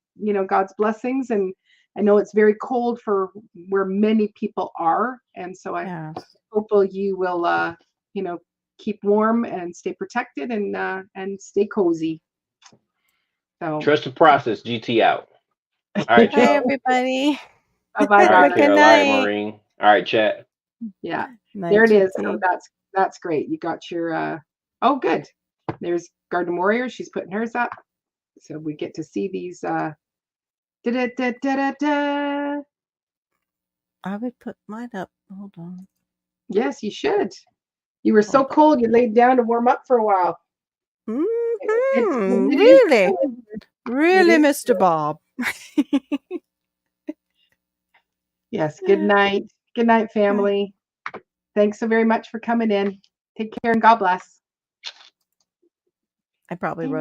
God's blessings. And I know it's very cold for where many people are, and so I Yeah. hopefully you will, you know, keep warm and stay protected and stay cozy. So, Trust the process. GT out. All right, Bye, y'all. everybody. bye-bye, All right, Have a darling. good Carol. All right, night. Maureen. All right, chat. Yeah, Night, there it is. GT. Oh, that's great. You got your oh, good. There's Garden Warrior. She's putting hers up, so we get to see these. Da-da-da-da-da-da. I would put mine up. Hold on. Yes, you should. You were so cold, you laid down to warm up for a while. Mhm. It is Really? cold. Really, is Mr. Bob? Yes. Good night. Good night, family. Thanks so very much for coming in. Take care and God bless. I probably wrote